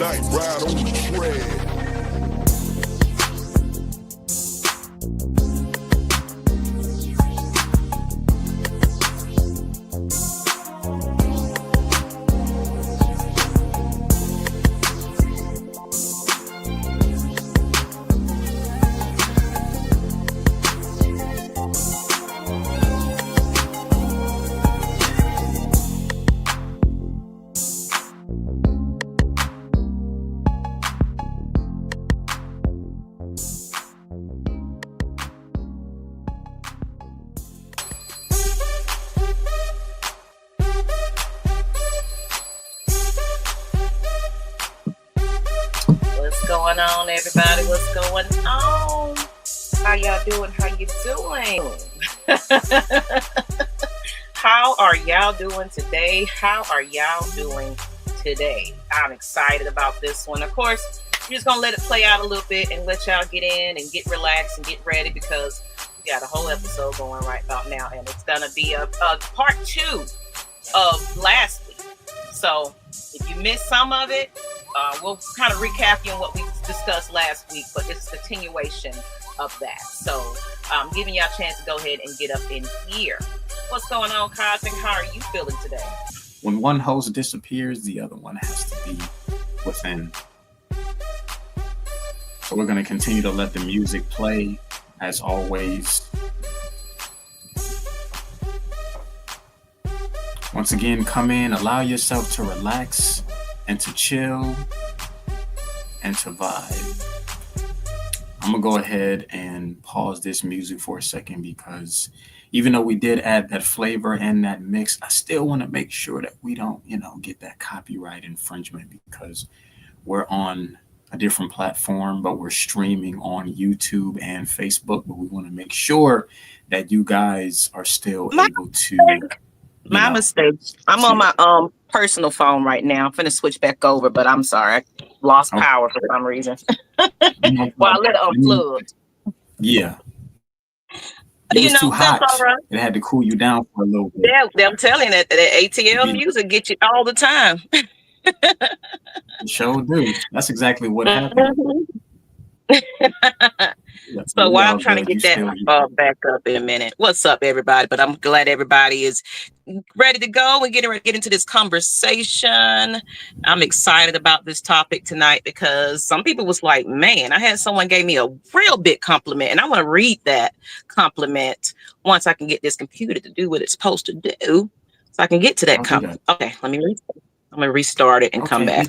night ride on the tread. What's going on, everybody? What's going on? How y'all doing? How you doing? How are y'all doing today? How are y'all doing today? I'm excited about this one. Of course, we're just gonna let it play out a little bit and let y'all get in and get relaxed and get ready because we got a whole episode going right about now, and it's gonna be a part 2 of last week. So if you missed some of it, we'll kind of recap you on what we discussed last week, but it's a continuation of that. So I'm giving y'all a chance to go ahead and get up in here. What's going on, Cosmic? How are you feeling today? When one host disappears, the other one has to be within. So we're going to continue to let the music play as always. Once again, come in, allow yourself to relax and to chill and to vibe. I'm gonna go ahead and pause this music for a second because even though we did add that flavor and that mix, I still want to make sure that we don't, get that copyright infringement because we're on a different platform, but we're streaming on YouTube and Facebook. But we want to make sure that you guys are still able to. My mistake. I'm on my personal phone right now. I'm finna switch back over, but I'm sorry. I lost power for some reason. Well, I let it unplug. Yeah. It was too hot. Right. It had to cool you down for a little bit. Yeah, I'm telling you that ATL music get you all the time. Sure do. That's exactly what happened. So while I'm trying to get that back up in a minute. What's up, everybody? But I'm glad everybody is ready to go and get into this conversation. I'm excited about this topic tonight because some people was like, man, I had someone gave me a real big compliment, and I want to read that compliment once I can get this computer to do what it's supposed to do, so I can get to that compliment. Okay, I'm gonna restart it and come back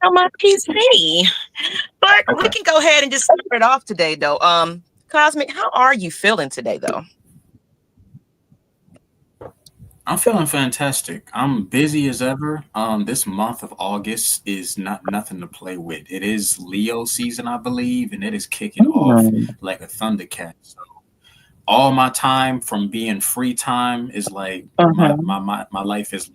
on my PC. But we can go ahead and just start it off today, though. Cosmic, how are you feeling today, though? I'm feeling fantastic. I'm busy as ever. This month of August is nothing to play with. It is Leo season, I believe, and it is kicking off like a thundercat. So all my time from being free time is like my life is.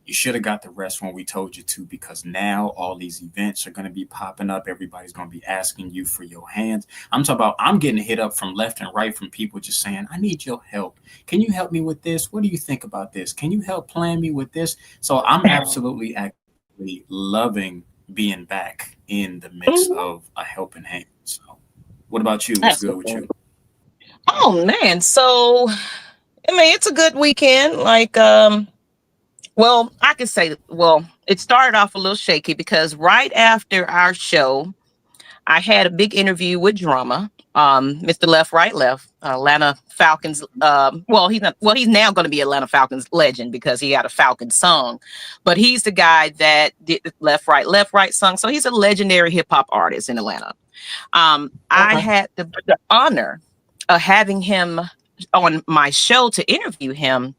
You should have got the rest when we told you to, because now all these events are going to be popping up. Everybody's going to be asking you for your hands. I'm getting hit up from left and right from people just saying, I need your help. Can you help me with this? What do you think about this? Can you help plan me with this? So I'm absolutely loving being back in the midst of a helping hand. So what about you? What's good with you? Oh, man. So, it's a good weekend. Well, I can say, it started off a little shaky because right after our show, I had a big interview with drummer, Mr. Left, Right, Left, Atlanta Falcons. He's now going to be Atlanta Falcons legend because he had a Falcons song, but he's the guy that did the Left, Right song. So he's a legendary hip hop artist in Atlanta. I had the honor of having him on my show to interview him.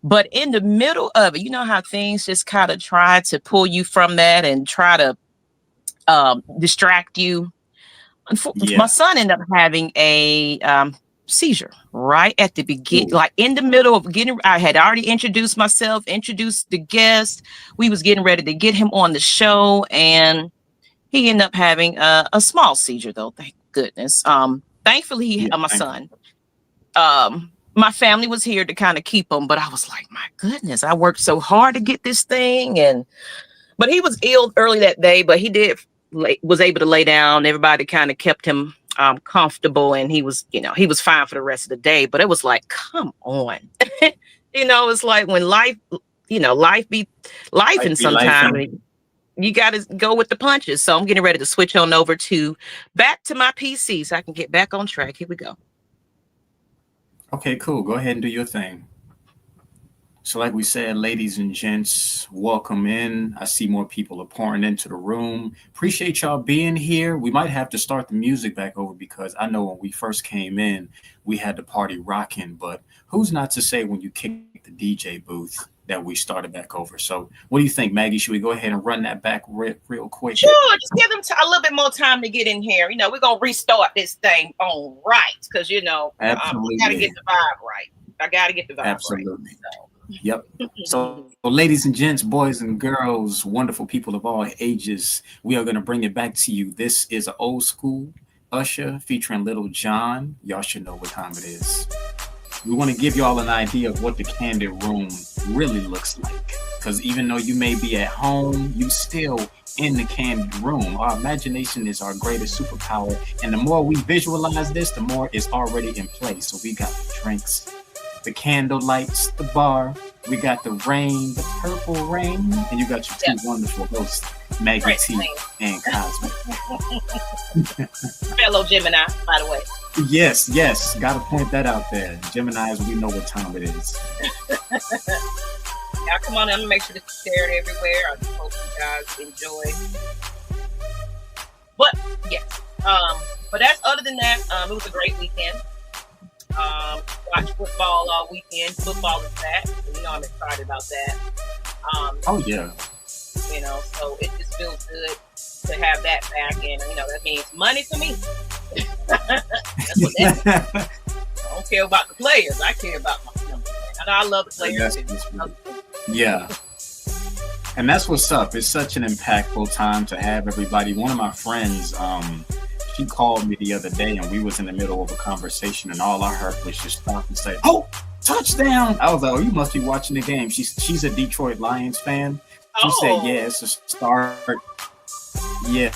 But in the middle of it, you know how things just kind of try to pull you from that and try to distract you. My son ended up having a seizure right at the beginning, like in the middle of I had already introduced myself, introduced the guest. We was getting ready to get him on the show, and he ended up having a small seizure, though. Thank goodness. Thankfully, my son. My family was here to kind of keep him, but I was like, my goodness, I worked so hard to get this thing, and But he was ill early that day, but he did was able to lay down. Everybody kind of kept him comfortable, and he was, he was fine for the rest of the day. But it was like, come on, it's like when life, life be life, and Be life. sometimes you got to go with the punches. So I'm getting ready to switch on over back to my PC so I can get back on track. Here we go. Okay, cool. Go ahead and do your thing. So, like we said, ladies and gents, welcome in. I see more people are pouring into the room. Appreciate y'all being here. We might have to start the music back over because I know when we first came in, we had the party rocking. But who's not to say when you kick the DJ booth that we started back over? So, what do you think, Maggie? Should we go ahead and run that back real quick? Sure, just give them a little bit more time to get in here. We're gonna restart this thing on right because we gotta get the vibe right. I gotta get the vibe Absolutely. Right. So. Yep. So, ladies and gents, boys and girls, wonderful people of all ages, we are going to bring it back to you. This is an old school Usher featuring Little John. Y'all should know what time it is. We want to give y'all an idea of what the Kandid Room really looks like. Because even though you may be at home, you still in the Kandid Room. Our imagination is our greatest superpower. And the more we visualize this, the more it's already in place. So we got the drinks, the candle lights, the bar. We got the rain, the purple rain, and you got your two wonderful hosts, Maggie T and Cosmic. Fellow Gemini, by the way. Yes. Got to point that out there. Geminis, we know what time it is. Now, come on, I'm gonna make sure to share it everywhere. I hope you guys enjoy. But yes, but that's other than that, it was a great weekend. Watch football all weekend. Football is back. I'm excited about that. Oh yeah. So it just feels good to have that back, and that means money to me. That's what that means. I don't care about the players. I care about my numbers. I know I love the players. Yeah. And that's what's up. It's such an impactful time to have everybody. One of my friends, she called me the other day and we was in the middle of a conversation and all I heard was just stop and say, "Oh, touchdown." I was like, "Oh, you must be watching the game." She's a Detroit Lions fan. She said, "Yeah, it's the start. Yeah.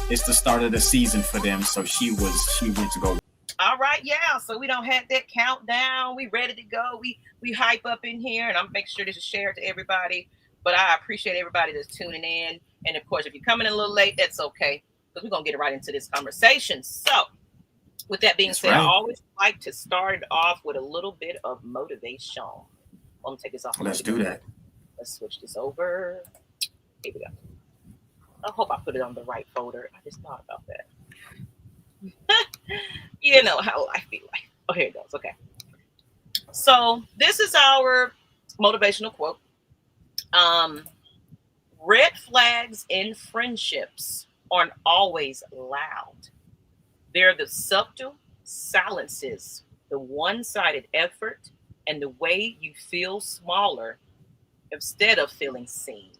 It's the start of the season for them." So she went to go. All right, yeah. So we don't have that countdown. We ready to go. We hype up in here, and I'm making sure this is shared to everybody. But I appreciate everybody that's tuning in. And of course, if you're coming in a little late, that's okay, because we're gonna get right into this conversation. So, with that being said, right. I always like to start it off with a little bit of motivation. I'm gonna take this off. Let's do that. Let's switch this over. Here we go. I hope I put it on the right folder. I just thought about that. You know how I feel like. Oh, here it goes. Okay. So this is our motivational quote. Red flags in friendships aren't always loud. They're the subtle silences, the one-sided effort, and the way you feel smaller instead of feeling seen.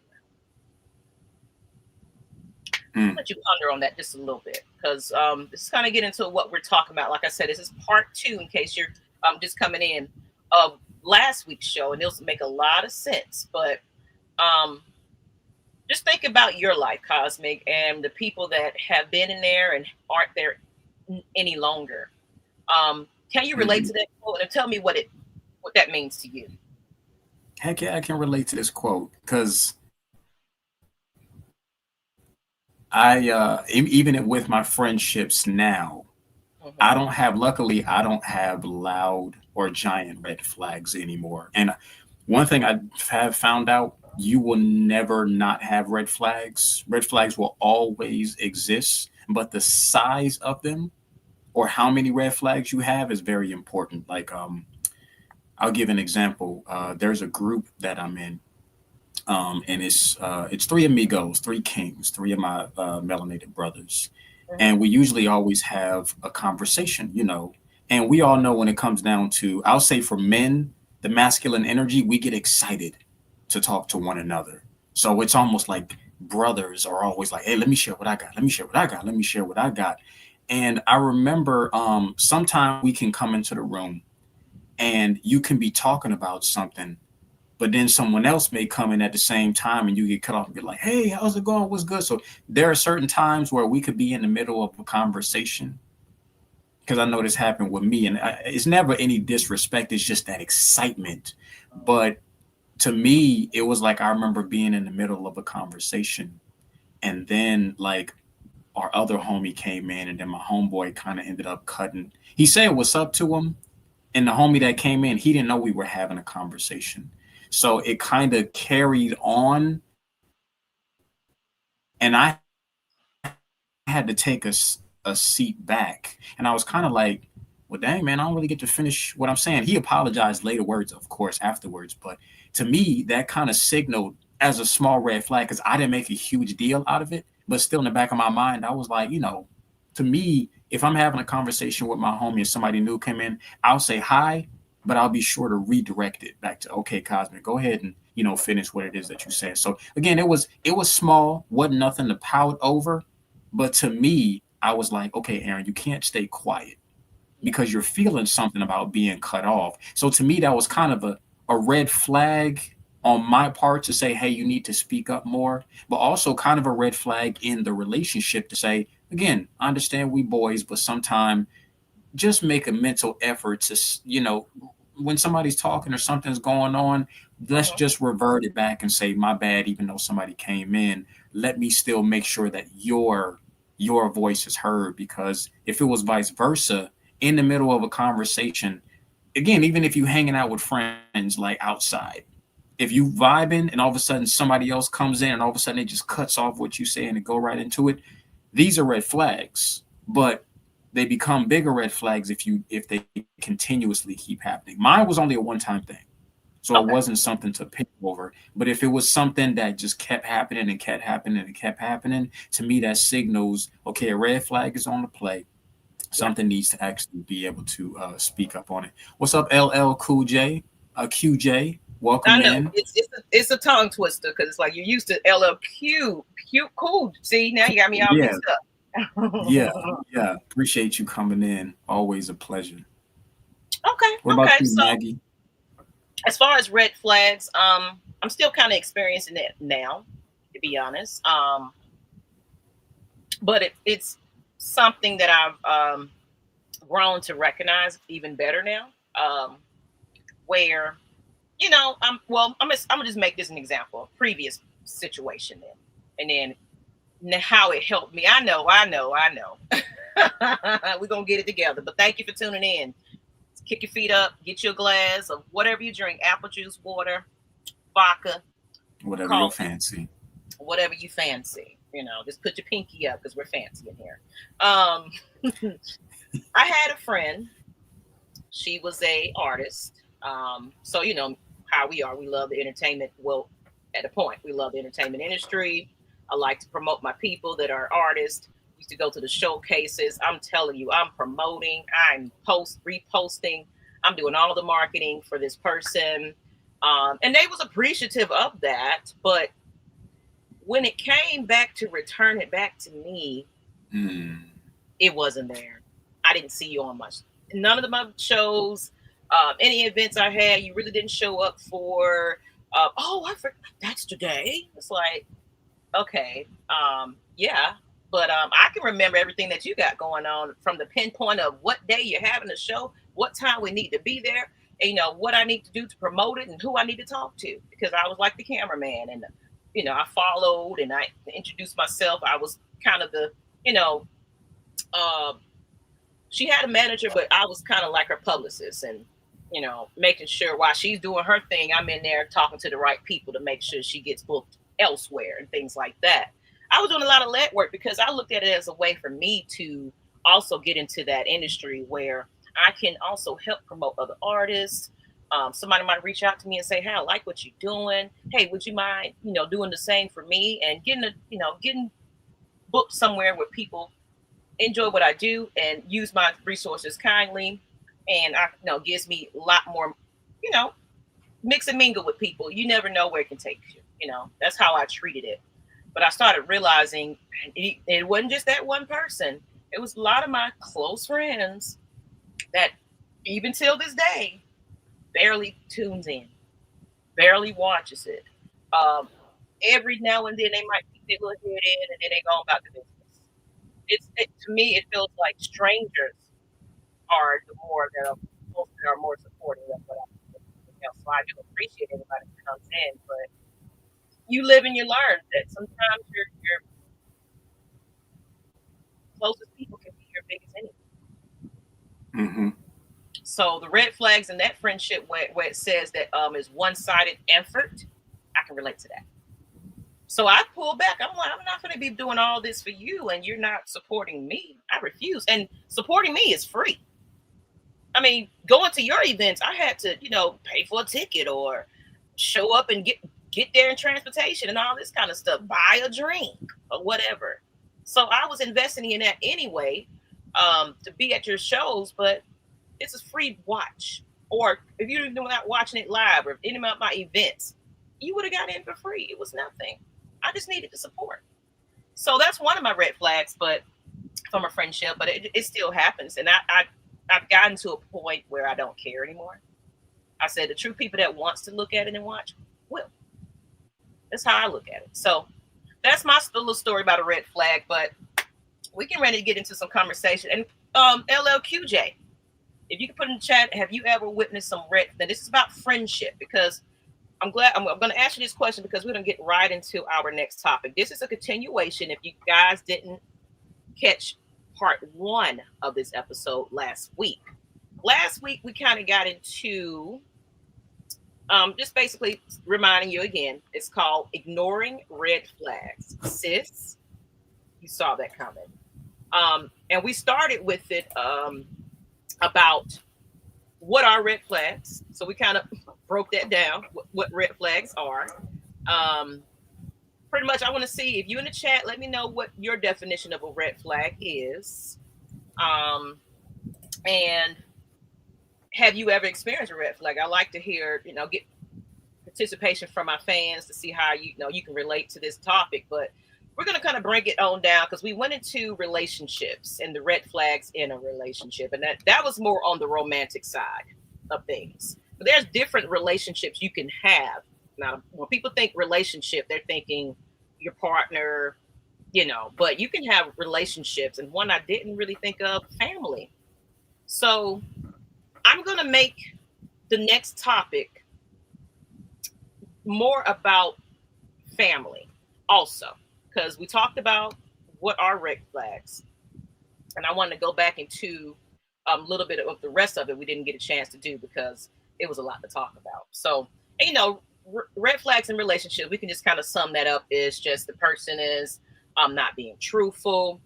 I'll let you ponder on that just a little bit, because this is kind of get into what we're talking about. Like I said, this is part 2 in case you're just coming in of last week's show, and it'll make a lot of sense. But just think about your life, Cosmic, and the people that have been in there and aren't there any longer. Can you relate to that quote and tell me what that means to you? Heck yeah, I can relate to this quote because I even with my friendships now, I don't have loud or giant red flags anymore. And one thing I have found out, you will never not have red flags. Red flags will always exist, but the size of them or how many red flags you have is very important. Like, I'll give an example. There's a group that I'm in. And it's 3 amigos, 3 kings, 3 of my melanated brothers. And we usually always have a conversation, and we all know when it comes down to, I'll say for men, the masculine energy, we get excited to talk to one another. So it's almost like brothers are always like, "Hey, let me share what I got. Let me share what I got. Let me share what I got." And I remember sometimes we can come into the room and you can be talking about something but then someone else may come in at the same time and you get cut off and be like, hey, how's it going? What's good? So there are certain times where we could be in the middle of a conversation, because I know this happened with me, and it's never any disrespect. It's just that excitement. But to me, it was like I remember being in the middle of a conversation, and then like our other homie came in, and then my homeboy kind of ended up cutting. He said what's up to him, and the homie that came in, he didn't know we were having a conversation. So it kind of carried on, and I had to take a seat back. And I was kind of like, well, dang, man, I don't really get to finish what I'm saying. He apologized later words, of course, afterwards. But to me, that kind of signaled as a small red flag, because I didn't make a huge deal out of it. But still in the back of my mind, I was like, to me, if I'm having a conversation with my homie and somebody new came in, I'll say hi, but I'll be sure to redirect it back to, okay, Cosmic, go ahead and, finish what it is that you said. So again, it was small, wasn't nothing to pout over. But to me, I was like, okay, Aaron, you can't stay quiet because you're feeling something about being cut off. So to me, that was kind of a red flag on my part to say, hey, you need to speak up more, but also kind of a red flag in the relationship to say, again, I understand we boys, but sometimes just make a mental effort to, when somebody's talking or something's going on, let's just revert it back and say, my bad, even though somebody came in, let me still make sure that your voice is heard. Because if it was vice versa, in the middle of a conversation, again, even if you hanging out with friends like outside, if you vibing and all of a sudden somebody else comes in and all of a sudden it just cuts off what you say and go right into it, these are red flags. But they become bigger red flags if they continuously keep happening. Mine was only a one-time thing, so It wasn't something to pick over. But if it was something that just kept happening and kept happening and kept happening, to me that signals, okay, a red flag is on the play. Something needs to actually be able to speak up on it. What's up, LL Cool J? QJ, welcome I know in. it's a tongue twister because it's like you're used to LLQ, cool. See, now you got me all mixed up. Yeah. Appreciate you coming in. Always a pleasure. Okay. What about you, Maggie? As far as red flags, I'm still kind of experiencing it now, to be honest. But it's something that I've grown to recognize even better now. Where, I'm gonna just make this an example, a previous situation then, and then how it helped me. I know. We're gonna get it together. But thank you for tuning in. Kick your feet up, get you a glass of whatever you drink, apple juice, water, vodka, whatever coffee, you fancy. Whatever you fancy. Just put your pinky up because we're fancy in here. I had a friend. She was a artist. So how we are. We love the entertainment. Well, at a point, we love the entertainment industry. I like to promote my people that are artists. Used to go to the showcases. I'm telling you, I'm promoting. I'm reposting. I'm doing all the marketing for this person. And they was appreciative of that. But when it came back to return it back to me, it wasn't there. I didn't see you on none of the shows. Any events I had, you really didn't show up for. I forgot that's today. It's like, okay, yeah, but I can remember everything that you got going on from the pinpoint of what day you're having a show, what time we need to be there, and what I need to do to promote it, and who I need to talk to, because I was like the cameraman, and I followed and I introduced myself. I was kind of the she had a manager, but I was kind of like her publicist, and making sure while she's doing her thing, I'm in there talking to the right people to make sure she gets booked elsewhere and things like that. I was doing a lot of lead work because I looked at it as a way for me to also get into that industry where I can also help promote other artists. Somebody might reach out to me and say, hey, I like what you're doing. Hey, would you mind, doing the same for me, and getting booked somewhere where people enjoy what I do and use my resources kindly. And gives me a lot more, mix and mingle with people. You never know where it can take you. That's how I treated it. But I started realizing it wasn't just that one person. It was a lot of my close friends that even till this day barely tunes in. barely watches it. Um, every now and then they might keep their little head in, and then they go about the business. To me, it feels like strangers are the more that are more supportive of what I'm doing. So I do appreciate anybody that comes in, but you live and you learn that sometimes your closest people can be your biggest enemy. Mm-hmm. So the red flags in that friendship where it says that is one-sided effort, I can relate to that. So I pull back. I'm like, I'm not going to be doing all this for you, and you're not supporting me. I refuse. And supporting me is free. I mean, going to your events, I had to, pay for a ticket or show up and get there in transportation and all this kind of stuff, buy a drink or whatever. So I was investing in that anyway, to be at your shows, but it's a free watch. Or if you're not watching it live or any of my events, you would have got in for free. It was nothing. I just needed the support. So that's one of my red flags, but from a friendship, but it still happens. And I've gotten to a point where I don't care anymore. I said the true people that wants to look at it and watch will. That's how I look at it. So that's my little story about a red flag, but we can ready to get into some conversation. And LLQJ, if you can put in the chat, have you ever witnessed some red? Now this is about friendship, because I'm going to ask you this question because we're going to get right into our next topic. This is a continuation. If you guys didn't catch part 1 of this episode last week we kind of got into just basically reminding you again, it's called Ignoring Red Flags. Sis, you saw that comment. And we started with it about what are red flags. So we kind of broke that down, what red flags are. Pretty much, I want to see if you in the chat, let me know what your definition of a red flag is. And have you ever experienced a red flag? I like to hear, get participation from my fans to see how you can relate to this topic. But we're going to kind of bring it on down because we went into relationships and the red flags in a relationship. And that was more on the romantic side of things. But there's different relationships you can have. Now, when people think relationship, they're thinking your partner, but you can have relationships. And one I didn't really think of, family. So I'm going to make the next topic more about family also, because we talked about what are red flags. And I wanted to go back into a little bit of the rest of it we didn't get a chance to do because it was a lot to talk about. So, red flags in relationships, we can just kind of sum that up is just the person is not being truthful.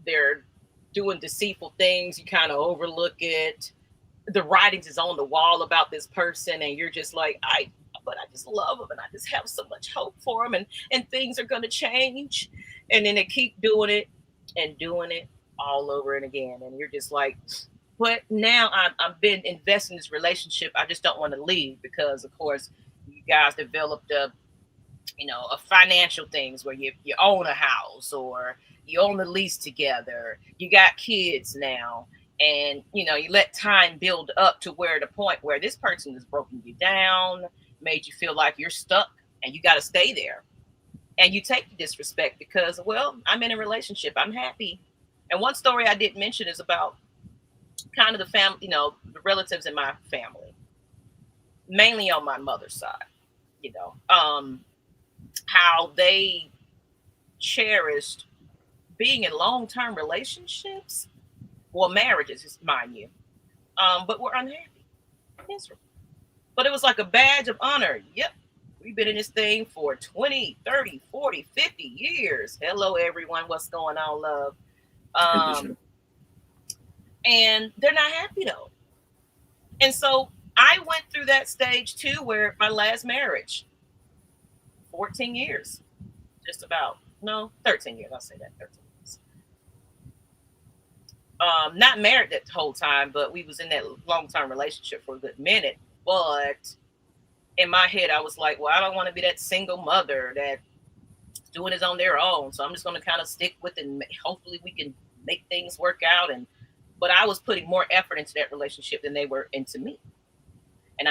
They're doing deceitful things. You kind of overlook it. The writings is on the wall about this person, and you're just like, but I just love them, and I just have so much hope for them, and things are going to change. And then they keep doing it all over and again. And you're just like, but now I've been investing in this relationship. I just don't want to leave because, of course, you guys developed a financial things where you own a house or you own a lease together. You got kids now. And, you let time build up to the point where this person has broken you down, made you feel like you're stuck and you got to stay there. And you take the disrespect because, well, I'm in a relationship. I'm happy. And one story I didn't mention is about kind of the family, the relatives in my family, mainly on my mother's side, how they cherished being in long-term relationships. Well, marriages, mind you. But we're unhappy. Miserable. But it was like a badge of honor. Yep. We've been in this thing for 20, 30, 40, 50 years. Hello, everyone. What's going on, love? And they're not happy, though. And so I went through that stage, too, where my last marriage, 14 years, just about. No, 13 years. I'll say that, 13 years. Not married that whole time, but we was in that long-term relationship for a good minute. But in my head, I was like, well, I don't want to be that single mother that's doing it on their own. So I'm just going to kind of stick with it, and hopefully we can make things work out. But I was putting more effort into that relationship than they were into me. And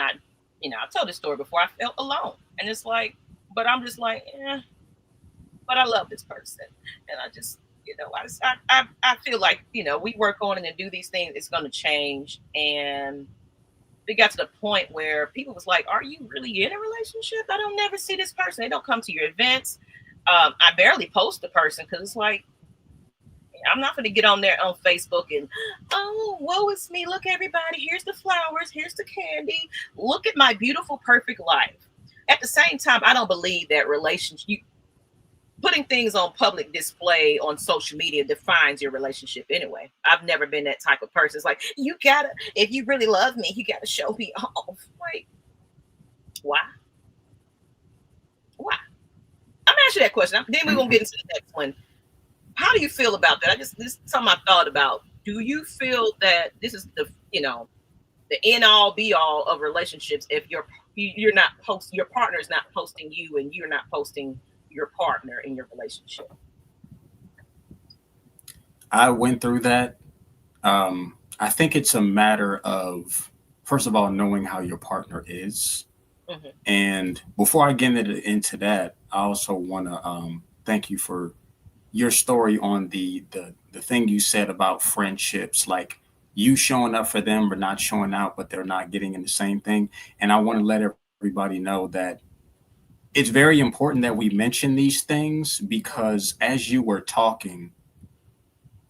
I told this story before. I felt alone, and it's like, but I'm just like, but I love this person, and I just, I feel like we work on it and do these things. It's going to change, and we got to the point where people was like, "Are you really in a relationship? I don't never see this person. They don't come to your events. I barely post the person because it's like." I'm not going to get on there on Facebook and, oh, woe is me. Look, everybody. Here's the flowers. Here's the candy. Look at my beautiful, perfect life. At the same time, I don't believe that putting things on public display on social media defines your relationship anyway. I've never been that type of person. It's like, if you really love me, you got to show me off. Like, why? Why? I'm going to ask you that question. Then we're going to get into the next one. How do you feel about that? This is something I thought about. Do you feel that this is the end all be all of relationships if your partner is not posting you and you're not posting your partner in your relationship? I went through that. I think it's a matter of, first of all, knowing how your partner is. Mm-hmm. And before I get into that, I also want to thank you for your story on the thing you said about friendships, like you showing up for them but not showing out, but they're not getting in the same thing. And I want to let everybody know that it's very important that we mention these things, because as you were talking,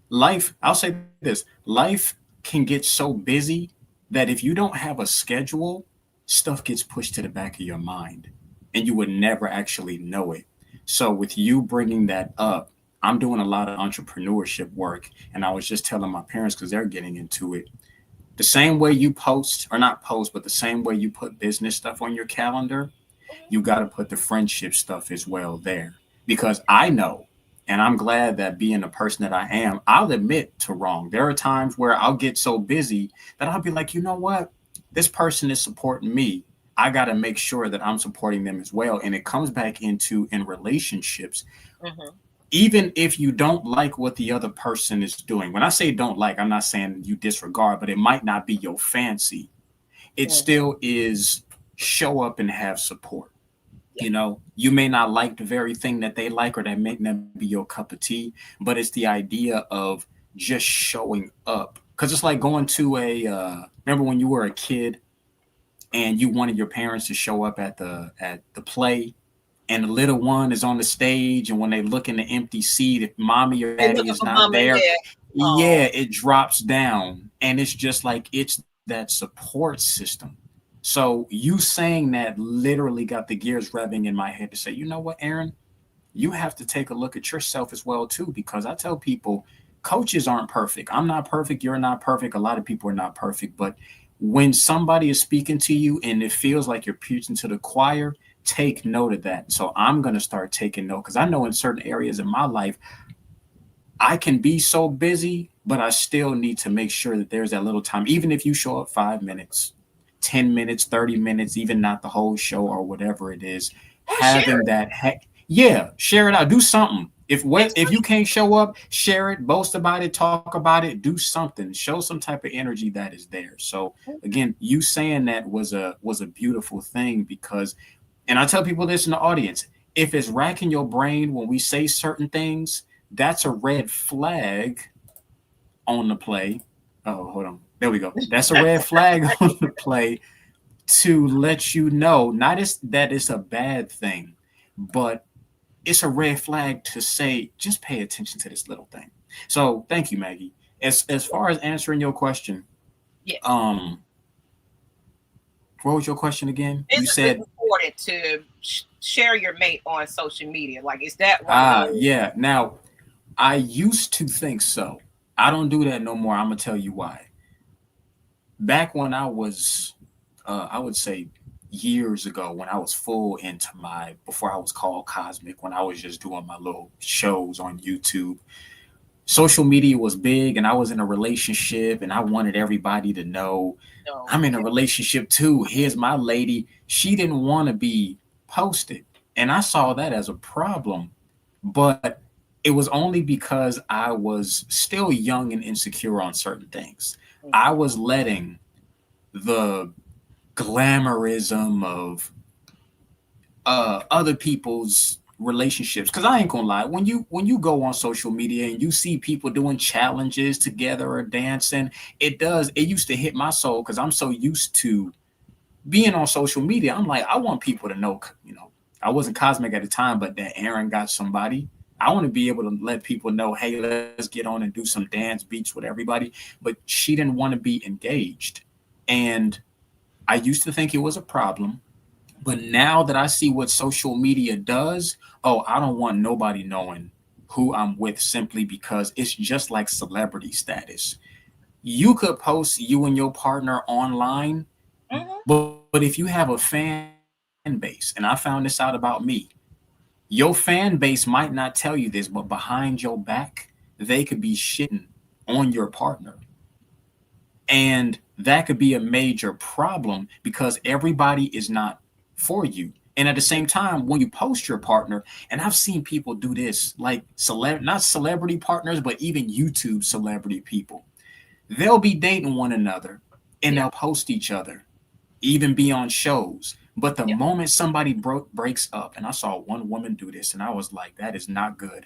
I'll say this, life can get so busy that if you don't have a schedule, stuff gets pushed to the back of your mind and you would never actually know it. So with you bringing that up, I'm doing a lot of entrepreneurship work, and I was just telling my parents, because they're getting into it, the same way you post, or not post, but the same way you put business stuff on your calendar, you got to put the friendship stuff as well there. Because I know, and I'm glad that being the person that I am, I'll admit to wrong. There are times where I'll get so busy that I'll be like, you know what? This person is supporting me. I got to make sure that I'm supporting them as well. And it comes back into in relationships. Mm-hmm. Even if you don't like what the other person is doing, when I say don't like, I'm not saying you disregard, but it might not be your fancy. It still is show up and have support. You may not like the very thing that they like, or that may not be your cup of tea, but it's the idea of just showing up. Because it's like going to remember when you were a kid and you wanted your parents to show up at the play, and the little one is on the stage, and when they look in the empty seat, if mommy or daddy is not there, it drops down. And it's just like, it's that support system. So you saying that literally got the gears revving in my head to say, you know what, Aaron, you have to take a look at yourself as well too, because I tell people, coaches aren't perfect. I'm not perfect. You're not perfect. A lot of people are not perfect. But when somebody is speaking to you and it feels like you're preaching to the choir, take note of that. So I'm going to start taking note, because I know in certain areas in my life, I can be so busy, but I still need to make sure that there's that little time, even if you show up 5 minutes, 10 minutes, 30 minutes, even not the whole show or whatever it is, having that, share it out, do something. If you can't show up, share it, boast about it, talk about it, do something, show some type of energy that is there. So again, you saying that was a beautiful thing, because, and I tell people this in the audience, if it's racking your brain when we say certain things, that's a red flag on the play. Oh, hold on. There we go. That's a red flag on the play to let you know, not that it's a bad thing, but it's a red flag to say, just pay attention to this little thing. So thank you, Maggie. As far as answering your question, what was your question again? You said important to share your mate on social media. Like, is that right? Yeah. Now, I used to think so. I don't do that no more. I'm gonna tell you why. Back when I was, I would say years ago, when I was full into before I was called Cosmic, when I was just doing my little shows on YouTube, social media was big, and I was in a relationship, and I wanted everybody to know I'm in a relationship too. Here's my lady. She didn't want to be posted, and I saw that as a problem, but it was only because I was still young and insecure on certain things. I was letting the glamorism of other people's relationships. Because I ain't gonna lie, when you go on social media and you see people doing challenges together or dancing, it used to hit my soul because I'm so used to being on social media. I'm like, I want people to know, I wasn't cosmic at the time, but that Aaron got somebody. I want to be able to let people know, hey, let's get on and do some dance beats with everybody. But she didn't want to be engaged. And I used to think it was a problem. But now that I see what social media does, oh, I don't want nobody knowing who I'm with simply because it's just like celebrity status. You could post you and your partner online, Mhm. but if you have a fan base, and I found this out about me, your fan base might not tell you this, but behind your back, they could be shitting on your partner. And that could be a major problem because everybody is not for you. And at the same time, when you post your partner, and I've seen people do this, like not celebrity partners, but even YouTube celebrity people, they'll be dating one another and Yeah. they'll post each other, even be on shows. But the Yeah. moment somebody breaks up, and I saw one woman do this, and I was like, that is not good.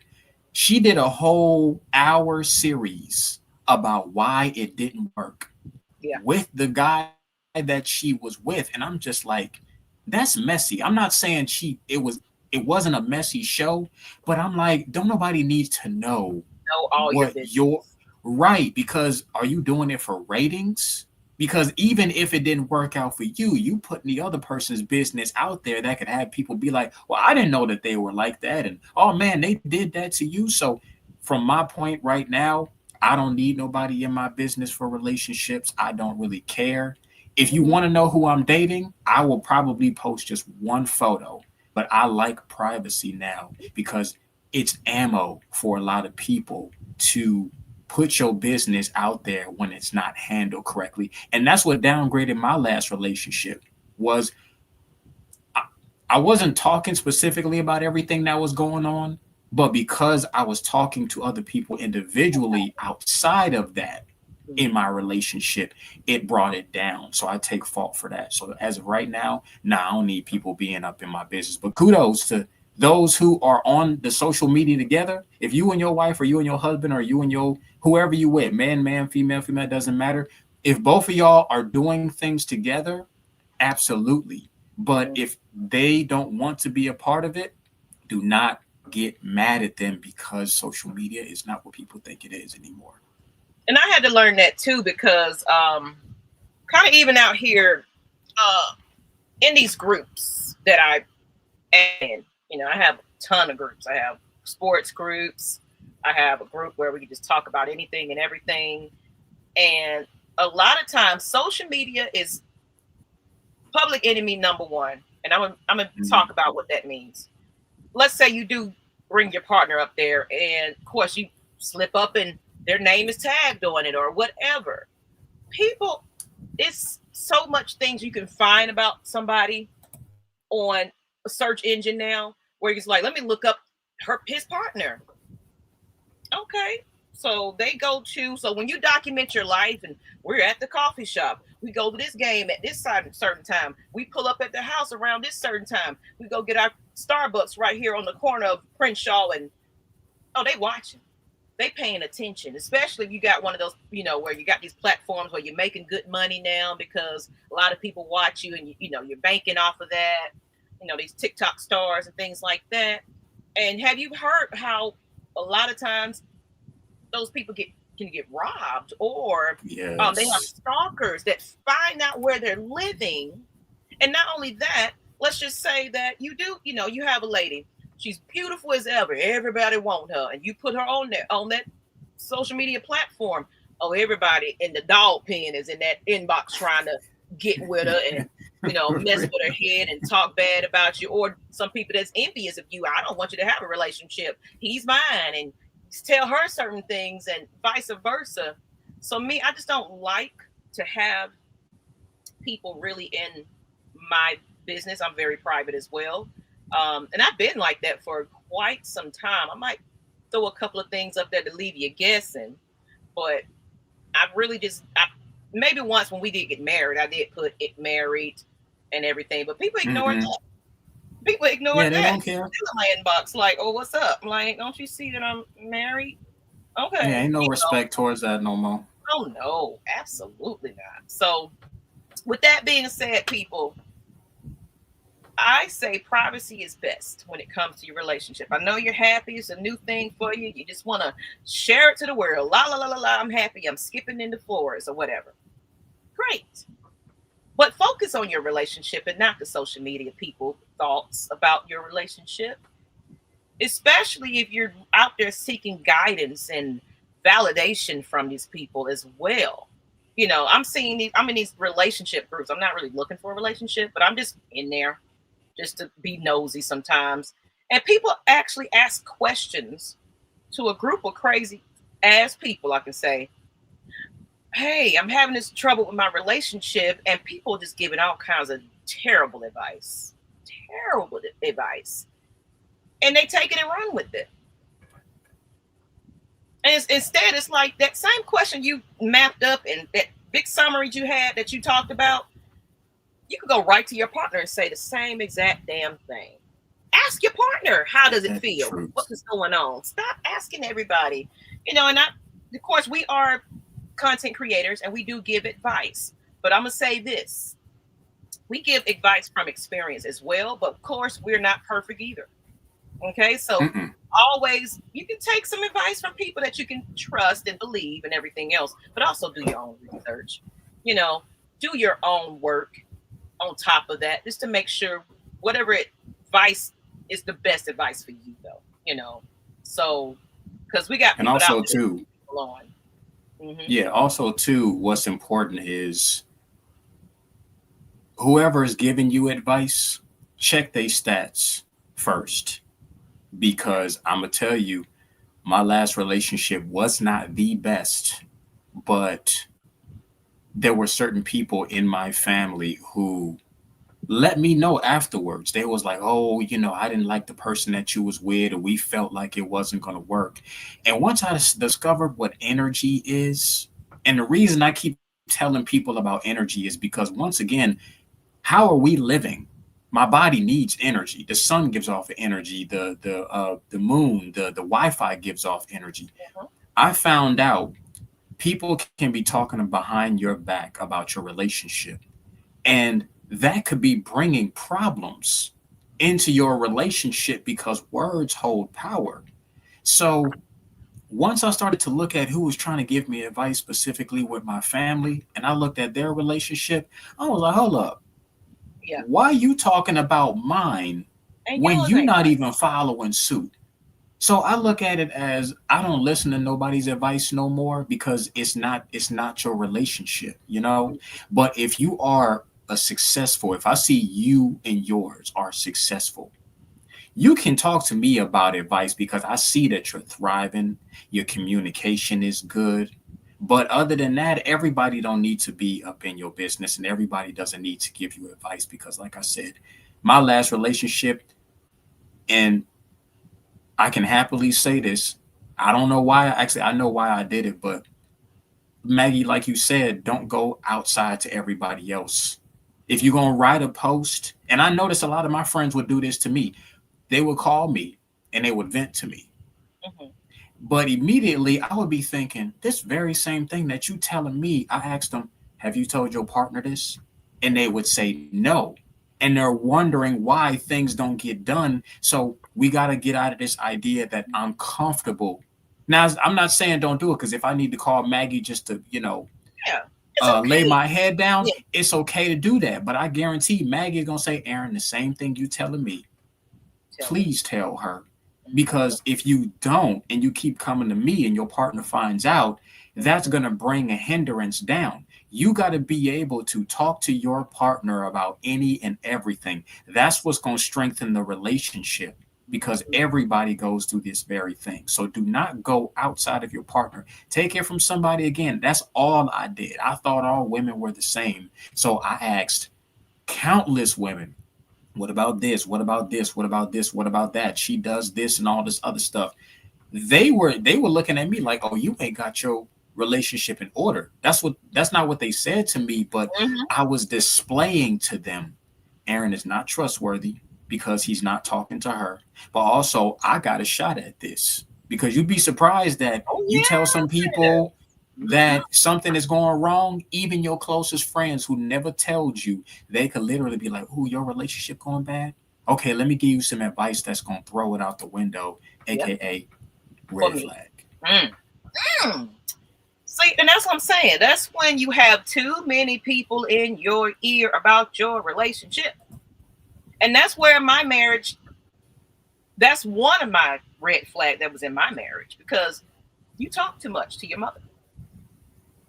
She did a whole hour series about why it didn't work Yeah. with the guy that she was with, and I'm just like, that's messy. I'm not saying it wasn't a messy show, but I'm like, don't nobody needs to know Know all your what you're business. right, because are you doing it for ratings? Because even if it didn't work out for you, you putting the other person's business out there that could have people be like, well, I didn't know that they were like that, and oh man, they did that to you. So from my point right now, I don't need nobody in my business for relationships. I don't really care. If you Mhm. want to know who I'm dating, I will probably post just one photo. But I like privacy now because it's ammo for a lot of people to put your business out there when it's not handled correctly. And that's what downgraded my last relationship was I, I wasn't talking specifically about everything that was going on, but because I was talking to other people individually outside of that in my relationship, it brought it down. So I take fault for that. So as of right now, nah, I don't need people being up in my business. But kudos to those who are on the social media together. If you and your wife, or you and your husband, or you and your whoever you with, man, female, doesn't matter. If both of y'all are doing things together, absolutely. But Mhm. if they don't want to be a part of it, do not get mad at them because social media is not what people think it is anymore. And I had to learn that too because kind of even out here uh in these groups that I am in, I have a ton of groups. I have sports groups. I have a group where we can just talk about anything and everything. And a lot of times social media is public enemy number one. And I'm gonna talk Mhm. about what that means. Let's say you do bring your partner up there, and of course you slip up and their name is tagged on it or whatever. People, it's so much things you can find about somebody on a search engine now where it's like, let me look up his partner. Okay. So they go to, so when you document your life and we're at the coffee shop, we go to this game at this certain time, we pull up at the house around this certain time, we go get our Starbucks right here on the corner of Crenshaw, and oh, they watching. They paying attention, especially if you got one of those, where you got these platforms where you're making good money now because a lot of people watch you, and you're banking off of that. These TikTok stars and things like that. And have you heard how a lot of times those people can get robbed, or they have Yes. stalkers that find out where they're living. And not only that, let's just say that you have a lady, she's beautiful as ever, everybody want her, and you put her on there on that social media platform. Oh, everybody in the dog pen is in that inbox trying to get with her and mess with her head and talk bad about you, or some people that's envious of you. I don't want you to have a relationship, he's mine, and tell her certain things and vice versa. So me, I just don't like to have people really in my business. I'm very private as well. And I've been like that for quite some time. I might throw a couple of things up there to leave you guessing, but I really just, maybe once when we did get married, I did put it married and everything, but people ignored Mm-hmm. that. People ignored Yeah, they that. don't care. Still in my inbox, like, oh, what's up? I'm like, don't you see that I'm married? Yeah, Okay. ain't no respect towards that no more. Oh no, absolutely not. So with that being said, people, I say privacy is best when it comes to your relationship. I know you're happy, it's a new thing for you. You just want to share it to the world. La la la la la, I'm happy, I'm skipping into floors or whatever. Great. But focus on your relationship and not the social media people thoughts about your relationship, especially if you're out there seeking guidance and validation from these people as well. You know, I'm in these relationship groups. I'm not really looking for a relationship, but I'm just in there just to be nosy sometimes. And people actually ask questions to a group of crazy ass people, I can say, hey, I'm having this trouble with my relationship, and people just giving all kinds of terrible advice. Terrible advice. And they take it and run with it. And instead, it's like that same question you mapped up and that big summary you had that you talked about. You could go right to your partner and say the same exact damn thing. Ask your partner, how does it That's the feel? What truth. is going on? Stop asking everybody. You know, and of course, we are content creators and we do give advice. But I'm going to say this, we give advice from experience as well. But of course, we're not perfect either. Okay, so Mm-mm. always you can take some advice from people that you can trust and believe and everything else, but also do your own research. You know, do your own work on top of that, just to make sure whatever advice is the best advice for you, though. You know, so because we got And people out also there too, people on. Mm-hmm. yeah, also too, what's important is whoever is giving you advice, check their stats first. Because I'm gonna tell you, my last relationship was not the best, but there were certain people in my family who let me know afterwards. They was like, oh, I didn't like the person that you was with, or we felt like it wasn't going to work. And once I discovered what energy is, and the reason I keep telling people about energy is because, once again, how are we living? My body needs energy. The sun gives off energy. The moon, the Wi-Fi gives off energy. I found out people can be talking behind your back about your relationship, and that could be bringing problems into your relationship because words hold power. So once I started to look at who was trying to give me advice specifically with my family, and I looked at their relationship, I was like, hold up, Yeah, why are you talking about mine and when yours you ain't not right. even following suit? So I look at it as I don't listen to nobody's advice no more because it's not your relationship. But if you are a successful, if I see you and yours are successful, you can talk to me about advice because I see that you're thriving, your communication is good. But other than that, everybody don't need to be up in your business and everybody doesn't need to give you advice because, like I said, my last relationship, and I can happily say this. I don't know why. Actually, I know why I did it, but Maggie, like you said, don't go outside to everybody else. If you're going to write a post, and I noticed a lot of my friends would do this to me, they would call me and they would vent to me. Mm-hmm. But immediately I would be thinking, this very same thing that you telling me, I asked them, have you told your partner this? And they would say no. And they're wondering why things don't get done. So we got to get out of this idea that I'm comfortable. Now, I'm not saying don't do it because if I need to call Maggie just to, Yeah, it's lay okay. my head down, Yeah, it's okay to do that. But I guarantee Maggie is going to say, Aaron, the same thing you telling me, tell her. please tell her. Mm-hmm. Because if you don't and you keep coming to me and your partner finds out, that's going to bring a hindrance down. You got to be able to talk to your partner about any and everything. That's what's going to strengthen the relationship because everybody goes through this very thing. So do not go outside of your partner. Take it from somebody again. That's all I did. I thought all women were the same. So I asked countless women, what about this? What about this? What about this? What about that? She does this and all this other stuff. They were looking at me like, oh, you ain't got your relationship in order. That's not what they said to me, but I was displaying to them, Aaron is not trustworthy because he's not talking to her. But also, I got a shot at this, because you'd be surprised that you tell some people that something is going wrong, even your closest friends who never told you, they could literally be like, "Ooh, your relationship going bad? Okay, let me give you some advice that's going to throw it out the window," aka red flag. See, and that's what I'm saying. That's when you have too many people in your ear about your relationship. And that's where my marriage, that's one of my red flags that was in my marriage, because you talk too much to your mother.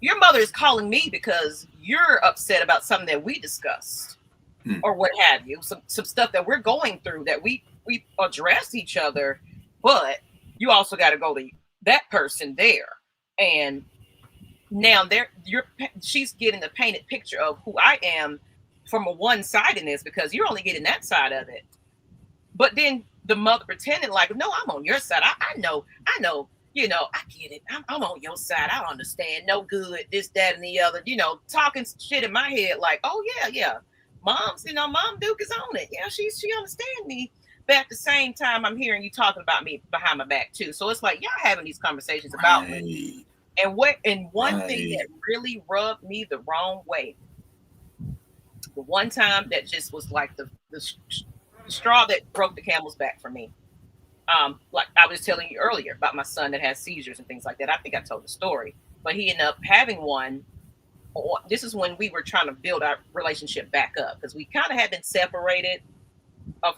Your mother is calling me because you're upset about something that we discussed or what have you. Some stuff that we're going through that we address each other, but you also got to go to that person there. And now she's getting the painted picture of who I am from a one-sidedness, because you're only getting that side of it. But then the mother pretending like, no, I'm on your side. I know, you know, I get it. I'm on your side. I understand. No good, this, that, and the other, you know, talking shit in my head like, oh, yeah. Mom's, you know, Mom Duke is on it. Yeah, she understands me. But at the same time, I'm hearing you talking about me behind my back too. So it's like y'all having these conversations about me. And one thing that really rubbed me the wrong way, the one time that just was like the straw that broke the camel's back for me. Like I was telling you earlier about my son that has seizures and things like that. I think I told the story, but he ended up having one. This is when we were trying to build our relationship back up, because we kind of had been separated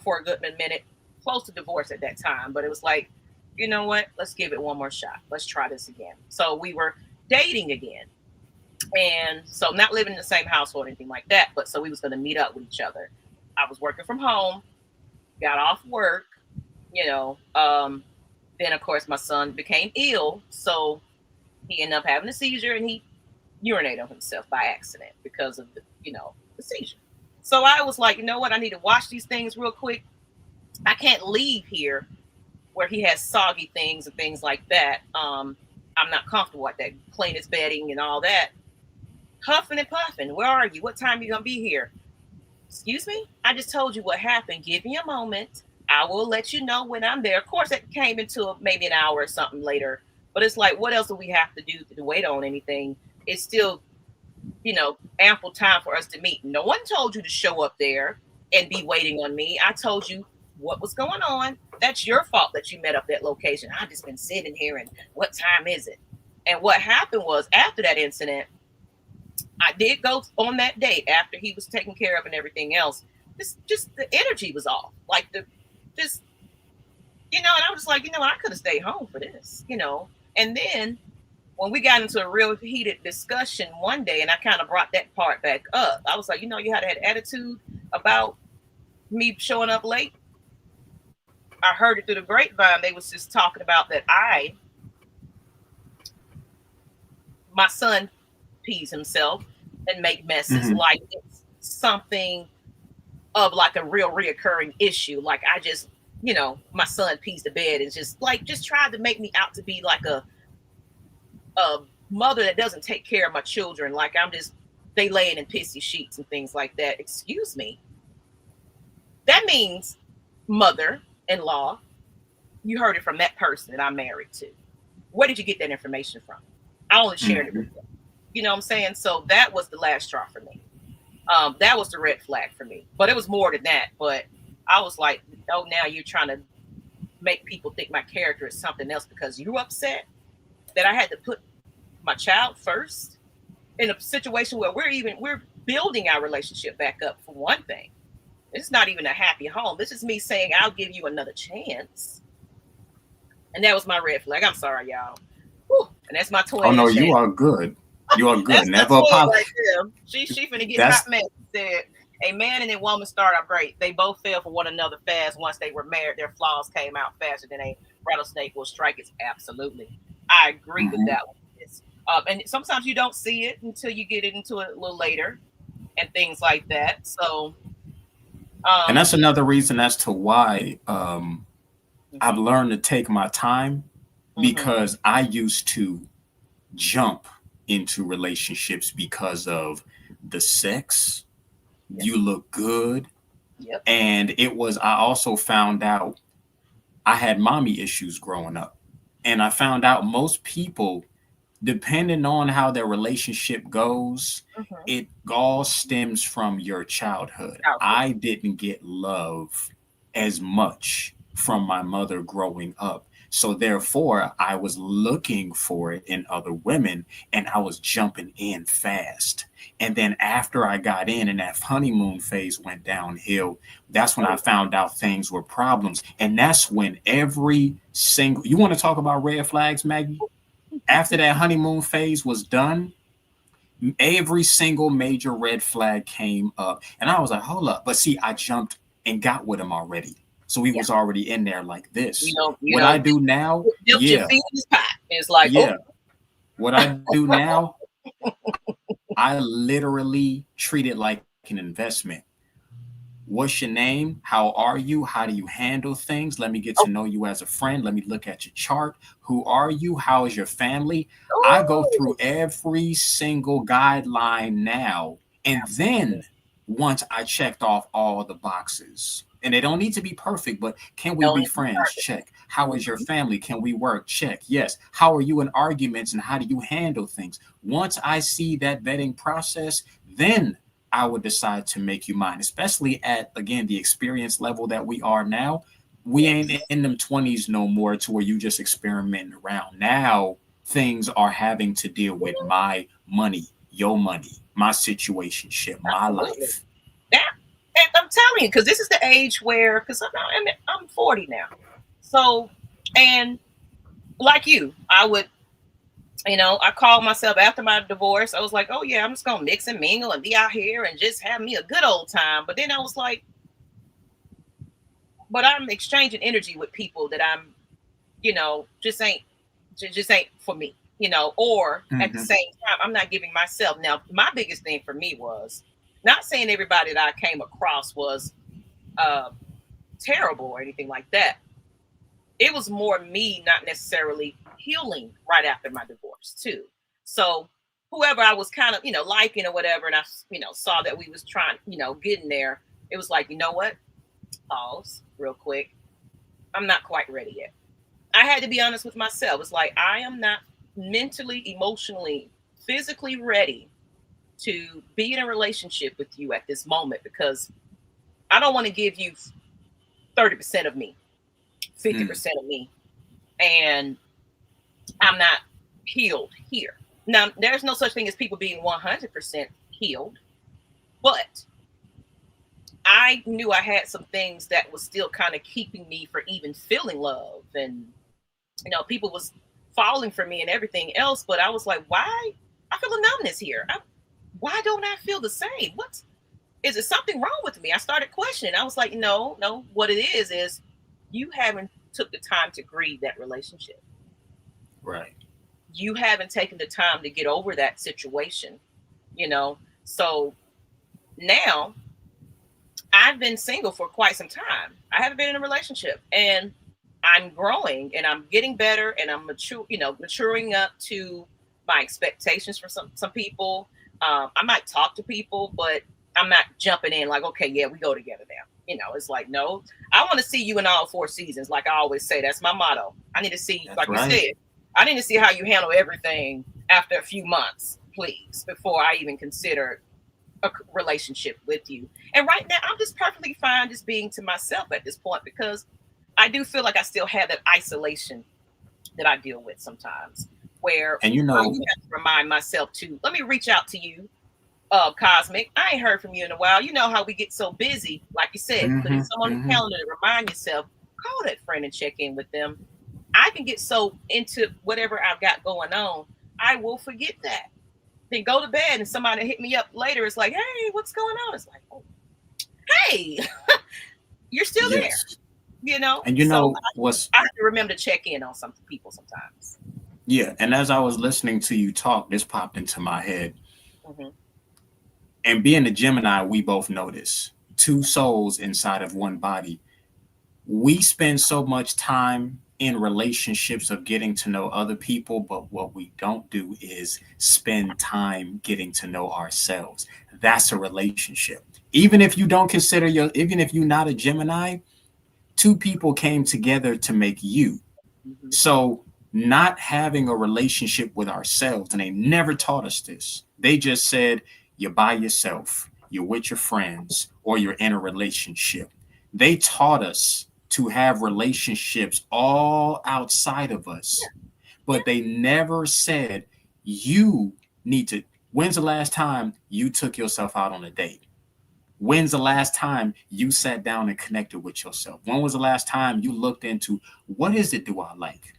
for a good minute, close to divorce at that time. But it was like, you know what? Let's give it one more shot. Let's try this again. So we were dating again. And so not living in the same household or anything like that. But so we was going to meet up with each other. I was working from home, got off work, you know. Then, of course, my son became ill. So he ended up having a seizure, and he urinated on himself by accident because of the seizure. So I was like, you know what? I need to wash these things real quick. I can't leave here where he has soggy things and things like that. I'm not comfortable with that. Clean his bedding and all that. Huffing and puffing. Where are you? What time are you going to be here? Excuse me? I just told you what happened. Give me a moment. I will let you know when I'm there. Of course, it came into maybe an hour or something later. But it's like, what else do we have to do to wait on anything? It's still, ample time for us to meet. No one told you to show up there and be waiting on me. I told you what was going on. That's your fault that you met up that location. I've just been sitting here, and what time is it? And what happened was, after that incident, I did go on that date after he was taken care of and everything else. Just the energy was off. Like and I was like, I could have stayed home for this, And then when we got into a real heated discussion one day, and I kind of brought that part back up, I was like, you had that attitude about me showing up late. I heard it through the grapevine. They was just talking about that my son pees himself and make messes, like it's something of like a real reoccurring issue. Like I just, my son pees the bed and just tried to make me out to be like a mother that doesn't take care of my children. Like they laying in pissy sheets and things like that. Excuse me. That means mother-in-law, you heard it from that person that I'm married to. Where did you get that information from? I only shared it with you. You know what I'm saying? So that was the last straw for me. That was the red flag for me. But it was more than that. But I was like, oh, now you're trying to make people think my character is something else because you're upset that I had to put my child first in a situation where we're building our relationship back up, for one thing. It's not even a happy home. This is me saying I'll give you another chance. And that was my red flag. I'm sorry, y'all. Whew. And that's my twin. Oh, no, you are good. You are good. Never apologize. Right, she finna get hot mad. Said a man and a woman start out great. They both fell for one another fast. Once they were married, their flaws came out faster than a rattlesnake will strike it. Absolutely. I agree with that one. And sometimes you don't see it until you get into it a little later and things like that. So and that's another reason as to why I've learned to take my time, because I used to jump into relationships because of the sex. Yep. You look good. Yep. And I also found out I had mommy issues growing up. And I found out most people, depending on how their relationship goes, Mm-hmm. it all stems from your childhood. Childhood. I didn't get love as much from my mother growing up. So therefore, I was looking for it in other women and I was jumping in fast. And then after I got in and that honeymoon phase went downhill, that's when I Oh, found out things were problems. And that's when every single, you want to talk about red flags, Maggie? After that honeymoon phase was done, every single major red flag came up. And I was like, hold up. But see, I jumped and got with him already. So he yeah. was already in there like this. You What know, I do now, dipped your yeah, feet in his pot. It's like, oh, yeah. What I do now, I literally treat it like an investment. What's your name? How are you? How do you handle things? Let me get oh, to know you as a friend. Let me look at your chart. Who are you? How is your family? I go oh. through every single guideline now. And then once I checked off all the boxes, and they don't need to be perfect, but can we No, be friends? Check. How is your mm-hmm. family? Can we work? Check. Yes. How are you in arguments and how do you handle things? Once I see that vetting process, then I would decide to make you mine, especially at, again, the experience level that we are now. We ain't Yes. in them 20s no more to where you just experimenting around. Now things are having to deal with my money, my situation, ship, my Absolutely. life. Yeah. And I'm telling you, because this is the age where, because I'm 40 now. So, and like you, I would, I called myself after my divorce. I was like, oh, yeah, I'm just going to mix and mingle and be out here and just have me a good old time. But then I was like, but I'm exchanging energy with people that I'm, just ain't for me, or at the Mm-hmm. same time, I'm not giving myself. Now, my biggest thing for me was not saying everybody that I came across was uh, terrible or anything like that. It was more me not necessarily healing right after my divorce too. So whoever I was kind of, liking or whatever, and I, saw that we was trying, getting there, it was like, you know what? Pause real quick. I'm not quite ready yet. I had to be honest with myself. It's like I am not mentally, emotionally, physically ready to be in a relationship with you at this moment because I don't want to give you 30% of me, Mm. 50% of me, and I'm not healed here. Now, there's no such thing as people being 100% healed, but I knew I had some things that was still kind of keeping me from even feeling love, and people was falling for me and everything else. But I was like, why? I feel a numbness here. Why don't I feel the same? What is it? Something wrong with me? I started questioning. I was like, no, no. What it is you haven't took the time to grieve that relationship. Right. You haven't taken the time to get over that situation. So now I've been single for quite some time. I haven't been in a relationship, and I'm growing and I'm getting better and I'm maturing up to my expectations for some people. I might talk to people, but I'm not jumping in like, okay, yeah, we go together now. It's like, no, I want to see you in all four seasons. Like I always say, that's my motto. I need to see, That's like you right. said, I need to see how you handle everything after a few months, please, before I even consider a relationship with you. And right now, I'm just perfectly fine just being to myself at this point because I do feel like I still have that isolation that I deal with sometimes, where And I do have to remind myself to let me reach out to you, Cosmic. I ain't heard from you in a while. You know how we get so busy, like you said, putting mm-hmm, someone on the mm-hmm. calendar to remind yourself, call that friend and check in with them. I can get so into whatever I've got going on, I will forget that. Then go to bed and somebody hit me up later. It's like, hey, what's going on? It's like, oh, hey, you're still there, Yes. And So what's I have to remember to check in on some people sometimes. yeah, and as I was listening to you talk, this popped into my head. Hmm. And being a Gemini, we both know this. Two souls inside of one body. We spend so much time in relationships of getting to know other people, but what we don't do is spend time getting to know ourselves. That's a relationship. Even if you don't consider even if you're not a Gemini, two people came together to make you. Mhm. So, not having a relationship with ourselves, and they never taught us this. They just said, you're by yourself, you're with your friends, or you're in a relationship. They taught us to have relationships all outside of us, but they never said, you need to. When's the last time you took yourself out on a date? When's the last time you sat down and connected with yourself? When was the last time you looked into what is it do I like?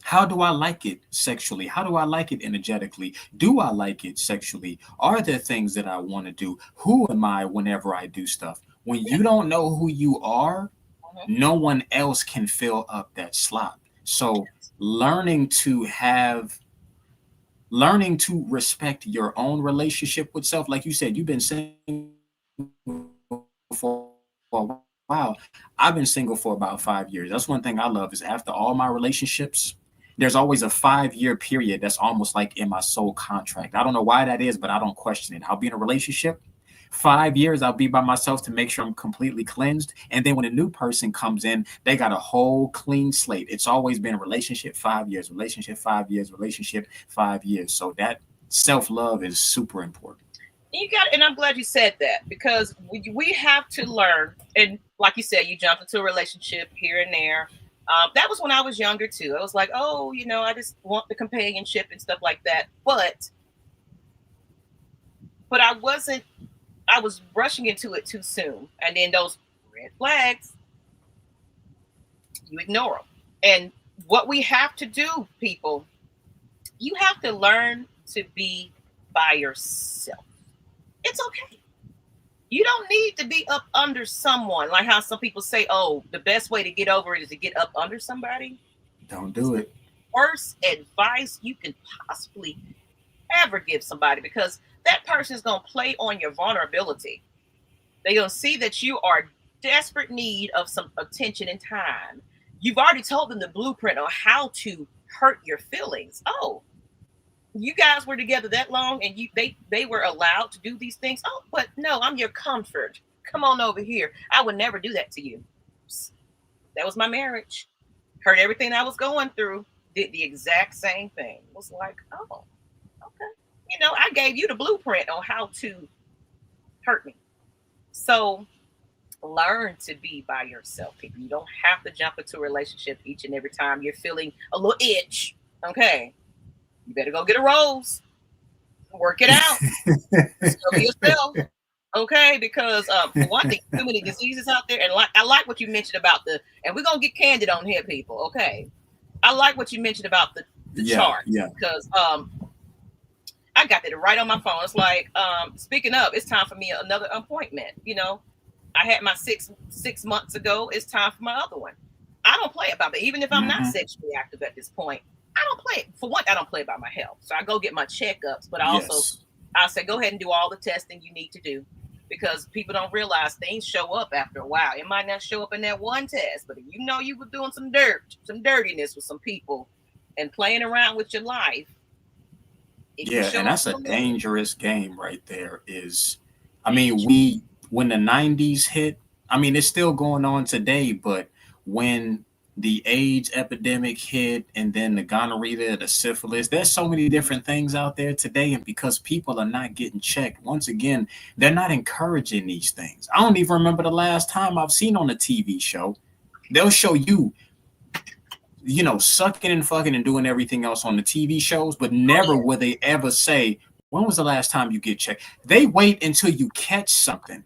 How do I like it sexually? How do I like it energetically? Do I like it sexually? Are there things that I want to do? Who am I whenever I do stuff? When you don't know who you are, Mhm. no one else can fill up that slot. So learning to have learning to respect your own relationship with self, like you said, you've been single for a while. I've been single for about 5 years. That's one thing I love is after all my relationships, there's always a 5 year period that's almost like in my soul contract. I don't know why that is, but I don't question it. I'll be in a relationship 5 years. I'll be by myself to make sure I'm completely cleansed. And then when a new person comes in, they got a whole clean slate. It's always been relationship 5 years, relationship 5 years, relationship 5 years. So that self love is super important. You got, and I'm glad you said that because we have to learn. And like you said, you jumped into a relationship here and there. That was when I was younger too. I was like, oh, I just want the companionship and stuff like that. But I wasn't. I was rushing into it too soon, and then those red flags, you ignore them. And what we have to do, people, you have to learn to be by yourself. It's okay. You don't need to be up under someone. Like how some people say, oh, the best way to get over it is to get up under somebody. Don't It's do the it. worst advice you can possibly ever give somebody because that person is going to play on your vulnerability. They're going to see that you are desperate need of some attention and time. You've already told them the blueprint on how to hurt your feelings. Oh, you guys were together that long and they were allowed to do these things. Oh, but no, I'm your comfort. Come on over here. I would never do that to you. That was my marriage. Heard everything I was going through. Did the exact same thing. Was like, oh, okay. I gave you the blueprint on how to hurt me. So learn to be by yourself, people. You don't have to jump into a relationship each and every time you're feeling a little itch. Okay. You better go get a rose. Work it out. Discover yourself. Okay, because for one thing, too many diseases out there, and I like what you mentioned about and we're gonna get candid on here, people. Okay, I like what you mentioned about the Yeah, charts yeah. because I got that right on my phone. It's like speaking of, it's time for me another appointment. I had my six months ago. It's time for my other one. I don't play about it, even if I'm not Hmm. sexually active at this point. I don't play. For one, I don't play about my health, so I go get my checkups. But Yes. I say go ahead and do all the testing you need to do because people don't realize things show up after a while. It might not show up in that one test, but if you were doing some dirtiness with some people, and playing around with your life, it can Yeah, and show up that's in a the movie. dangerous game right there. Is I mean, Dangerous. we when the '90s hit, I mean, it's still going on today, but when the AIDS epidemic hit, and then the gonorrhea, the syphilis, there's so many different things out there today, and because people are not getting checked, once again, they're not encouraging these things. I don't even remember the last time I've seen on a TV show. They'll show you sucking and fucking and doing everything else on the TV shows, but Oh never yeah. will they ever say, when was the last time you get checked? They wait until you catch something.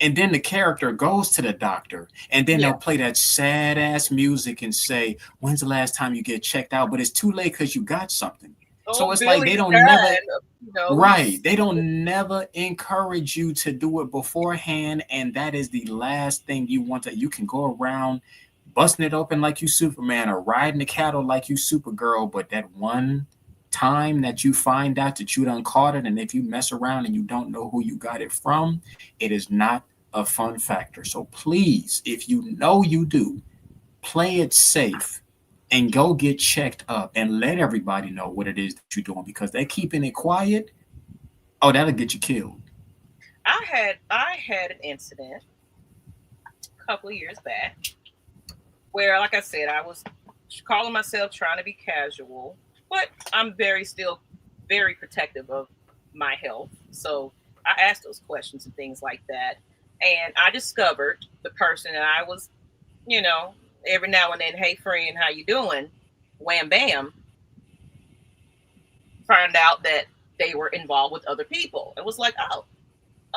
And then the character goes to the doctor, and then they'll Yeah. play that sad ass music and say, when's the last time you get checked out? But it's too late because you got something. So Oh, it's like they Billy's don't never, kind. right. They don't never encourage you to do it beforehand. And that is the last thing you want to. You can go around busting it open like you Superman or riding the cattle like you Supergirl. But that one time that you find out that you done caught it, and if you mess around and you don't know who you got it from, it is not a fun factor. So please, if you know you do, play it safe. and go get checked up and let everybody know what it is that you're doing because they're keeping it quiet. Oh, that'll get you killed. I had an incident a couple of years back where, like I said, I was calling myself trying to be casual, but I'm still very protective of my health. So I asked those questions and things like that. And I discovered the person that I was, you know, every now and then, hey friend, how you doing? Wham bam, found out that they were involved with other people. It was like, oh,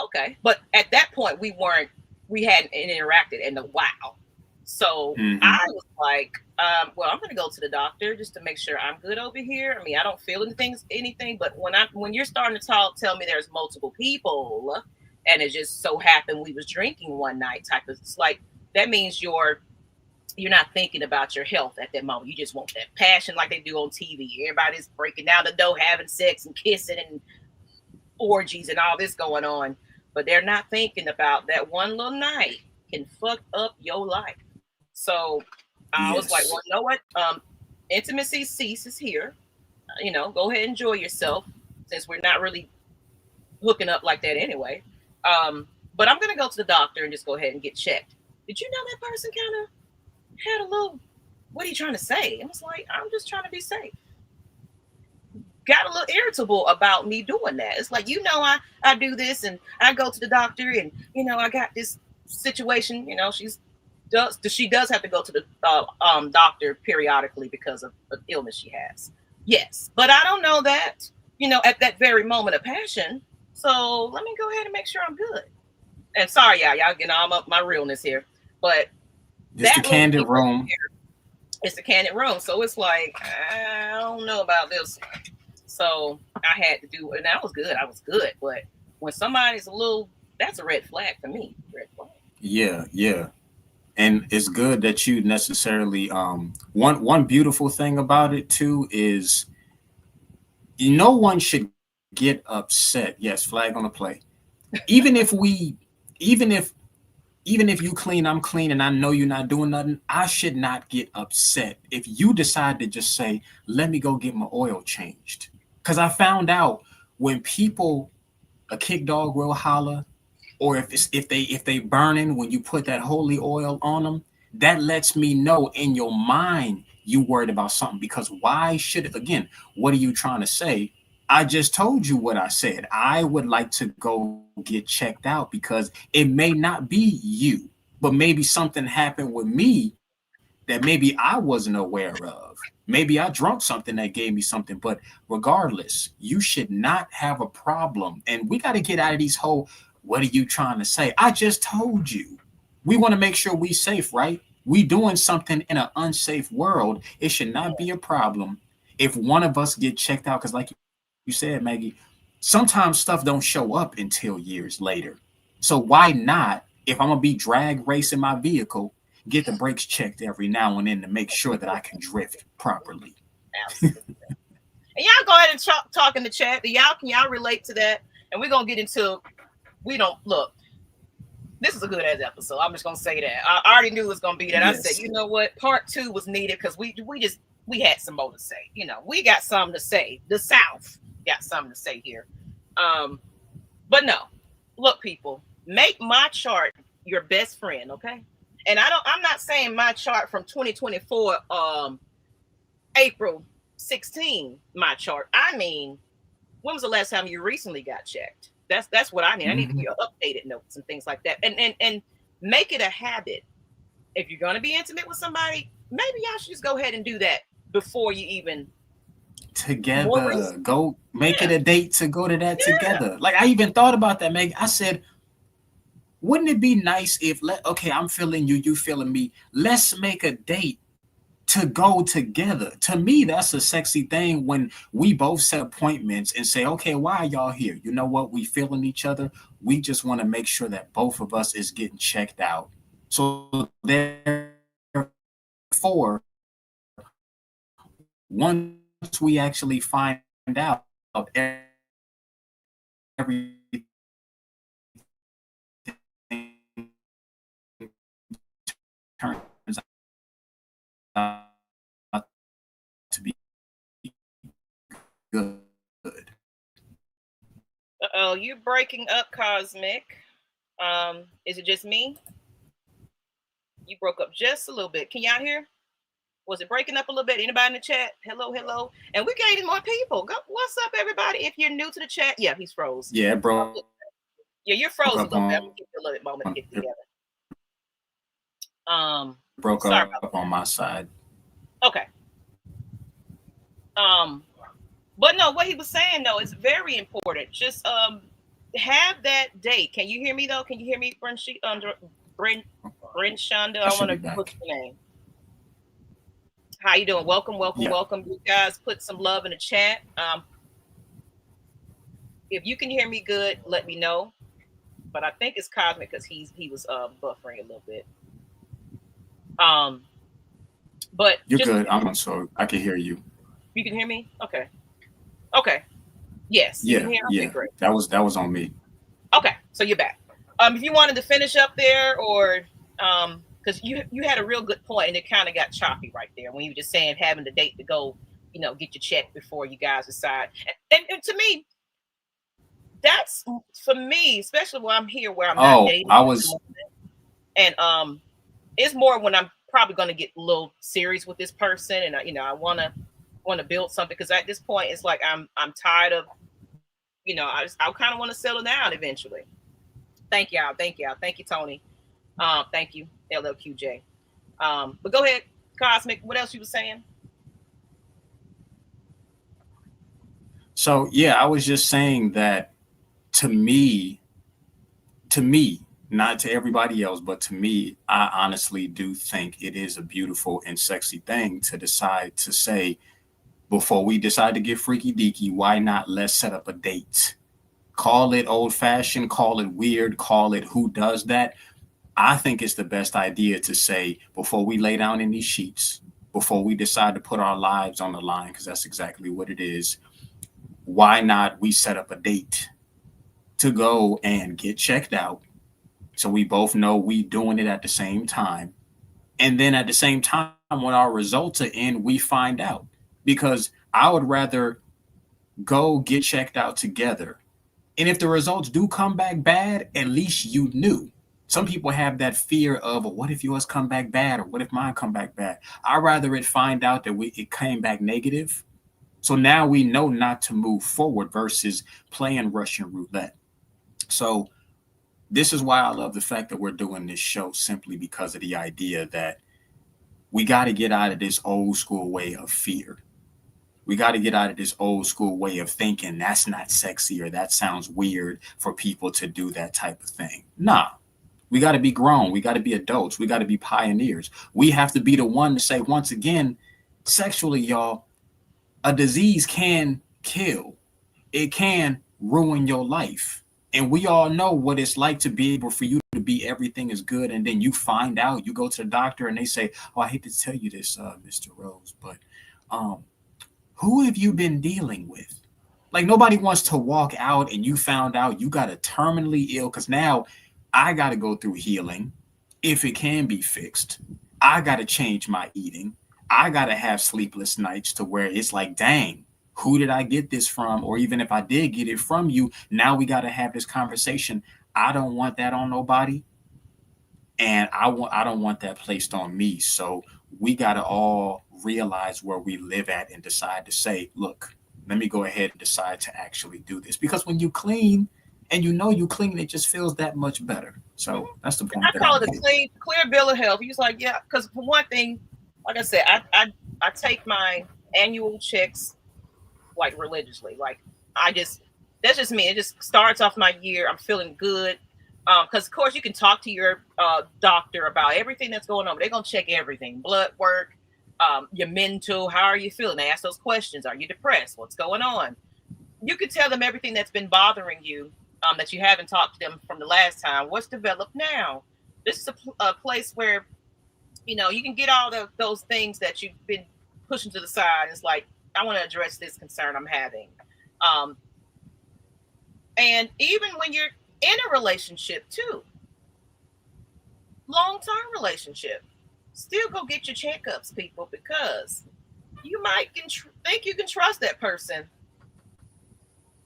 okay. But at that point, we hadn't interacted in a while. So I Mm-hmm. was like, well, I'm going to go to the doctor just to make sure I'm good over here. I mean, I don't feel anything, but when you're starting to tell me there's multiple people, and it just so happened we was drinking one night, type of, it's like that means you're not thinking about your health at that moment. You just want that passion like they do on TV. Everybody's breaking down the dough, having sex and kissing and orgies and all this going on, but they're not thinking about that one little night can fuck up your life. So I was like, Yes. well, you know what? Intimacy ceases here. Go ahead and enjoy yourself since we're not really hooking up like that anyway. But I'm gonna go to the doctor and just go ahead and get checked. Did you know that person kind of had a little? What are you trying to say? I was like, I'm just trying to be safe. Got a little irritable about me doing that. It's like, I do this and I go to the doctor and I got this situation. She does have to go to the doctor periodically because of an illness she has. Yes, but I don't know that at that very moment of passion. So let me go ahead and make sure I'm good. And sorry, y'all getting all my realness here, but It's the that little Candid thing right Room. there, it's the Candid Room. So it's like I don't know about this. So I had to do, and I was good. I was good. But when somebody's that's a red flag for me. Red flag. Yeah, yeah. And it's good that you necessarily one beautiful thing about it too is no one should get upset. Yes, flag on the play. Even if we even if you clean, I'm clean, and I know you're not doing nothing, I should not get upset if you decide to just say, let me go get my oil changed. Because I found out when people, a kick dog will holler, or if they burning when you put that holy oil on them, that lets me know in your mind you worried about something. Because why should it, again, what are you trying to say? I just told you what I said. I would like to go get checked out because it may not be you, but maybe something happened with me that maybe I wasn't aware of. Maybe I drunk something that gave me something, but regardless, you should not have a problem. And we got to get out of these whole, what are you trying to say? I just told you. We want to make sure we safe, right? We doing something in an unsafe world. It should not be a problem if one of us get checked out. Because like you said, Maggie, sometimes stuff don't show up until years later. So why not, if I'm going to be drag racing my vehicle, get the brakes checked every now and then to make sure that I can drift properly. Absolutely. And y'all go ahead and talk in the chat. Can y'all relate to that? And we're gonna get into. We don't look. This is a good ass episode. I'm just gonna say that. I already knew it was gonna be that. I said, Yes. you know what? Part two was needed because we had some more to say. We got something to say. The South got something to say here. Um, but no, look, people, make my chart your best friend, okay? And I'm not saying my chart from 2024, April 16, my chart. I mean, when was the last time you recently got checked? That's what I need. I need to Mm-hmm. get updated notes and things like that. And make it a habit. If you're gonna be intimate with somebody, maybe y'all should just go ahead and do that before you even more Together. reason. Go make it Yeah, a date to go to that yeah. together. Like I even thought about that, Meg. I said, wouldn't it be nice if okay, I'm feeling you, you feeling me. Let's make a date to go together. To me, that's a sexy thing when we both set appointments and say, okay, why are y'all here? You know what? We feeling each other. We just want to make sure that both of us is getting checked out. So therefore, once we actually find out everything turns out to be you breaking up, Cosmic. Is it just me? You broke up just a little bit. Can y'all hear? Was it breaking up a little bit? Anybody in the chat? Hello, hello. And we're gaining more people. What's up, everybody? If you're new to the chat, yeah, he's froze. Yeah, bro. Yeah, you're froze a little bit. I'm gonna give you a little bit moment to get together. Broke up on my side. Okay. But no, what he was saying though is very important. Just have that date. Can you hear me though? Can you hear me, Brent Shonda? I want to put your name. How you doing? Welcome. You guys put some love in the chat. If you can hear me good, let me know. But I think it's Cosmic because he was buffering a little bit. But you're good. I'm sorry. I can hear you. You can hear me? Okay. Yes. Yeah. You can hear? Yeah. Okay, great. That was on me. Okay, so you're back. If you wanted to finish up there, or because you had a real good point, and it kind of got choppy right there when you were just saying having the date to go, get your check before you guys decide. And to me, that's for me, especially when I'm here where I'm not dating. And it's more when I'm probably going to get a little serious with this person, and I want to build something, because at this point it's like I'm tired of, I kind of want to settle down eventually. Thank y'all. Thank you, Tony. Thank you, LLQJ. But go ahead, Cosmic. What else you were saying? So yeah, I was just saying that to me, not to everybody else, but to me, I honestly do think it is a beautiful and sexy thing to decide to say, before we decide to get freaky deaky, why not let's set up a date? Call it old fashioned, call it weird, call it who does that. I think it's the best idea to say, before we lay down in these sheets, before we decide to put our lives on the line, because that's exactly what it is, why not we set up a date to go and get checked out, so we both know we doing it at the same time. And then at the same time, when our results are in, we find out. Because I would rather go get checked out together. And if the results do come back bad, at least you knew. Some people have that fear of, well, what if yours come back bad, or what if mine come back bad? I'd rather it find out that it came back negative. So now we know not to move forward versus playing Russian roulette. So this is why I love the fact that we're doing this show, simply because of the idea that we got to get out of this old school way of fear. We got to get out of this old school way of thinking that's not sexy, or that sounds weird for people to do that type of thing. Nah, we got to be grown. We got to be adults. We got to be pioneers. We have to be the one to say, once again, sexually, y'all, a disease can kill. It can ruin your life. And we all know what it's like to be able for you to be everything is good, and then you find out, you go to the doctor and they say, oh, I hate to tell you this, Mr. Rose, but who have you been dealing with? Like, nobody wants to walk out and you found out you got a terminally ill, because now I got to go through healing if it can be fixed. I got to change my eating. I got to have sleepless nights to where it's like, dang, who did I get this from? Or even if I did get it from you, now we got to have this conversation. I don't want that on nobody. And I don't want that placed on me. So we got to all realize where we live at and decide to say, look, let me go ahead and decide to actually do this. Because when you clean and you clean, it just feels that much better. So that's the point. I call it a clear bill of health. He's like, yeah, because for one thing, like I said, I take my annual checks like religiously. Like that's just me. It just starts off my year. I'm feeling good. Because of course you can talk to your doctor about everything that's going on, but they're gonna check everything: blood work, your mental. How are you feeling? They ask those questions. Are you depressed? What's going on? You can tell them everything that's been bothering you, that you haven't talked to them from the last time. What's developed now? This is a place where you can get all those things that you've been pushing to the side. It's like, I want to address this concern I'm having. And even when you're in a relationship too, long-term relationship, still go get your checkups, people, because you might think you can trust that person,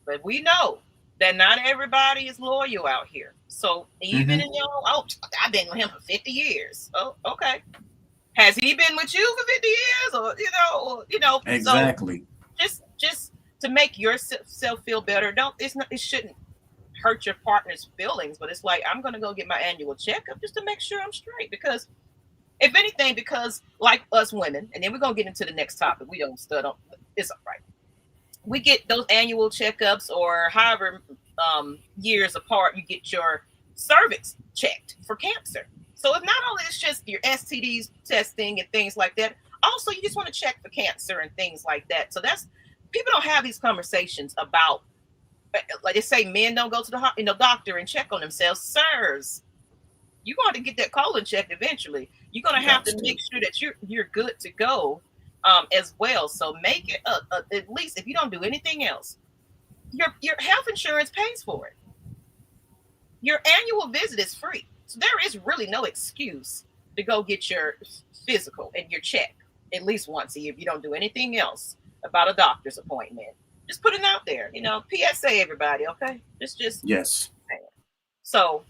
but we know that not everybody is loyal out here. So even in Mm-hmm. your I've been with him for 50 years. Oh, okay. Has he been with you for 50 years? So Exactly. just to make yourself feel better. Don't it's not it shouldn't hurt your partner's feelings, but it's like I'm gonna go get my annual checkup just to make sure I'm straight. Because if anything, because like us women, and then we're gonna get into the next topic. We don't stud on it's all right. We get those annual checkups or however years apart you get your cervix checked for cancer. So it's not only it's just your STDs testing and things like that. Also, you just want to check for cancer and things like that. So that's people don't have these conversations about like they say men don't go to the doctor and check on themselves. Sirs, you're going to get that colon checked eventually. You're going to have Got to make to. sure that you're good to go as well. So make it at least if you don't do anything else, your health insurance pays for it. Your annual visit is free, so there is really no excuse to go get your physical and your check at least once a year if you don't do anything else about a doctor's appointment. Just put it out there, PSA everybody, okay? Just Yes. so,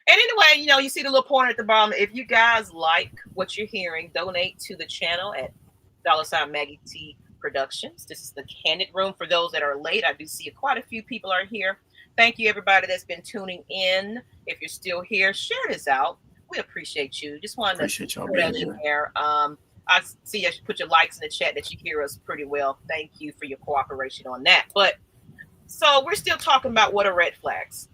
and anyway, you see the little pointer at the bottom. If you guys like what you're hearing, donate to the channel at Maggie T Productions. This is the Kandid Room. For those that are late, I do see quite a few people are here. Thank you, everybody that's been tuning in. If you're still here, share this out. We appreciate you. Just wanted to Appreciate y'all throw being that in here. there. I see you put your likes in the chat that you hear us pretty well. Thank you for your cooperation on that. But so we're still talking about what are red flags,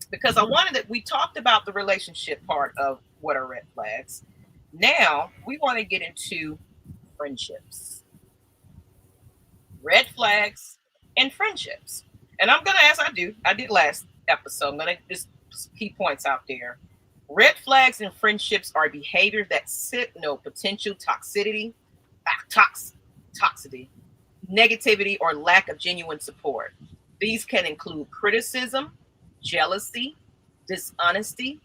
because I wanted that we talked about the relationship part of what are red flags. Now we want to get into friendships, red flags, and friendships. And I'm gonna, as I did last episode, I'm gonna just key points out there. Red flags and friendships are behaviors that signal potential toxicity, toxicity, negativity, or lack of genuine support. These can include criticism, jealousy, dishonesty,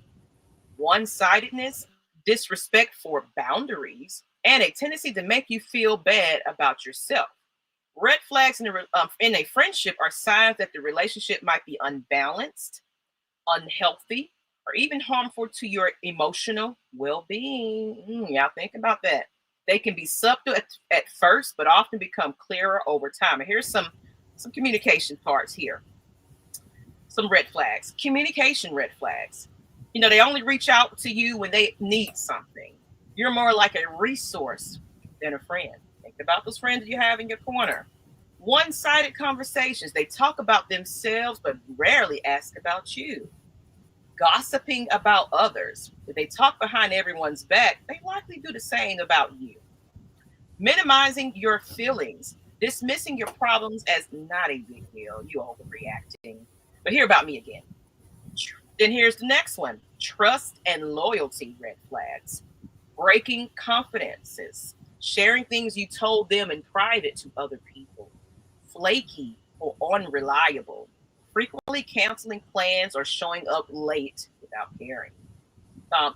one sidedness, disrespect for boundaries, and a tendency to make you feel bad about yourself. Red flags in a friendship are signs that the relationship might be unbalanced, unhealthy, or even harmful to your emotional well-being. Y'all think about that. They can be subtle at first, but often become clearer over time. And here's some communication parts here. Some red flags. Communication red flags. They only reach out to you when they need something. You're more like a resource than a friend. Think about those friends you have in your corner. One-sided conversations. They talk about themselves, but rarely ask about you. Gossiping about others. If they talk behind everyone's back, they likely do the same about you. Minimizing your feelings. Dismissing your problems as not a big deal. You overreacting. But hear about me again. Then here's the next one. Trust and loyalty red flags. Breaking confidences. Sharing things you told them in private to other people. Flaky or unreliable. Frequently canceling plans or showing up late without caring.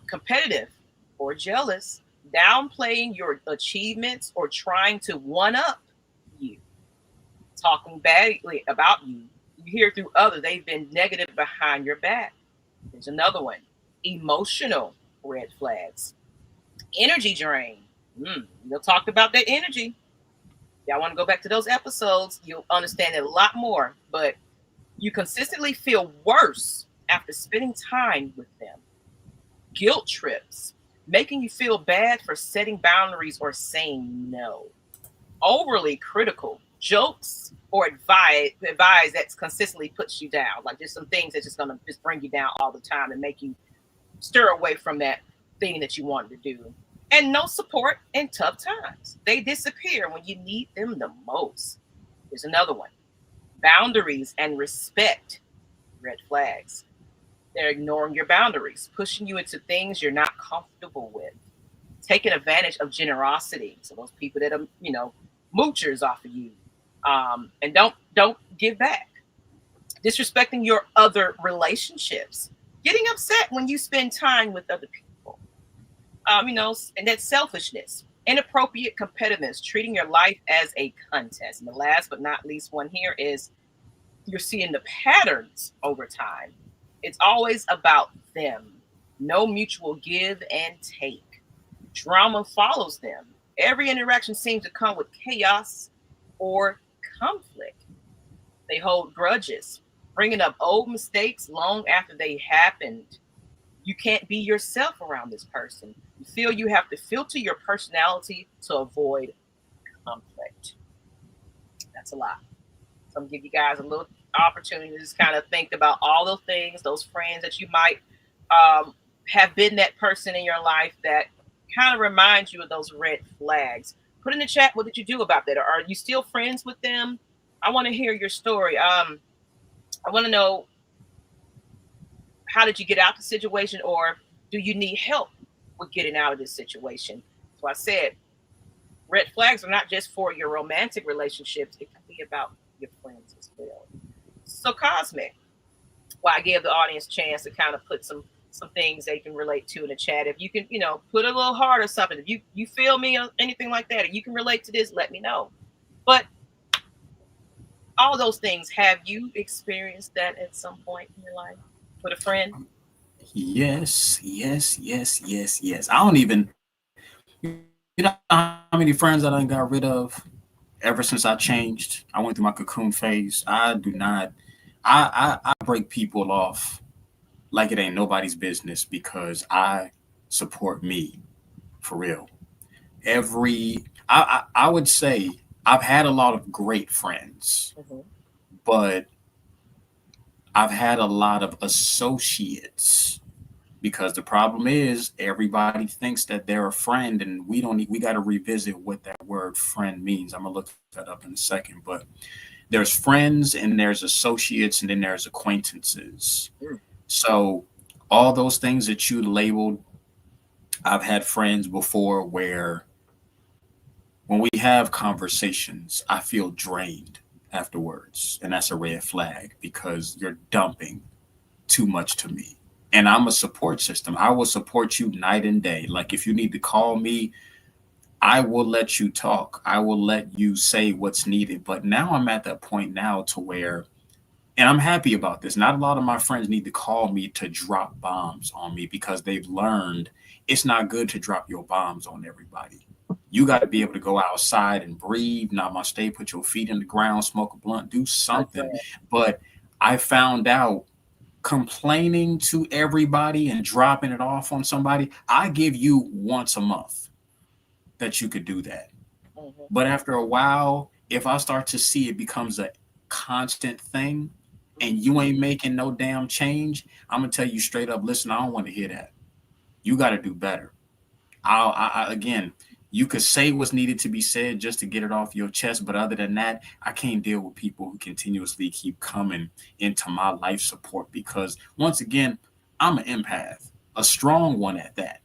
Competitive or jealous. Downplaying your achievements or trying to one-up you. Talking badly about you. You hear through others they've been negative behind your back. There's another one. Emotional red flags. Energy drain. We'll talk about that energy. Y'all want to go back to those episodes, you'll understand it a lot more. But you consistently feel worse after spending time with them. Guilt trips. Making you feel bad for setting boundaries or saying no. Overly critical. Jokes or advice that consistently puts you down. Like just some things that's just going to just bring you down all the time and make you stir away from that thing that you wanted to do. And no support in tough times. They disappear when you need them the most. There's another one. Boundaries and respect, red flags. They're ignoring your boundaries, pushing you into things you're not comfortable with, taking advantage of generosity. So those people that are, moochers off of you, and don't give back. Disrespecting your other relationships, getting upset when you spend time with other people, and that's selfishness. Inappropriate competitiveness, treating your life as a contest. And the last but not least one here is You're seeing the patterns over time. It's always about them. No mutual give and take. Drama follows them. Every interaction seems to come with chaos or conflict. They hold grudges, bringing up old mistakes long after they happened. You can't be yourself around this person. You feel you have to filter your personality to avoid conflict. That's a lot. So I'm gonna give you guys a little opportunity to just kind of think about all those things, those friends that you might have been that person in your life that kind of reminds you of those red flags. Put in the chat, what did you do about that? Or are you still friends with them? I want to hear your story. I want to know, how did you get out of the situation, or do you need help with getting out of this situation? So I said, red flags are not just for your romantic relationships, it can be about your friends as well. So Cosmic, well, I gave the audience a chance to kind of put some things they can relate to in the chat. If you can, put a little heart or something. If you feel me or anything like that, if you can relate to this, let me know. But all those things, have you experienced that at some point in your life with a friend? Yes, yes, yes, yes, yes. I don't even, how many friends I done got rid of ever since I changed. I went through my cocoon phase. I do not, I break people off like it ain't nobody's business because I support me for real. I would say I've had a lot of great friends, Mm-hmm. but I've had a lot of associates because the problem is everybody thinks that they're a friend and we got to revisit what that word friend means. I'm gonna look that up in a second, but there's friends and there's associates and then there's acquaintances. Mm. So all those things that you labeled, I've had friends before where when we have conversations I feel drained afterwards, and that's a red flag because you're dumping too much to me. And I'm a support system. I will support you night and day. Like if you need to call me, I will let you talk. I will let you say what's needed. But now I'm at that point now to where, and I'm happy about this. Not a lot of my friends need to call me to drop bombs on me because they've learned it's not good to drop your bombs on everybody. You got to be able to go outside and breathe. Namaste, put your feet in the ground, smoke a blunt, do something. But I found out complaining to everybody and dropping it off on somebody, I give you once a month that you could do that. Mm-hmm. But after a while, if I start to see it becomes a constant thing and you ain't making no damn change, I'm gonna tell you straight up, listen, I don't want to hear that. You got to do better. Again, you could say what's needed to be said just to get it off your chest, but other than that, I can't deal with people who continuously keep coming into my life support because once again, I'm an empath, a strong one at that.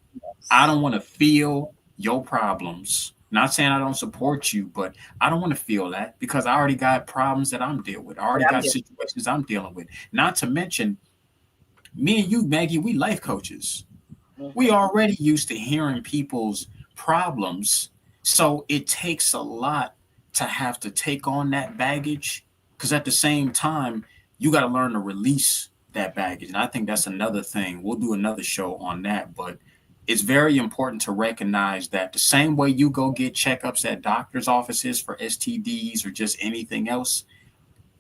I don't want to feel your problems. Not saying I don't support you, but I don't want to feel that because I already got problems that I'm dealing with. I already Yeah, I'm got here. situations I'm dealing with. Not to mention, me and you, Maggie, we life coaches. We Mm-hmm. already used to hearing people's problems. So it takes a lot to have to take on that baggage. Because at the same time, you got to learn to release that baggage. And I think that's another thing. We'll do another show on that. But it's very important to recognize that the same way you go get checkups at doctor's offices for STDs or just anything else,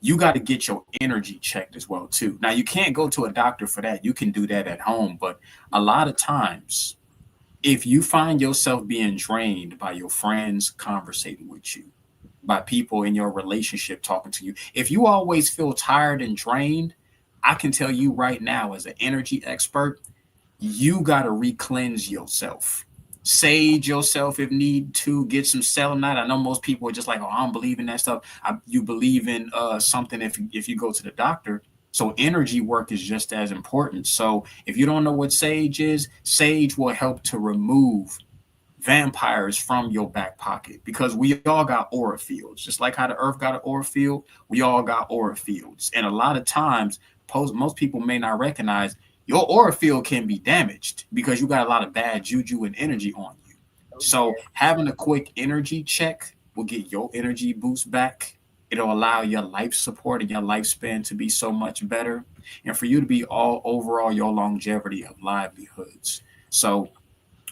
you got to get your energy checked as well too. Now you can't go to a doctor for that. You can do that at home, but a lot of times if you find yourself being drained by your friends conversating with you, by people in your relationship talking to you, if you always feel tired and drained, I can tell you right now as an energy expert, you got to re-cleanse yourself. Sage yourself if need to. Get some selenite. I know most people are just like, oh, I don't believe in that stuff. You believe in something if you go to the doctor. So energy work is just as important. So if you don't know what sage is, sage will help to remove vampires from your back pocket because we all got aura fields. Just like how the earth got an aura field, we all got aura fields. And a lot of times, most people may not recognize your aura field can be damaged because you got a lot of bad juju and energy on you. Oh, So yeah. having a quick energy check will get your energy boost back It'll allow your life support and your lifespan to be so much better, and for you to be all overall your longevity of livelihoods. So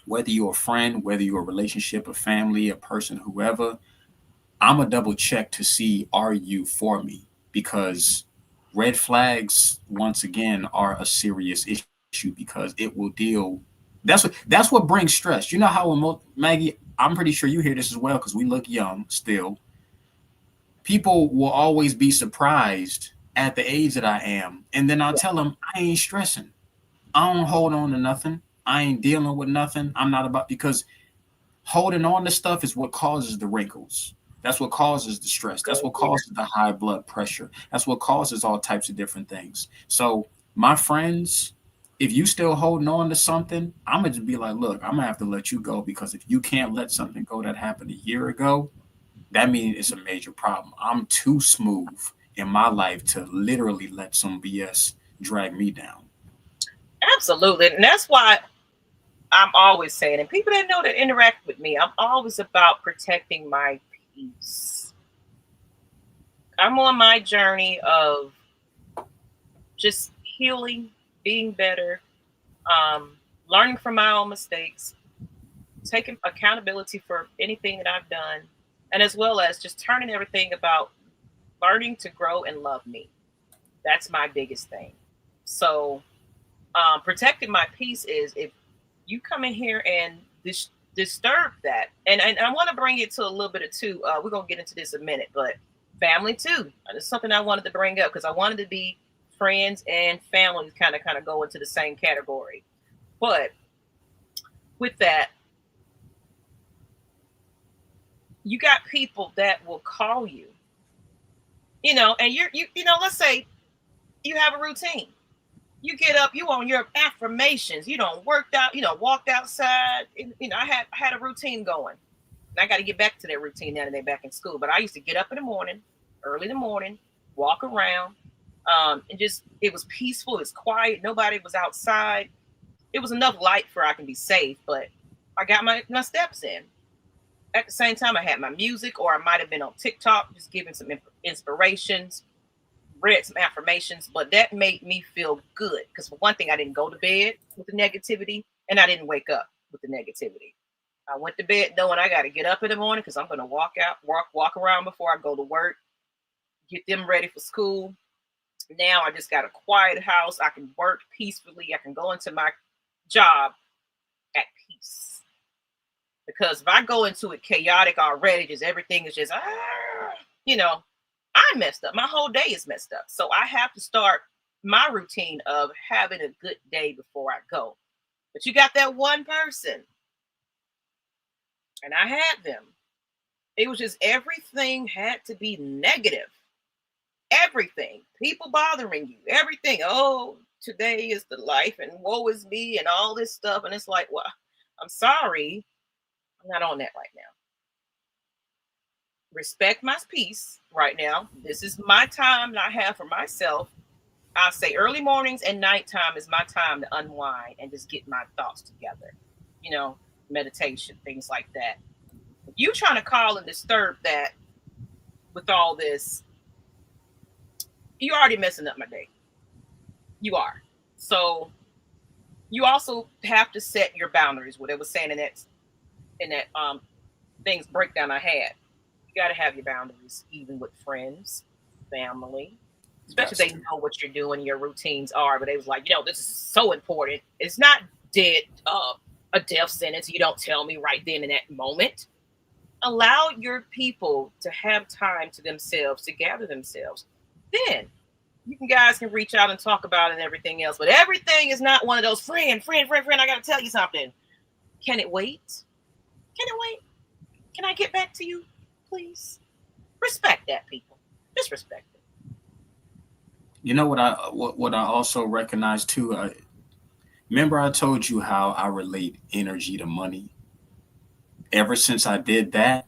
whether you're a friend, whether you're a relationship, a family, a person, whoever, I'm a double check to see, are you for me? Because red flags, once again, are a serious issue because it will deal. That's what brings stress. You know how when Maggie, I'm pretty sure you hear this as well because we look young still. People will always be surprised at the age that I am, and then I'll tell them I ain't stressing. I don't hold on to nothing. I ain't dealing with nothing. I'm not about because holding on to stuff is what causes the wrinkles. That's what causes the stress. That's what causes the high blood pressure. That's what causes all types of different things. So, my friends, if you still holding on to something, I'm gonna just be like, look, I'm gonna have to let you go because if you can't let something go that happened a year ago, that means it's a major problem. I'm too smooth in my life to literally let some BS drag me down. Absolutely. And that's why I'm always saying, and people that know that interact with me, I'm always about protecting my peace. I'm on my journey of just healing, being better, learning from my own mistakes, taking accountability for anything that I've done, and as well as just turning everything about learning to grow and love me. That's my biggest thing. So, protecting my peace is if you come in here and disturb that, and I want to bring it to a little bit of two. We're gonna get into this in a minute, but family too. It's something I wanted to bring up because I wanted to be friends and family kind of go into the same category. But with that, you got people that will call you, and let's say you have a routine. You get up, you on your affirmations, you don't worked out, walked outside. And, I had a routine going. And I got to get back to that routine now that they're back in school. But I used to get up in the morning, early in the morning, walk around, and just it was peaceful, it was quiet, nobody was outside. It was enough light for I can be safe, but I got my steps in. At the same time, I had my music, or I might have been on TikTok, just giving some inspirations, read some affirmations, but that made me feel good because for one thing, I didn't go to bed with the negativity, and I didn't wake up with the negativity. I went to bed knowing I got to get up in the morning because I'm going to walk around before I go to work, get them ready for school. Now I just got a quiet house. I can work peacefully. I can go into my job at peace. Because if I go into it chaotic already, just everything is just, I messed up. My whole day is messed up. So I have to start my routine of having a good day before I go. But you got that one person, and I had them. It was just everything had to be negative. Everything. People bothering you. Everything. Oh, today is the life and woe is me and all this stuff. And it's like, well, I'm sorry. I'm not on that right now. Respect my peace right now. This is my time that I have for myself. I say early mornings and nighttime is my time to unwind and just get my thoughts together. Meditation, things like that. If you trying to call and disturb that with all this, you're already messing up my day. You are. So you also have to set your boundaries. What I was saying in that things breakdown I had. You got to have your boundaries, even with friends, family, especially if they know what you're doing, your routines are. But they was like, this is so important. It's not a death sentence. You don't tell me right then in that moment. Allow your people to have time to themselves, to gather themselves. Then guys can reach out and talk about it and everything else. But everything is not one of those friend. I got to tell you something. Can it wait? Can it wait? Can I get back to you, please? Respect that, people. Just respect it. You know what I also recognize too. Remember I told you how I relate energy to money. Ever since I did that,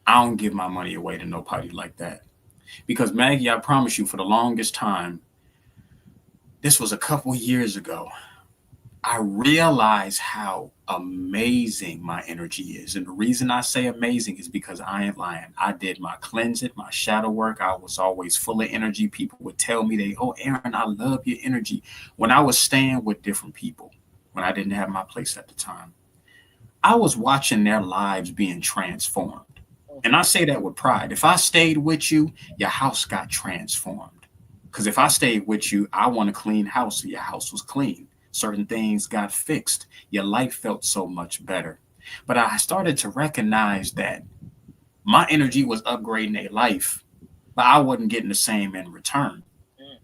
I don't give my money away to nobody like that. Because Maggie, I promise you, for the longest time, this was a couple years ago. I realize how amazing my energy is. And the reason I say amazing is because I ain't lying. I did my cleansing, my shadow work. I was always full of energy. People would tell me, oh, Aaron, I love your energy. When I was staying with different people, when I didn't have my place at the time, I was watching their lives being transformed. And I say that with pride. If I stayed with you, your house got transformed. Because if I stayed with you, I want a clean house, so your house was clean. Certain things got fixed. Your life felt so much better. But I started to recognize that my energy was upgrading their life, but I wasn't getting the same in return.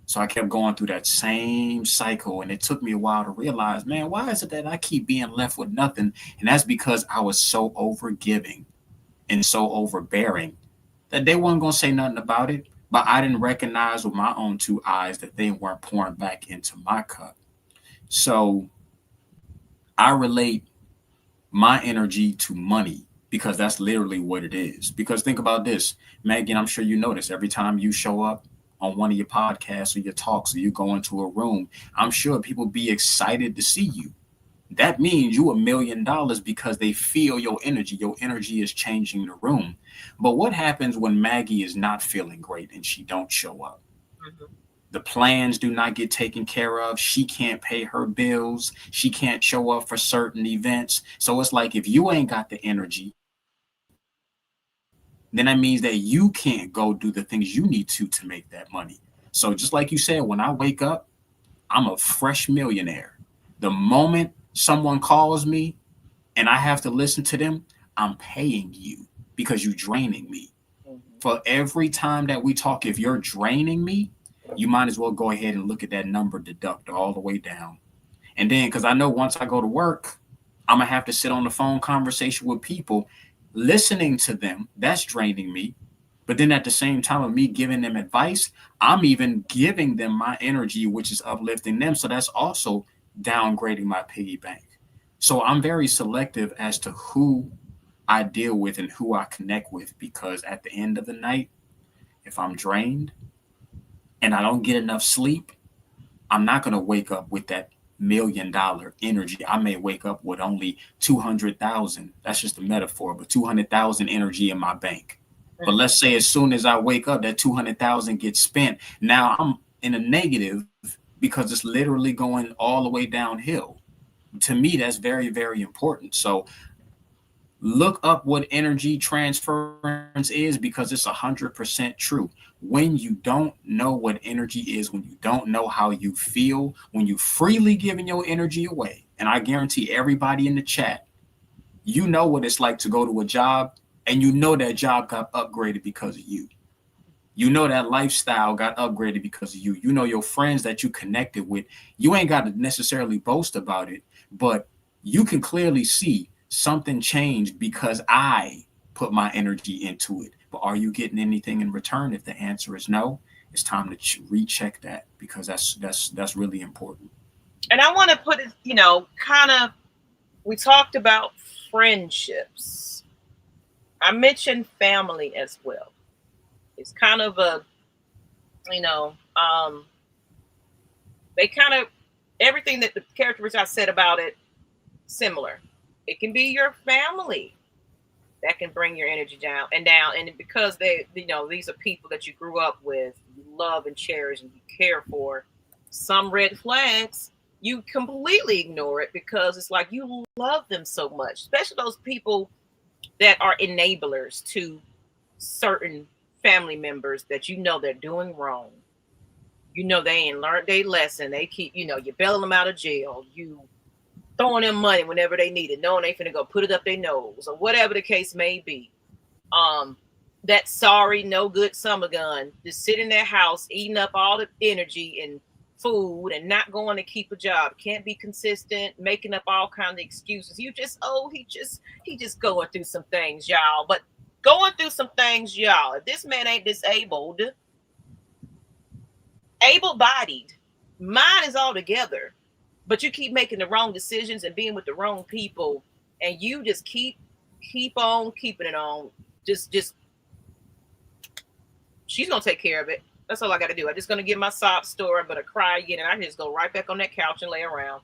So I kept going through that same cycle. And it took me a while to realize, man, why is it that I keep being left with nothing? And that's because I was so overgiving and so overbearing that they weren't going to say nothing about it. But I didn't recognize with my own two eyes that they weren't pouring back into my cup. So I relate my energy to money because that's literally what it is. Because think about this, Maggie, I'm sure you notice every time you show up on one of your podcasts or your talks or you go into a room, I'm sure people be excited to see you. That means you $1,000,000 because they feel your energy. Your energy is changing the room. But what happens when Maggie is not feeling great and she don't show up? Mm-hmm. The plans do not get taken care of. She can't pay her bills. She can't show up for certain events. So it's like if you ain't got the energy, then that means that you can't go do the things you need to make that money. So just like you said, when I wake up, I'm a fresh millionaire. The moment someone calls me and I have to listen to them, I'm paying you because you're draining me. For every time that we talk, if you're draining me, you might as well go ahead and look at that number, deduct all the way down. And then, because I know once I go to work, I'm going to have to sit on the phone conversation with people, listening to them. That's draining me. But then at the same time of me giving them advice, I'm even giving them my energy, which is uplifting them. So that's also downgrading my piggy bank. So I'm very selective as to who I deal with and who I connect with, because at the end of the night, if I'm drained and I don't get enough sleep, I'm not going to wake up with that $1,000,000 energy. I may wake up with only 200,000. That's just a metaphor, but 200,000 energy in my bank. But let's say as soon as I wake up, that 200,000 gets spent. Now I'm in a negative because it's literally going all the way downhill. To me, that's very, very important. So look up what energy transference is because it's 100% true. When you don't know what energy is, when you don't know how you feel, when you freely giving your energy away, and I guarantee everybody in the chat, you know what it's like to go to a job and you know that job got upgraded because of you. You know that lifestyle got upgraded because of you. You know your friends that you connected with. You ain't got to necessarily boast about it, but you can clearly see something changed because I put my energy into it. But are you getting anything in return? If the answer is no, it's time to recheck that because that's really important. And I want to put it, kind of, we talked about friendships. I mentioned family as well. It's kind of a, they kind of, everything that the characters I said about it, similar. It can be your family that can bring your energy down. And because they, these are people that you grew up with, you love and cherish and you care for. Some red flags, you completely ignore it because it's like you love them so much, especially those people that are enablers to certain family members that they're doing wrong. They ain't learned their lesson. They keep, you're bailing them out of jail. You throwing them money whenever they need it, knowing they finna go put it up their nose or whatever the case may be. That sorry, no good summer gun, just sit in their house, eating up all the energy and food and not going to keep a job, can't be consistent, making up all kinds of excuses. He just going through some things, y'all. But going through some things, y'all. If this man ain't disabled, able-bodied, mine is all together, but you keep making the wrong decisions and being with the wrong people, and you just keep on keeping it on. Just she's gonna take care of it. That's all I got to do. I'm just gonna give my sob story. I'm gonna cry again, and I just go right back on that couch and lay around.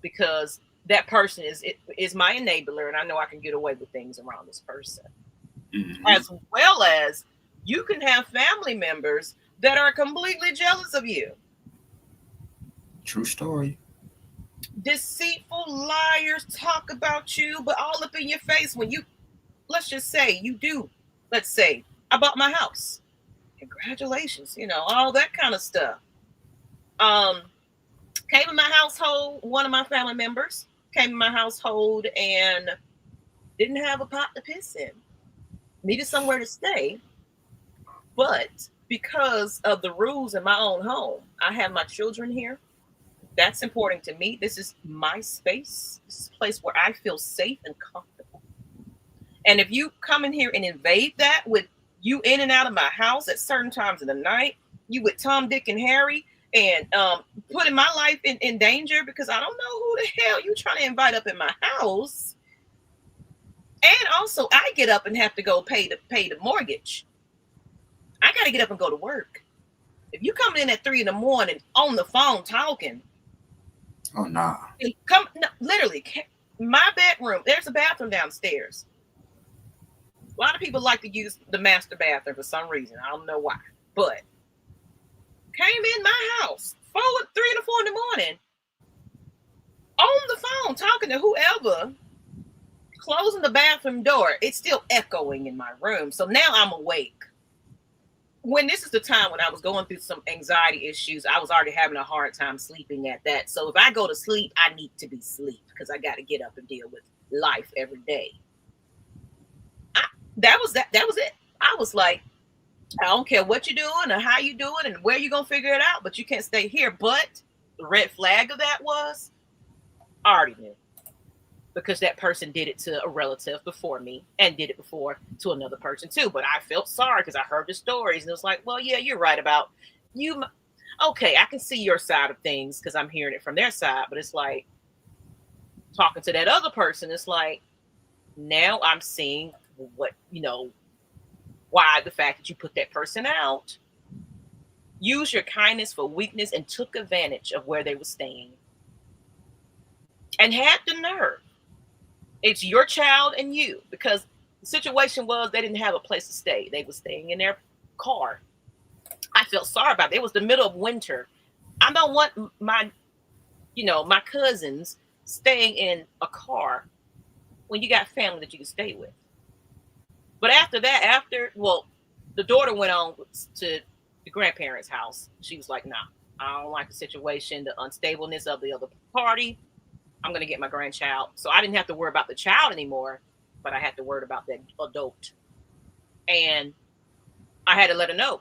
because that person is my enabler, and I know I can get away with things around this person. As well as you can have family members that are completely jealous of you. True story. Deceitful liars talk about you, but all up in your face when you, let's just say you do, let's say, I bought my house. Congratulations, all that kind of stuff. Came in my household, one of my family members came in my household and didn't have a pot to piss in. Needed somewhere to stay. But because of the rules in my own home, I have my children here. That's important to me. This is my space. This is a place where I feel safe and comfortable. And if you come in here and invade that with you in and out of my house at certain times of the night, you with Tom, Dick, and Harry, and putting my life in danger because I don't know who the hell you trying to invite up in my house. And also, I get up and have to go pay the mortgage. I got to get up and go to work. If you coming in at 3 a.m. on the phone talking, oh nah, literally, my bedroom. There's a bathroom downstairs. A lot of people like to use the master bathroom for some reason. I don't know why, but came in my house 3 or 4 in the morning on the phone talking to whoever, closing the bathroom door. It's still echoing in my room. So now I'm awake. When this is the time when I was going through some anxiety issues, I was already having a hard time sleeping at that. So if I go to sleep, I need to be asleep because I got to get up and deal with life every day. That was it. I was like, I don't care what you're doing or how you're doing and where you're going to figure it out, but you can't stay here. But the red flag of that was, I already knew. Because that person did it to a relative before me and did it before to another person too. But I felt sorry because I heard the stories and it was like, well, yeah, you're right about you. Okay, I can see your side of things because I'm hearing it from their side. But it's like talking to that other person, it's like, now I'm seeing what, why the fact that you put that person out, use your kindness for weakness and took advantage of where they were staying and had the nerve. It's your child and you, because the situation was they didn't have a place to stay. They were staying in their car. I felt sorry about it. It was the middle of winter. I don't want my cousins staying in a car when you got family that you can stay with. But after that, the daughter went on to the grandparents' house. She was like, nah, I don't like the situation, the unstableness of the other party. I'm going to get my grandchild. So I didn't have to worry about the child anymore, but I had to worry about that adult. And I had to let her know,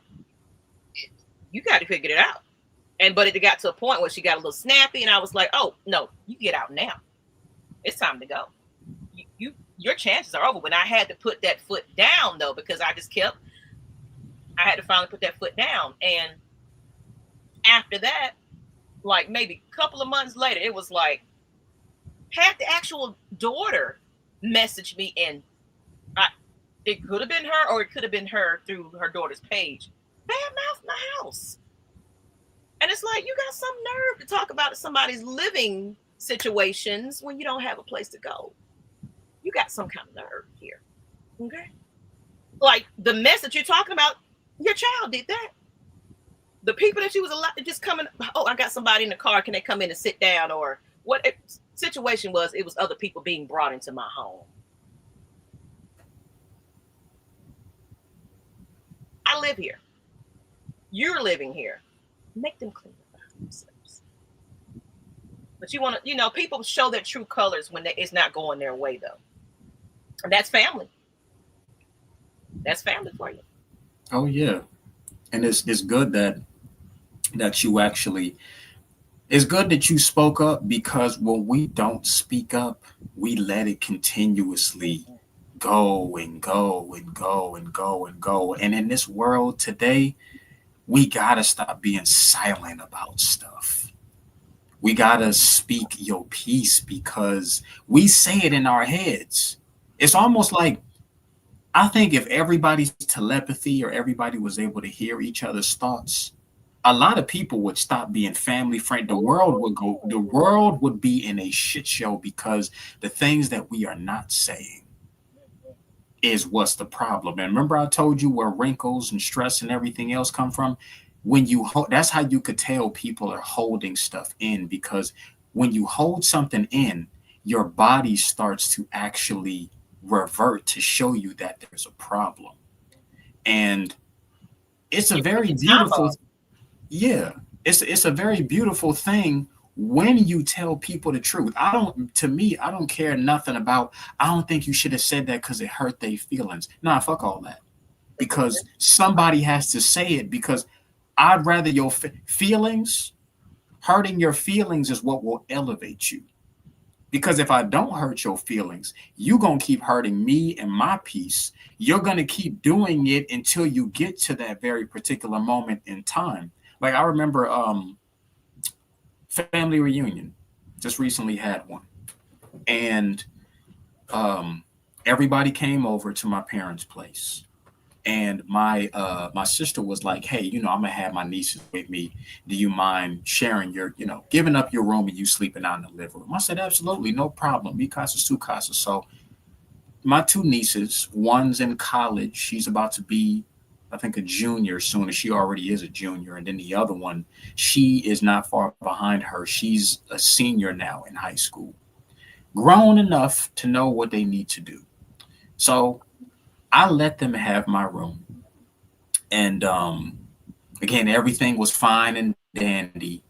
you got to figure it out. But it got to a point where she got a little snappy, and I was like, oh, no, you get out now. It's time to go. Your chances are over. But I had to put that foot down, though, because I had to finally put that foot down. And after that, like maybe a couple of months later, it was like, had the actual daughter message me, and it could have been her or it could have been her through her daughter's page. Bad mouth my house. And it's like, you got some nerve to talk about somebody's living situations when you don't have a place to go. You got some kind of nerve here. Okay? Like the mess that you're talking about, your child did that. The people that she was allowed to just come in, oh, I got somebody in the car, can they come in and sit down? Or what situation was, it was other people being brought into my home. I live here. You're living here. Make them clean up themselves. But you want to, people show their true colors when it's not going their way, though. And that's family. That's family for you. Oh yeah, and it's good that you actually. It's good that you spoke up, because when we don't speak up, we let it continuously go and go and go and go and go. And in this world today, we gotta stop being silent about stuff. We gotta speak your piece, because we say it in our heads. It's almost like, I think if everybody's telepathy or everybody was able to hear each other's thoughts, a lot of people would stop being family friend. The world would be in a shit show because the things that we are not saying is what's the problem. And remember, I told you where wrinkles and stress and everything else come from. When you that's how you could tell people are holding stuff in, because when you hold something in, your body starts to actually revert to show you that there's a problem. And it's a You break very your time beautiful, up. yeah, it's a very beautiful thing when you tell people the truth. I don't To me, I don't care nothing about, I don't think you should have said that because it hurt their feelings. Nah, fuck all that. Because somebody has to say it, because I'd rather your feelings, hurting your feelings is what will elevate you. Because if I don't hurt your feelings, you going to keep hurting me and my peace. You're going to keep doing it until you get to that very particular moment in time. Like I remember family reunion. Just recently had one. And um everybody came over to my parents' place. And my sister was like, "Hey, I'm gonna have my nieces with me. Do you mind sharing your, giving up your room and you sleeping out in the living room?" I said, "Absolutely, no problem. Mi casa, su casa." So my two nieces, one's in college. She's about to be, I think, a junior soon, as she already is a junior. And then the other one, she is not far behind her. She's a senior now in high school, grown enough to know what they need to do. So I let them have my room. And again, everything was fine and dandy.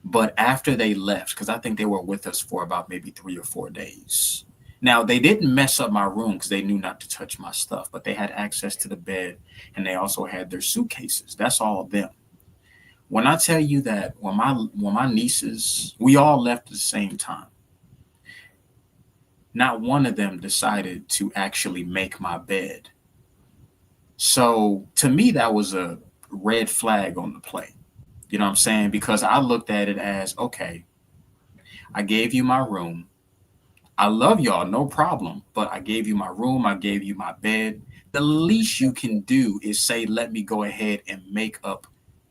But after they left, because I think they were with us for about maybe 3 or 4 days. Now, they didn't mess up my room because they knew not to touch my stuff, but they had access to the bed and they also had their suitcases. That's all them. When I tell you that when my nieces, we all left at the same time, not one of them decided to actually make my bed. So to me, that was a red flag on the play. You know what I'm saying? Because I looked at it as, okay, I gave you my room. I love y'all, no problem. But I gave you my room. I gave you my bed. The least you can do is say, let me go ahead and make up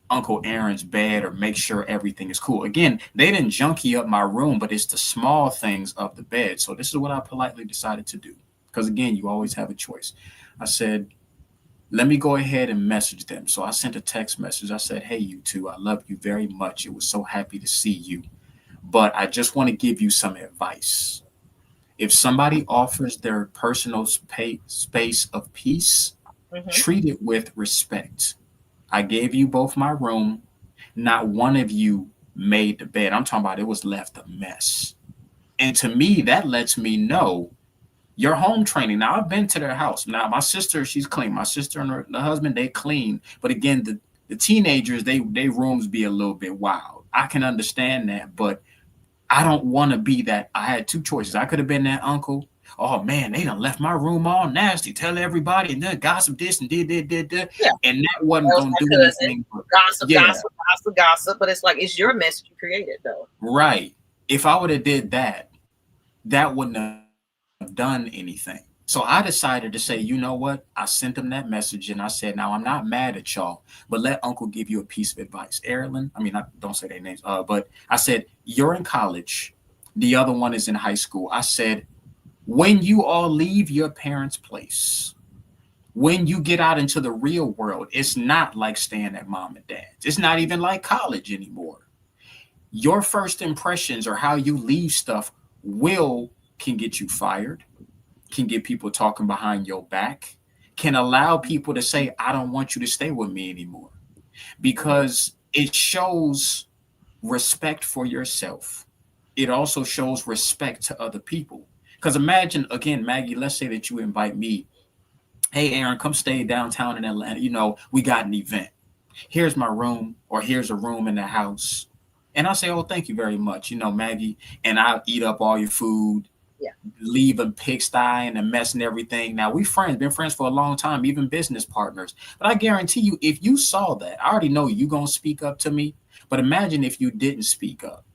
Uncle Aaron's bed or make sure everything is cool. Again, they didn't junkie up my room, but it's the small things of the bed. So this is what I politely decided to do. Because again, you always have a choice. I said, let me go ahead and message them. So I sent a text message. I said, "Hey, you two, I love you very much. It was so happy to see you. But I just want to give you some advice. If somebody offers their personal space of peace, Hmm. treat it with respect. I gave you both my room. Not one of you made the bed. I'm talking about it was left a mess. And to me, that lets me know your home training. Now I've been to their house. Now my sister, she's clean. My sister and her husband, they clean. But again, the teenagers, they rooms be a little bit wild. I can understand that, but I don't want to be that. I had two choices. I could have been that uncle. Oh man, they done left my room all nasty. Tell everybody and then gossip this and did. Yeah, And that wasn't that was gonna my do cousin. anything. But Gossip, yeah, gossip, gossip, gossip. But it's like it's your mess you created, though. right. If I would have did that, that wouldn't have done anything. So I decided to say, you know what? I sent them that message and I said, now I'm not mad at y'all, but let Uncle give you a piece of advice. Erilyn, I mean, I don't say their names, but I said, you're in college. The other one is in high school. I said, when you all leave your parents' place, when you get out into the real world, it's not like staying at mom and dad's. It's not even like college anymore. Your first impressions or how you leave stuff will can get you fired, can get people talking behind your back, can allow people to say, I don't want you to stay with me anymore. Because it shows respect for yourself. It also shows respect to other people. Because imagine, again, Maggie, let's say that you invite me, hey, Aaron, come stay downtown in Atlanta. We got an event. Here's my room, or here's a room in the house. And I say, oh, thank you very much, Maggie. And I'll eat up all your food, Yeah. leave a pigsty and a mess and everything. Now we friends, been friends for a long time, even business partners. But I guarantee you, if you saw that, I already know you gonna speak up to me. But imagine if you didn't speak up.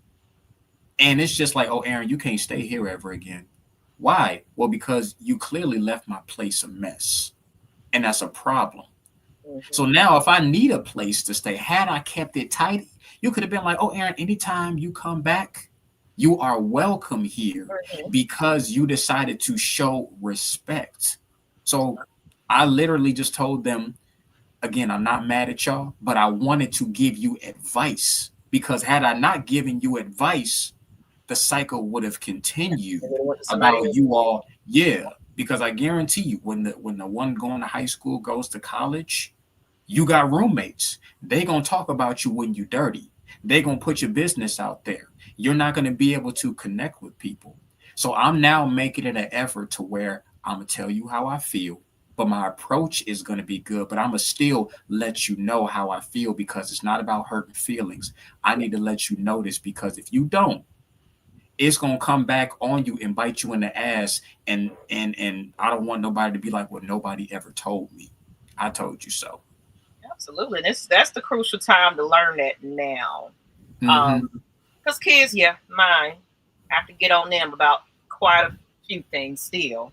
And it's just like, oh, Aaron, you can't stay here ever again. Why? Well, because you clearly left my place a mess. And that's a problem. So now if I need a place to stay, had I kept it tidy, you could have been like, oh, Aaron, anytime you come back, you are welcome here because you decided to show respect. So I literally just told them, again, I'm not mad at y'all, but I wanted to give you advice because had I not given you advice, the cycle would have continued about you all. Yeah, because I guarantee you, when the one going to high school goes to college, you got roommates. They gonna talk about you when you dirty. They gonna put your business out there. You're not gonna be able to connect with people. So I'm now making it an effort to where I'm gonna tell you how I feel, but my approach is gonna be good. But I'm gonna still let you know how I feel because it's not about hurting feelings. I need to let you know this because if you don't, it's gonna come back on you and bite you in the ass. And I don't want nobody to be like, well, nobody ever told me. I told you so. Absolutely. That's the crucial time to learn that now. Because kids, mine, have to get on them about quite a few things still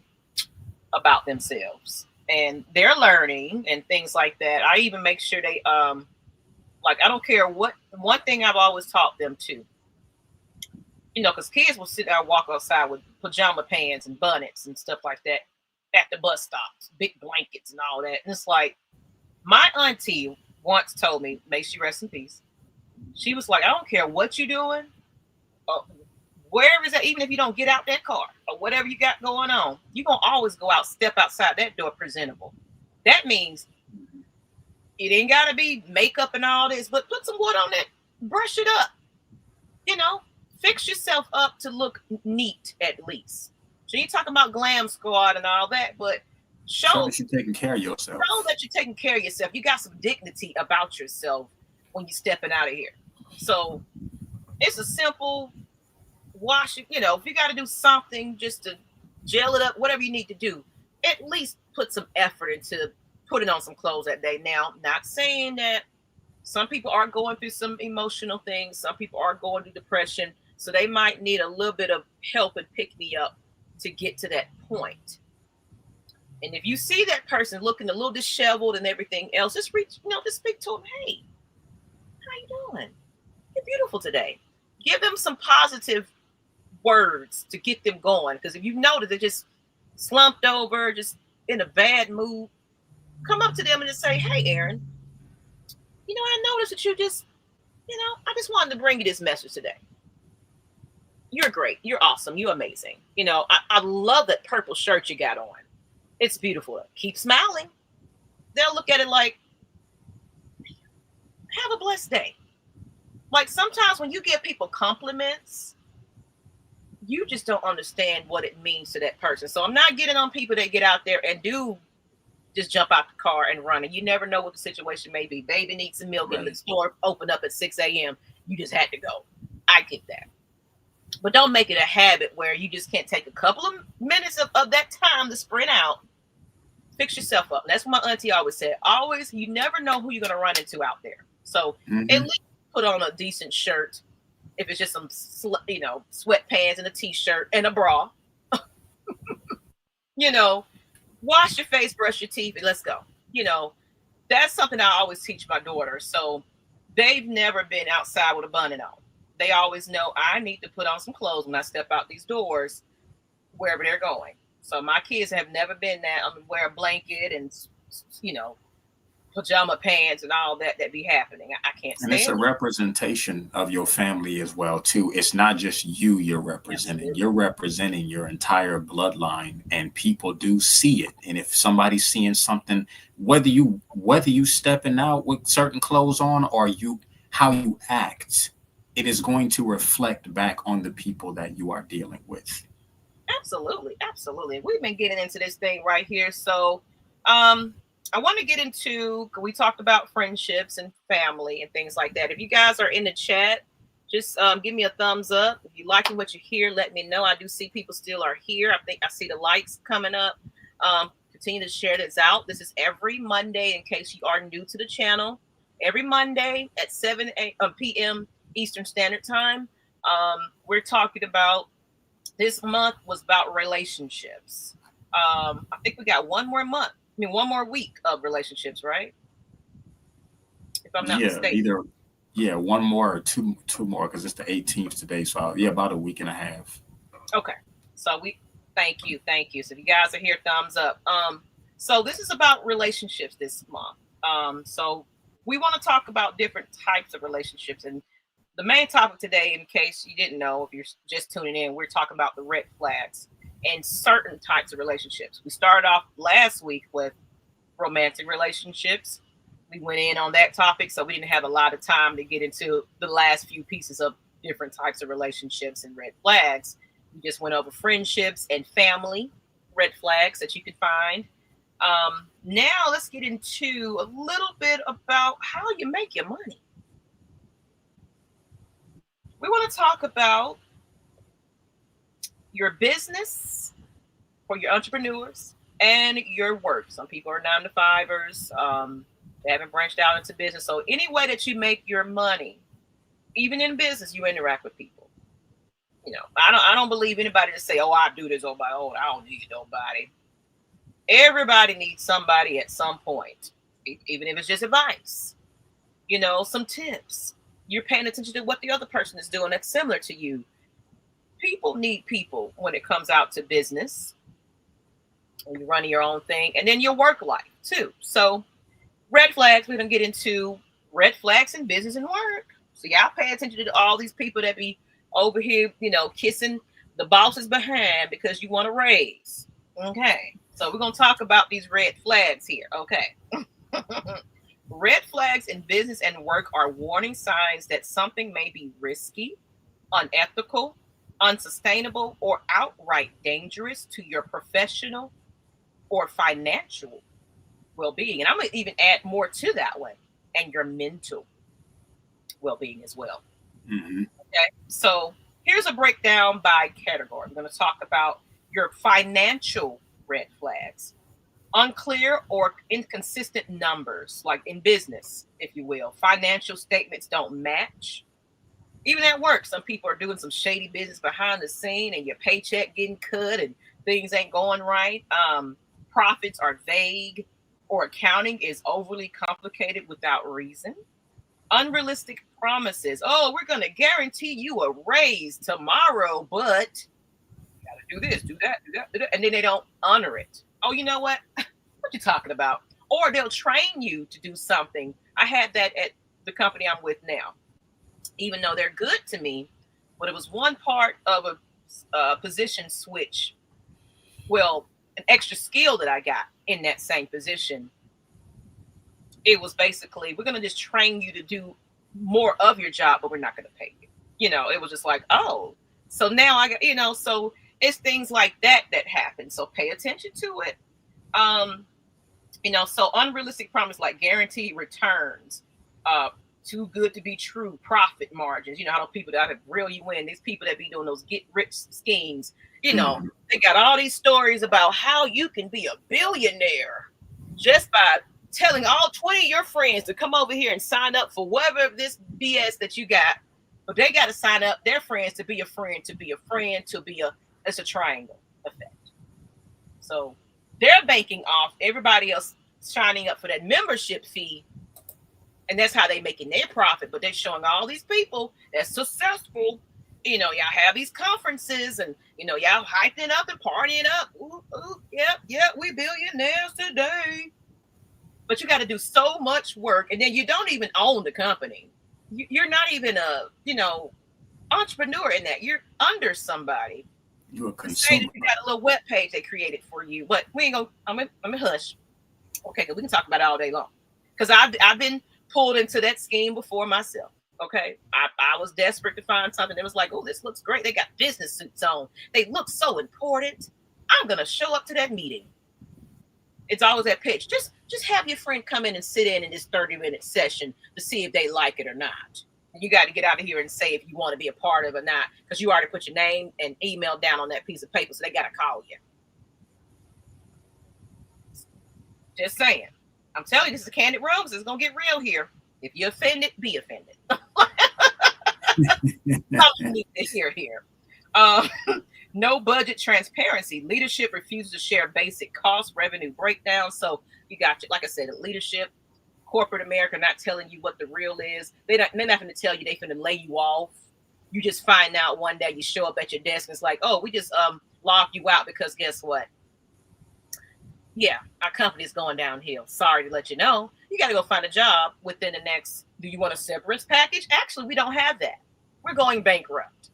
about themselves. And they're learning and things like that. I even make sure they like, I don't care what. One thing I've always taught them to, because kids will sit there and walk outside with pajama pants and bonnets and stuff like that at the bus stops, big blankets and all that. And it's like, my auntie once told me, may she rest in peace. She was like, I don't care what you're doing, wherever is that, even if you don't get out that car or whatever you got going on, you're going to always go out, step outside that door presentable. That means it ain't got to be makeup and all this, but put some wood on it, brush it up, fix yourself up to look neat at least. So you're talking about glam squad and all that, but show that you're taking care of yourself. Show that you're taking care of yourself. You got some dignity about yourself when you're stepping out of here. So it's a simple wash. If you got to do something just to gel it up, whatever you need to do, at least put some effort into putting on some clothes that day. Now, not saying that some people are going through some emotional things. Some people are going through depression. So they might need a little bit of help and pick me up to get to that point. And if you see that person looking a little disheveled and everything else, just just speak to them. Hey, how you doing? You're beautiful today. Give them some positive words to get them going. Because if you notice they're just slumped over, just in a bad mood, come up to them and just say, hey, Aaron, I noticed that you just, I just wanted to bring you this message today. You're great. You're awesome. You're amazing. I love that purple shirt you got on. It's beautiful. Keep smiling. They'll look at it like, have a blessed day. Like sometimes when you give people compliments, you just don't understand what it means to that person. So I'm not getting on people that get out there and do just jump out the car and run. And you never know what the situation may be. Baby needs some milk in the store, open up at 6 a.m. You just had to go. I get that. But don't make it a habit where you just can't take a couple of minutes of that time to sprint out. Fix yourself up. That's what my auntie always said. Always, you never know who you're going to run into out there. So at least put on a decent shirt. If it's just some, sweatpants and a t-shirt and a bra. Wash your face, brush your teeth, and let's go. That's something I always teach my daughter. So they've never been outside with a bonnet on. They always know I need to put on some clothes when I step out these doors, wherever they're going. So my kids have never been that. I'm gonna wear a blanket and, pajama pants and all that be happening. I can't stand it. And it's a representation of your family as well, too. It's not just you're representing. Absolutely. You're representing your entire bloodline, and people do see it. And if somebody's seeing something, whether you stepping out with certain clothes on or how you act, it is going to reflect back on the people that you are dealing with. Absolutely. Absolutely. We've been getting into this thing right here. So I want to get into, we talked about friendships and family and things like that. If you guys are in the chat, just give me a thumbs up. If you're liking what you hear, let me know. I do see people still are here. I think I see the likes coming up. Continue to share this out. This is every Monday, in case you are new to the channel. Every Monday at 7 p.m. Eastern Standard Time. We're talking about, this month was about relationships. I think we got one more week of relationships, right? if I'm not Yeah, mistaken. either one more or two more because it's the 18th today. So about a week and a half. Okay. So thank you. So if you guys are here, thumbs up. So this is about relationships this month. So we want to talk about different types of relationships, and the main topic today, in case you didn't know, if you're just tuning in, we're talking about the red flags in certain types of relationships. We started off last week with romantic relationships. We went in on that topic, so we didn't have a lot of time to get into the last few pieces of different types of relationships and red flags. We just went over friendships and family red flags that you could find. Now let's get into a little bit about how you make your money. We want to talk about your business for your entrepreneurs and your work. Some people are 9-to-5ers. They haven't branched out into business. So any way that you make your money, even in business, you interact with people. You know, I don't believe anybody to say, "Oh, I do this on my own. I don't need nobody." Everybody needs somebody at some point, even if it's just advice. You know, some tips. You're paying attention to what the other person is doing that's similar to you. People need people when it comes out to business, when you're running your own thing, and then your work life too. So red flags, we're going to get into red flags in business and work. So y'all pay attention to all these people that be over here, you know, kissing the bosses behind because you want to raise. Okay. So we're going to talk about these red flags here. Okay. Red flags in business and work are warning signs that something may be risky, unethical, unsustainable, or outright dangerous to your professional or financial well-being. And I'm going to even add more to that one, and your mental well-being as well. Mm-hmm. Okay, so here's a breakdown by category. I'm going to talk about your financial red flags. Unclear or inconsistent numbers, like in business, if you will. Financial statements don't match. Even at work, some people are doing some shady business behind the scene and your paycheck getting cut and things ain't going right. Profits are vague, or accounting is overly complicated without reason. Unrealistic promises. Oh, we're going to guarantee you a raise tomorrow, but you got to do this, do that, do that. And then they don't honor it. Oh, you know what? What you talking about? Or they'll train you to do something. I had that at the company I'm with now. Even though they're good to me, but it was one part of a position switch. Well, an extra skill that I got in that same position. It was basically, we're going to just train you to do more of your job, but we're not going to pay you. You know, it was just like, oh, so now I got, you know, so it's things like that happen. So pay attention to it. You know, so unrealistic promise like guaranteed returns, too good to be true, profit margins. You know how those people that reel you in, these people that be doing those get rich schemes, you know, they got all these stories about how you can be a billionaire just by telling all 20 of your friends to come over here and sign up for whatever this BS that you got. But they got to sign up their friends to be a friend, to be a friend, to be it's a triangle effect. So they're banking off everybody else signing up for that membership fee. And that's how they making their profit. But they're showing all these people that's successful. You know, y'all have these conferences and, you know, y'all hyping up and partying up. Ooh, yeah, we billionaires today. But you got to do so much work. And then you don't even own the company. You're not even a, you know, entrepreneur in that. You're under somebody. You're a consumer. You got a little web page they created for you. But we ain't gonna, I'm gonna hush. Okay, we can talk about it all day long. Because I've been pulled into that scheme before myself. Okay, I was desperate to find something that was like, oh, this looks great. They got business suits on. They look so important. I'm gonna show up to that meeting. It's always that pitch. Just have your friend come in and sit in this 30-minute session to see if they like it or not. And you got to get out of here and say if you want to be a part of it or not, because you already put your name and email down on that piece of paper, so they got to call you. Just saying. I'm telling you, this is a Kandid Room. So it's gonna get real here. If you're offended, be offended. Need to hear here. No budget transparency. Leadership refuses to share basic cost revenue breakdown. So you got, like I said, leadership corporate America not telling you what the real is. They're not going to tell you they finna lay you off. You just find out one day you show up at your desk and it's like, oh, we just logged you out because guess what? Yeah, our company is going downhill. Sorry to let you know. You got to go find a job within the next. Do you want a severance package? Actually, we don't have that. We're going bankrupt.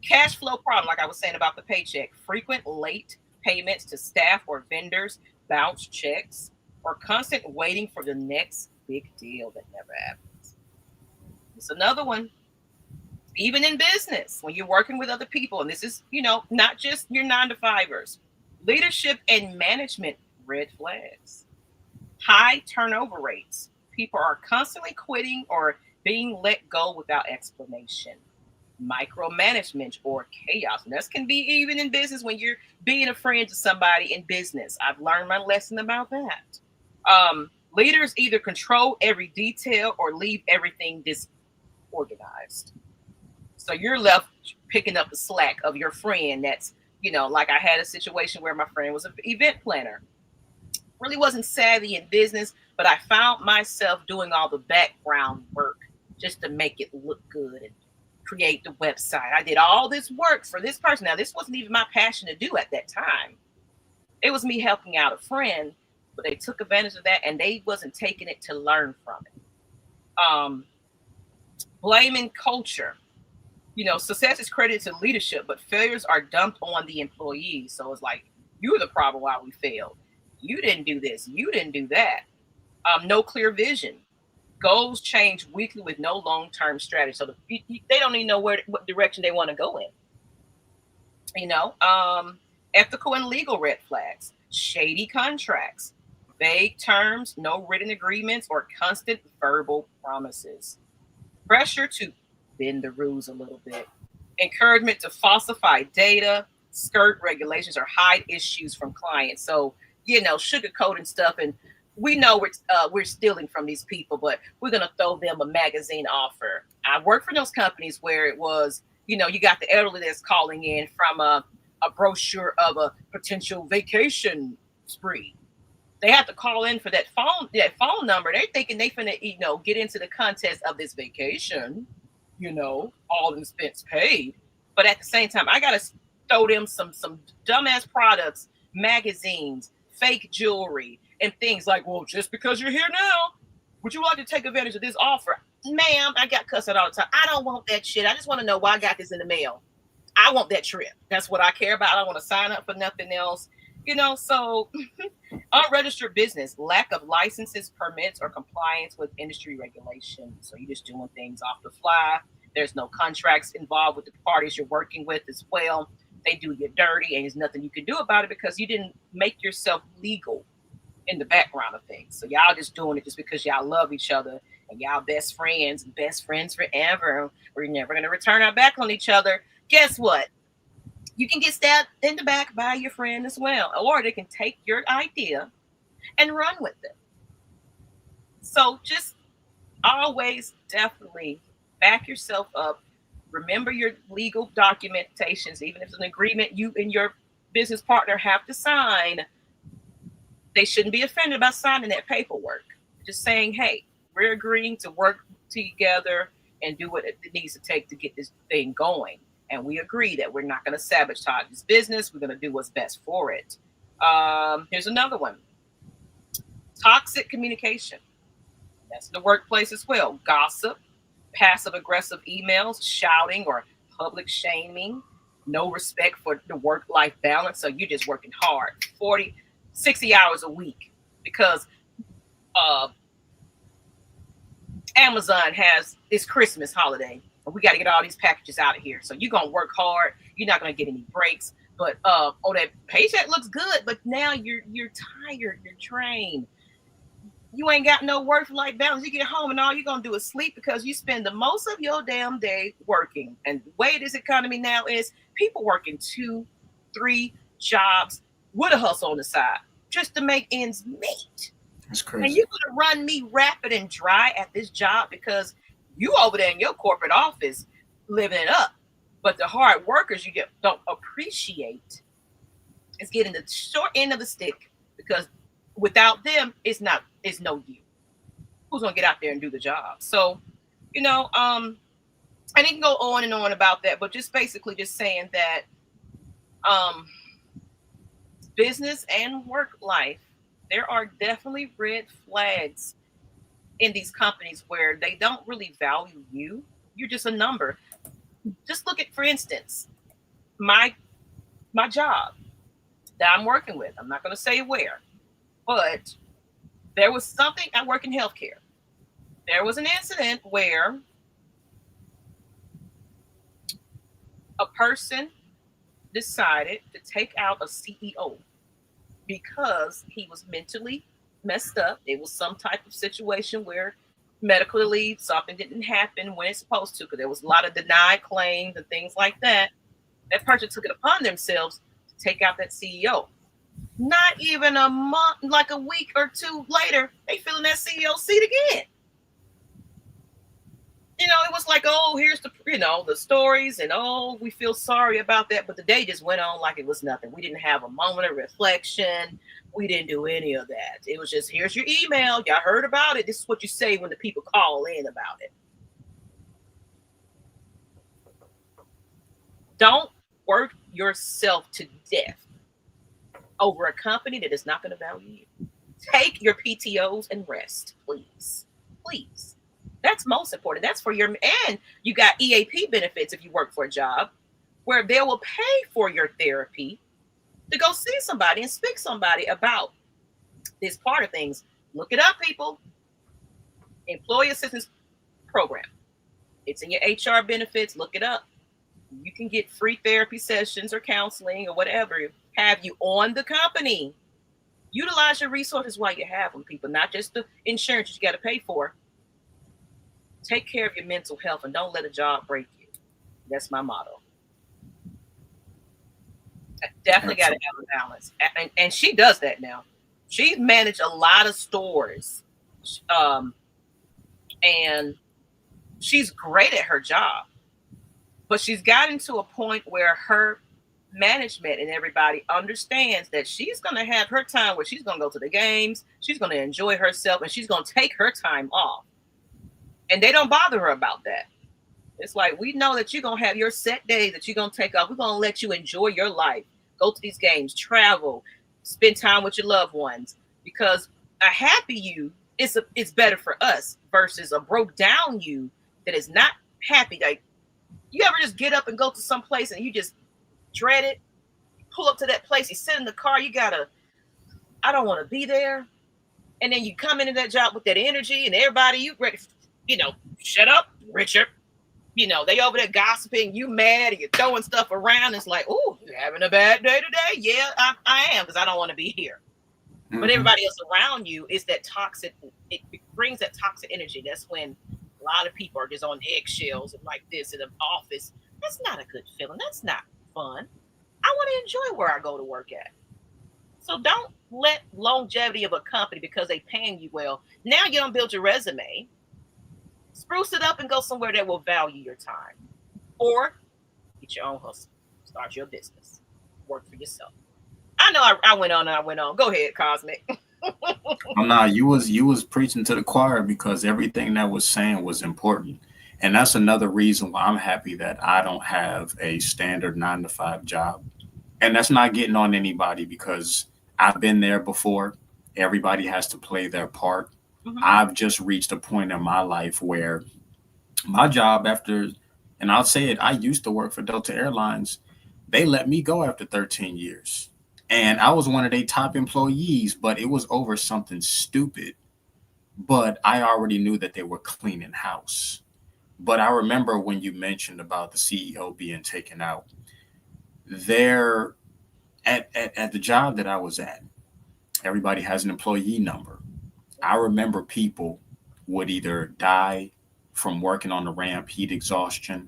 Cash flow problem, like I was saying about the paycheck, frequent late payments to staff or vendors, bounce checks, or constant waiting for the next big deal that never happens. It's another one. Even in business, when you're working with other people, and this is, not just your 9-to-5ers, leadership and management red flags, high turnover rates. People are constantly quitting or being let go without explanation. Micromanagement or chaos. And this can be even in business when you're being a friend to somebody in business. I've learned my lesson about that. Leaders either control every detail or leave everything disorganized. So you're left picking up the slack of your friend that's, like I had a situation where my friend was an event planner. Really wasn't savvy in business, but I found myself doing all the background work just to make it look good and create the website. I did all this work for this person. Now, this wasn't even my passion to do at that time. It was me helping out a friend, but they took advantage of that and they wasn't taking it to learn from it. Blaming culture. Success is credited to leadership, but failures are dumped on the employees. So it's like, you're the problem why we failed. You didn't do this. You didn't do that. No clear vision. Goals change weekly with no long-term strategy. So they don't even know what direction they want to go in. Ethical and legal red flags, shady contracts, vague terms, no written agreements, or constant verbal promises. Pressure to bend the rules a little bit. Encouragement to falsify data, skirt regulations, or hide issues from clients. So, sugarcoating stuff, and we know we're stealing from these people, but we're going to throw them a magazine offer. I worked for those companies where it was, you got the elderly that's calling in from a brochure of a potential vacation spree. They have to call in for that phone number. They're thinking they finna, get into the contest of this vacation, all expense paid. But at the same time, I got to throw them some dumbass products, magazines, fake jewelry, and things like, well, just because you're here now, would you like to take advantage of this offer? Ma'am, I got cussed out all the time. I don't want that shit. I just want to know why I got this in the mail. I want that trip. That's what I care about. I don't want to sign up for nothing else. So unregistered business, lack of licenses, permits, or compliance with industry regulations. So you're just doing things off the fly. There's no contracts involved with the parties you're working with as well. They do you dirty, and there's nothing you can do about it because you didn't make yourself legal in the background of things. So y'all just doing it just because y'all love each other and y'all best friends forever. We're never going to return our back on each other. Guess what? You can get stabbed in the back by your friend as well, or they can take your idea and run with it. So just always definitely back yourself up. Remember your legal documentations, even if it's an agreement you and your business partner have to sign. They shouldn't be offended by signing that paperwork. Just saying, hey, we're agreeing to work together and do what it needs to take to get this thing going. And we agree that we're not going to sabotage this business. We're going to do what's best for it. Here's another one. Toxic communication. That's the workplace as well. Gossip, passive-aggressive emails, shouting or public shaming, no respect for the work-life balance. So you're just working hard, 40, 60 hours a week because Amazon has its Christmas holiday. We got to get all these packages out of here. So you're going to work hard. You're not going to get any breaks. But that paycheck looks good, but now you're tired. You're drained. You ain't got no work-life balance. You get home and all you're going to do is sleep because you spend the most of your damn day working. And the way this economy now is people working 2, 3 jobs with a hustle on the side just to make ends meet. That's crazy. And you're going to run me rapid and dry at this job because you over there in your corporate office living it up. But the hard workers you don't appreciate is getting the short end of the stick because Without them, it's no you. Who's gonna get out there and do the job? So, you know, and you can go on and on about that, but just basically just saying that um business and work life, there are definitely red flags in these companies where they don't really value you. You're just a number. Just look at, for instance, my job that I'm working with. I'm not going to say where, but there was something. I work in healthcare. There was an incident where a person decided to take out a CEO because he was mentally messed up. It was some type of situation where medically something didn't happen when it's supposed to, because there was a lot of denied claims and things like that. That person took it upon themselves to take out that CEO. Not even a month, like a week or two later, they filling that CEO seat again. You know, it was like, oh, here's the, the stories, and oh, we feel sorry about that. But the day just went on like it was nothing. We didn't have a moment of reflection. We didn't do any of that. It was just, here's your email. Y'all heard about it. This is what you say when the people call in about it. Don't work yourself to death over a company that is not going to value you. Take your PTOs and rest, please. Please. That's most important. That's for your, and you got EAP benefits if you work for a job where they will pay for your therapy to go see somebody and speak to somebody about this part of things. Look it up, people. Employee Assistance Program. It's in your HR benefits. Look it up. You can get free therapy sessions or counseling or whatever. Have you on the company. Utilize your resources while you have them, people, not just the insurance you got to pay for. Take care of your mental health and don't let a job break you. That's my motto. Definitely got to have a balance. And she does that now. She's managed a lot of stores. And she's great at her job. But she's gotten to a point where her management and everybody understands that she's going to have her time where she's going to go to the games. She's going to enjoy herself and she's going to take her time off. And they don't bother her about that. It's like, we know that you're going to have your set days that you're going to take off. We're going to let you enjoy your life. Go to these games, travel, spend time with your loved ones. Because a happy you it's better for us versus a broke down you that is not happy. Like, you ever just get up and go to some place and you just dread it? You pull up to that place, you sit in the car, I don't want to be there. And then you come into that job with that energy and everybody, you ready, shut up, Richard. They over there gossiping, you mad, and you're throwing stuff around. It's like, oh, you having a bad day today? Yeah, I am, because I don't want to be here. Mm-hmm. But everybody else around you is that toxic, it brings that toxic energy. That's when a lot of people are just on eggshells and like this in the office. That's not a good feeling. That's not fun. I want to enjoy where I go to work at. So don't let longevity of a company, because they paying you well. Now you don't build your resume. Spruce it up and go somewhere that will value your time. Or get your own hustle. Start your business. Work for yourself. I know I went on and I went on. Go ahead, Cosmic. You was preaching to the choir, because everything that was saying was important. And that's another reason why I'm happy that I don't have a standard 9-to-5 job. And that's not getting on anybody, because I've been there before. Everybody has to play their part. Mm-hmm. I've just reached a point in my life where my job and I'll say it, I used to work for Delta Airlines. They let me go after 13 years. And I was one of their top employees, but it was over something stupid. But I already knew that they were cleaning house. But I remember when you mentioned about the CEO being taken out, there at the job that I was at, everybody has an employee number. I remember people would either die from working on the ramp, heat exhaustion,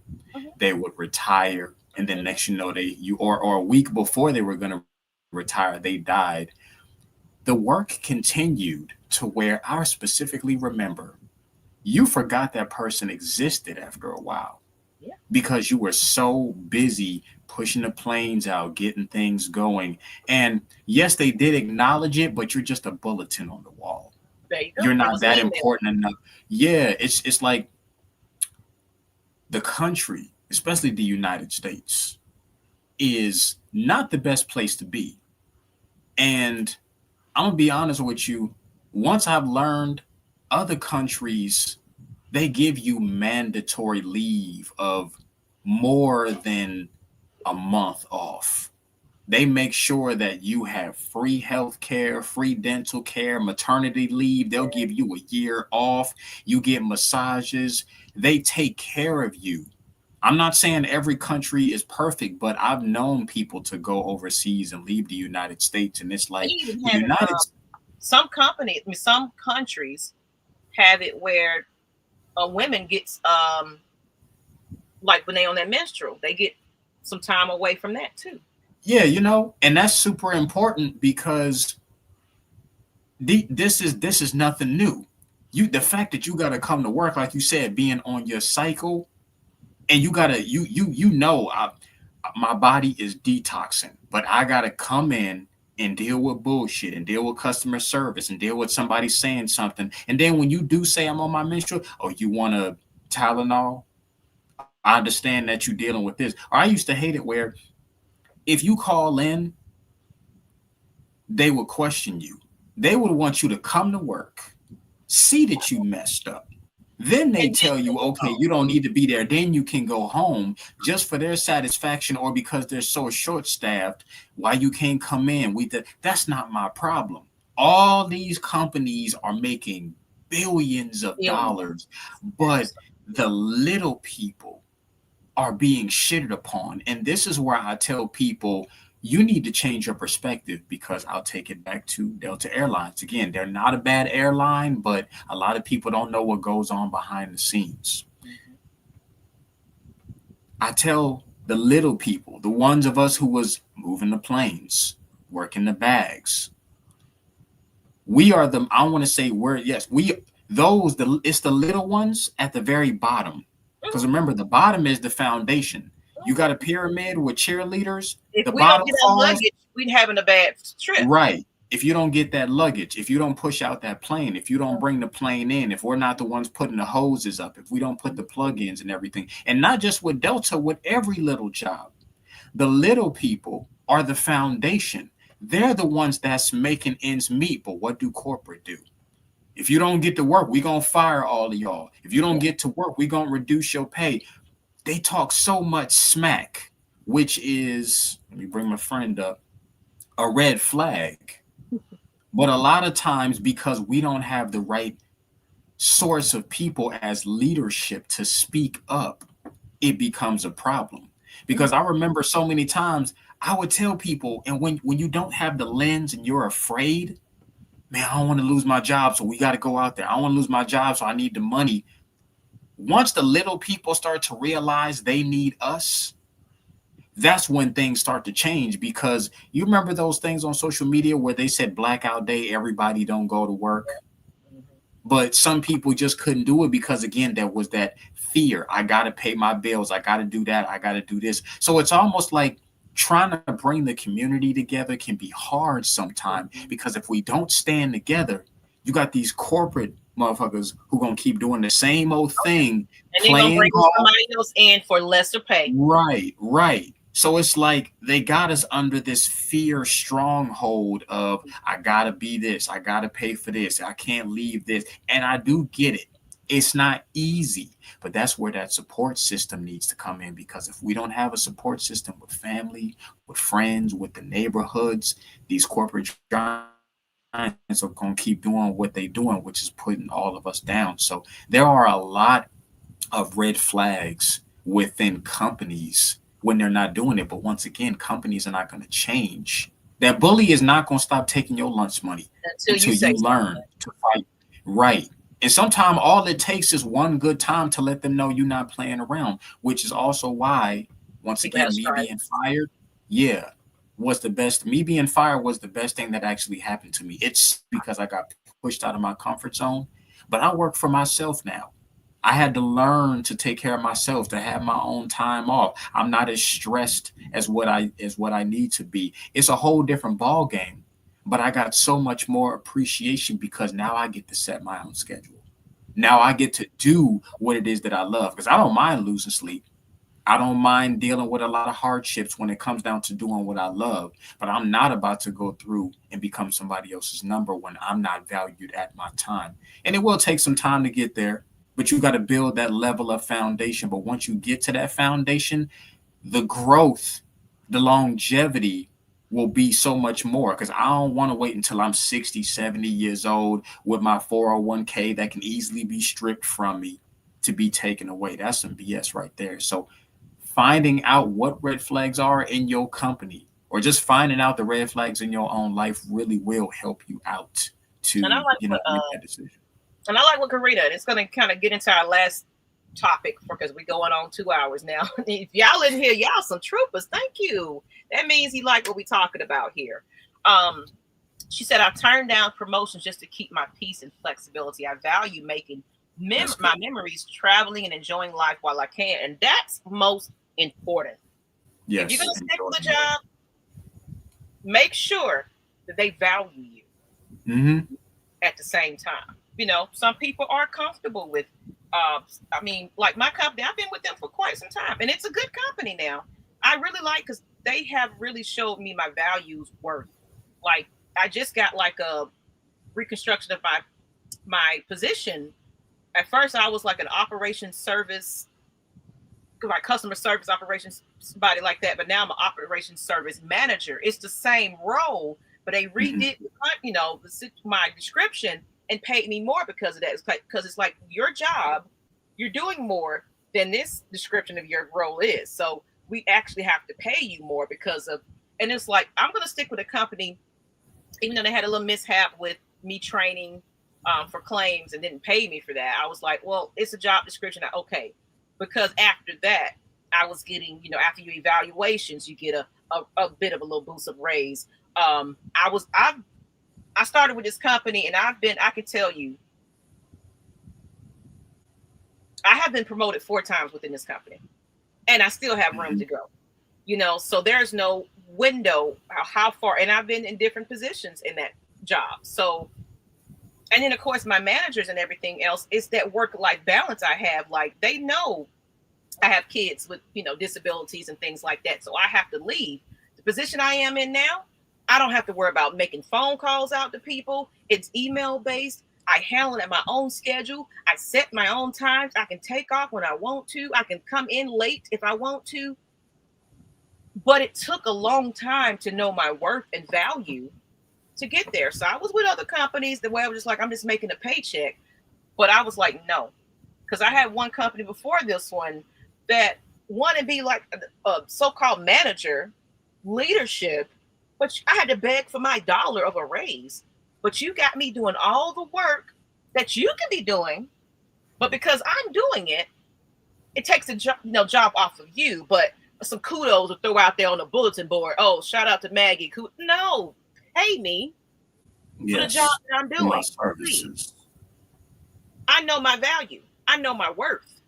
they would retire, and then next or a week before they were going to retire, they died. The work continued to where I specifically remember you forgot that person existed after a while, because you were so busy pushing the planes out, getting things going. And yes, they did acknowledge it, but you're just a bulletin on the wall. There you go. You're It not was an that email. important enough. Yeah, it's like the country, especially the United States, is not the best place to be. And I'm gonna be honest with you. Once I've learned other countries, they give you mandatory leave of more than a month off. They make sure that you have free health care, free dental care, maternity leave. They'll give you a year off. You get massages. They take care of you. I'm not saying every country is perfect, but I've known people to go overseas and leave the United States. And it's They like even the have it. United Some companies, I mean, some countries have it where a women gets like when they on their menstrual, they get some time away from that too. Yeah, and that's super important because this is nothing new. The fact that you got to come to work, like you said, being on your cycle, and you gotta my body is detoxing, but I gotta come in and deal with bullshit and deal with customer service and deal with somebody saying something. And then when you do say I'm on my menstrual, oh, you want a Tylenol? I understand that you're dealing with this. Or I used to hate it where if you call in, they would question you. They would want you to come to work, see that you messed up. Then they And tell you, okay, you don't need to be there. Then you can go home just for their satisfaction or because they're so short staffed. Why you can't come in? That's not my problem. All these companies are making billions of dollars, but the little people are being shitted upon. And this is where I tell people you need to change your perspective because I'll take it back to Delta Airlines. Again, they're not a bad airline, but a lot of people don't know what goes on behind the scenes. I tell the little people, the ones of us who was moving the planes, working the bags, we are the, I want to say we're, yes, it's the little ones at the very bottom. Because remember, the bottom is the foundation. You got a pyramid with cheerleaders. If the we don't bottom get our falls. luggage, we'd having a bad trip. Right. If you don't get that luggage, if you don't push out that plane, if you don't bring the plane in, if we're not the ones putting the hoses up, if we don't put the plug-ins and everything, and not just with Delta, with every little job, the little people are the foundation. They're the ones that's making ends meet. But what do corporate do? If you don't get to work, we're going to fire all of y'all. If you don't get to work, we're going to reduce your pay. They talk so much smack, which is, let me bring my friend up, a red flag. But a lot of times, because we don't have the right source of people as leadership to speak up, it becomes a problem. Because I remember so many times I would tell people, and when you don't have the lens and you're afraid, man, I don't want to lose my job, so we got to go out there. I don't want to lose my job, so I need the money. Once the little people start to realize they need us, that's when things start to change. Because you remember those things on social media where they said blackout day, everybody don't go to work. But some people just couldn't do it because, again, there was that fear. I got to pay my bills. I got to do that. I got to do this. So it's almost like trying to bring the community together can be hard sometimes, because if we don't stand together, you got these corporate motherfuckers who gonna keep doing the same old thing, and they're gonna bring somebody else in for lesser pay. Right. So it's like they got us under this fear stronghold of I gotta be this, I gotta pay for this, I can't leave this. And I do get it. It's not easy, but that's where that support system needs to come in, because if we don't have a support system with family, with friends, with the neighborhoods, these corporate giants are going to keep doing what they're doing, which is putting all of us down. So there are a lot of red flags within companies when they're not doing it. But once again, companies are not going to change. That bully is not going to stop taking your lunch money until you learn to fight. Right. And sometimes all it takes is one good time to let them know you're not playing around, which is also why, once again, me being fired, me being fired was the best thing that actually happened to me. It's because I got pushed out of my comfort zone, but I work for myself now. I had to learn to take care of myself, to have my own time off. I'm not as stressed as what I need to be. It's a whole different ball game. But I got so much more appreciation because now I get to set my own schedule. Now I get to do what it is that I love because I don't mind losing sleep. I don't mind dealing with a lot of hardships when it comes down to doing what I love, but I'm not about to go through and become somebody else's number when I'm not valued at my time. And it will take some time to get there, but you got to build that level of foundation. But once you get to that foundation, the growth, the longevity will be so much more because I don't want to wait until I'm 60, 70 years old with my 401k that can easily be stripped from me to be taken away. That's some BS right there. So finding out what red flags are in your company or just finding out the red flags in your own life really will help you out to And I like make that decision. And I like what Karita, it's going to kind of get into our last topic because we're going on 2 hours now. If y'all in here, y'all some troopers. Thank you. That means you like what we're talking about here. She said, I've turned down promotions just to keep my peace and flexibility. I value making my memories, traveling and enjoying life while I can. And that's most important. Yes. If you're going to stick with a job, make sure that they value you at the same time. You know, some people are comfortable with, I mean, like my company, I've been with them for quite some time and it's a good company now. I really like, because they have really showed me my values worth. Like I just got like a reconstruction of my position. At first I was like an operations service, like customer service operations, somebody like that. But now I'm an operations service manager. It's the same role, but they redid, you know, my description and paid me more because of that. Because it's like your job, you're doing more than this description of your role is. So we actually have to pay you more because of, and it's like, I'm going to stick with a company, even though they had a little mishap with me training for claims and didn't pay me for that. I was like, well, it's a job description. Okay. Because after that, I was getting, you know, after your evaluations, you get a bit of a little boost of raise. I started with this company and I can tell you, I have been promoted 4 times within this company and I still have room to go, you know, so there's no window how far, and I've been in different positions in that job. So, and then of course my managers and everything else, is that work-life balance I have. Like they know I have kids with, you know, disabilities and things like that. So I have to leave. The position I am in now, I don't have to worry about making phone calls out to people. It's email based. I handle it at my own schedule. I set my own times. I can take off when I want to. I can come in late if I want to. But it took a long time to know my worth and value to get there. So I was with other companies the way I was just like, I'm just making a paycheck. But I was like, no. Because I had one company before this one that wanted to be like a so-called manager, leadership, but I had to beg for my dollar of a raise. But you got me doing all the work that you can be doing, but because I'm doing it, it takes a job off of you. But some kudos to throw out there on the bulletin board. Oh, shout out to Maggie. No, pay me for the job that I'm doing. Please. I know my value. I know my worth.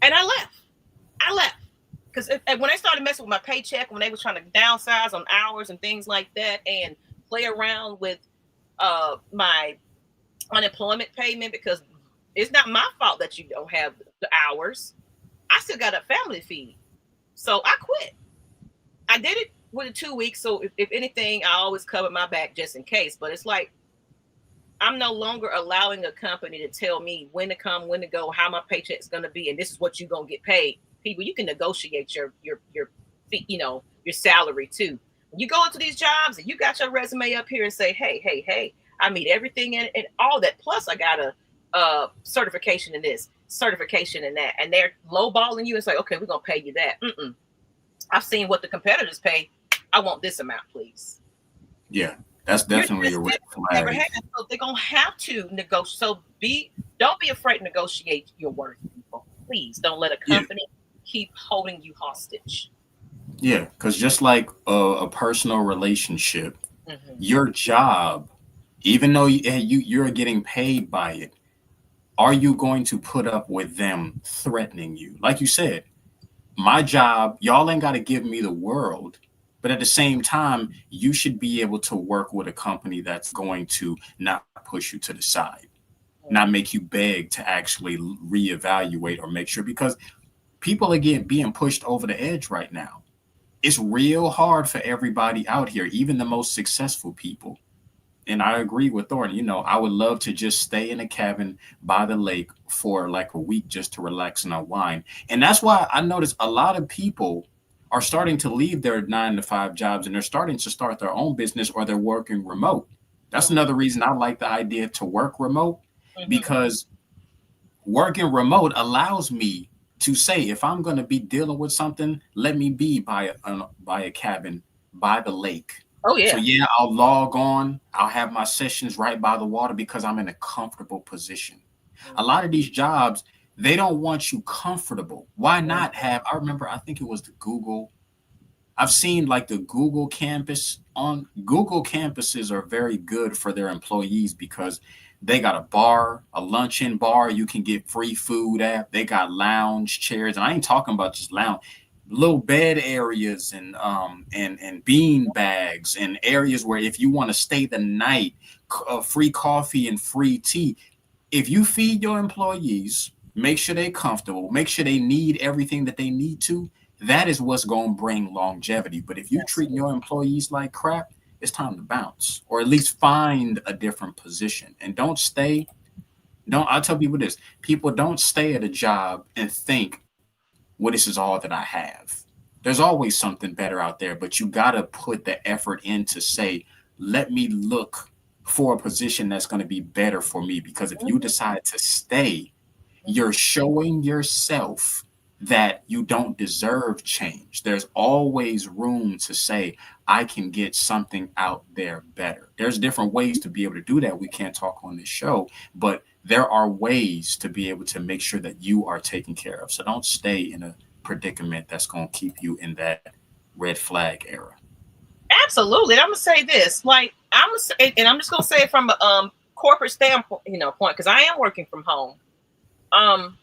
And I left. Because when they started messing with my paycheck, when they were trying to downsize on hours and things like that and play around with my unemployment payment, because it's not my fault that you don't have the hours. I still got a family feed. So I quit. I did it with 2 weeks. So if anything, I always cover my back just in case. But it's like, I'm no longer allowing a company to tell me when to come, when to go, how my paycheck is going to be, and this is what you're going to get paid. People, you can negotiate your your salary too. When you go into these jobs and you got your resume up here and say, hey, I meet everything and all that. Plus, I got a certification in this, certification in that, and they're lowballing you and say, okay, we're gonna pay you that. I've seen what the competitors pay. I want this amount, please. Yeah, that's definitely a red flag. So they're gonna have to negotiate. So don't be afraid to negotiate your worth, people. Please don't let a company keep holding you hostage. Yeah, because just like a personal relationship, your job, even though you're getting paid by it, Are you going to put up with them threatening you? Like you said, my job, y'all ain't got to give me the world. But at the same time, you should be able to work with a company that's going to not push you to the side, not make you beg to actually reevaluate or make sure, because people are getting being pushed over the edge right now. It's real hard for everybody out here, even the most successful people. And I agree with Thornton. I would love to just stay in a cabin by the lake for like a week just to relax and unwind. And that's why I notice a lot of people are starting to leave their 9 to 5 jobs and they're starting to start their own business, or they're working remote. That's another reason I like the idea to work remote, because working remote allows me to say, if I'm going to be dealing with something, let me be by a cabin by the lake. Oh So yeah. yeah, I'll log on. I'll have my sessions right by the water because I'm in a comfortable position. A lot of these jobs, they don't want you comfortable. Why not have? I remember, I think it was the Google. I've seen like the Google campus. On Google campuses are very good for their employees because they got a bar, a luncheon bar you can get free food at. They got lounge chairs, and I ain't talking about just lounge, little bed areas and bean bags and areas where if you want to stay the night, free coffee and free tea. If you feed your employees, make sure they're comfortable, make sure they need everything that they need to, that is what's going to bring longevity. But if you treat your employees like crap, it's time to bounce, or at least find a different position. And don't stay. Don't I tell people this: people don't stay at a job and think, well, this is all that I have. There's always something better out there, but you got to put the effort in to say, let me look for a position that's going to be better for me. Because if you decide to stay, you're showing yourself that you don't deserve change. There's always room to say, I can get something out there better. There's different ways to be able to do that. We can't talk on this show, but there are ways to be able to make sure that you are taken care of. So don't stay in a predicament that's going to keep you in that red flag era. Absolutely. And I'm gonna say this, like I'm gonna say, and I'm just gonna say it from a corporate standpoint, point, because I am working from home. Um,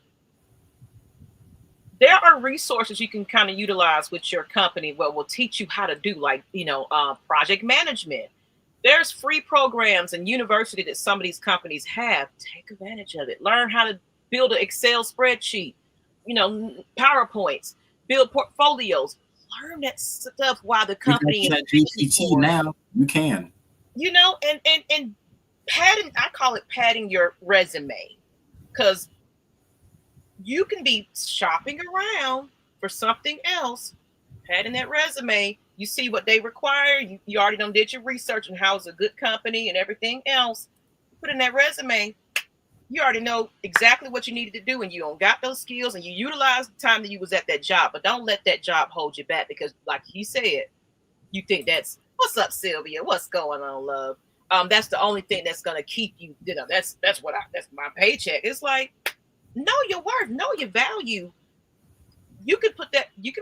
there are resources you can kind of utilize with your company what will teach you how to do, like, project management. There's free programs and university that some of these companies have. Take advantage of it. Learn how to build an Excel spreadsheet, PowerPoints, build portfolios. Learn that stuff while the You got company is that paying GPT for it. now. You can. And padding, I call it padding your resume, because you can be shopping around for something else, padding that resume. You see what they require. You already done did your research on how it's a good company and everything else. Put in that resume. You already know exactly what you needed to do, and you don't got those skills, and you utilize the time that you was at that job. But don't let that job hold you back, because, like he said, you think that's what's up, Sylvia. What's going on, love? That's the only thing that's gonna keep you. That's my paycheck. It's like, know your worth, know your value. You can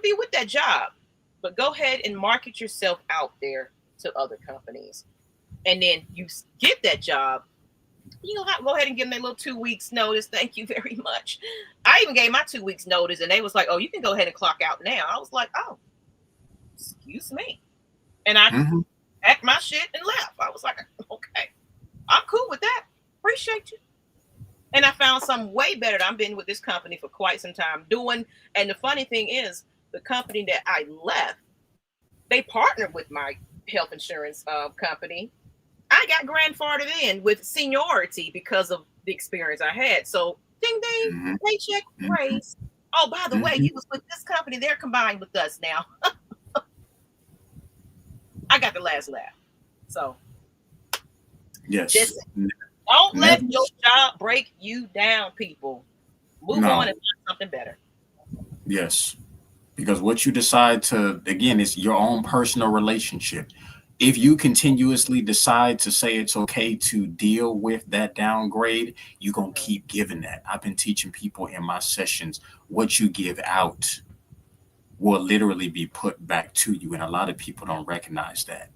be with that job, but go ahead and market yourself out there to other companies, and then you get that job. Go ahead and give them a little 2 weeks notice. Thank you very much. I even gave my 2 weeks notice, and they was like, "Oh, you can go ahead and clock out now." I was like, "Oh, excuse me," and I Mm-hmm. packed my shit and left. I was like, "Okay, I'm cool with that. Appreciate you." And I found something way better. I've been with this company for quite some time doing. And the funny thing is, the company that I left, they partnered with my health insurance company. I got grandfathered in with seniority because of the experience I had. So, ding ding, Mm-hmm. paycheck Mm-hmm. raise. Oh, by the way, Mm-hmm. you was with this company. They're combined with us now. I got the last laugh. So, Yes. just don't let Never. your job break you down, people. Move on No. and find something better. Yes. Because what you decide to, again, is your own personal relationship. If you continuously decide to say it's okay to deal with that downgrade, you're going to keep giving that. I've been teaching people in my sessions, what you give out will literally be put back to you. And a lot of people don't recognize that.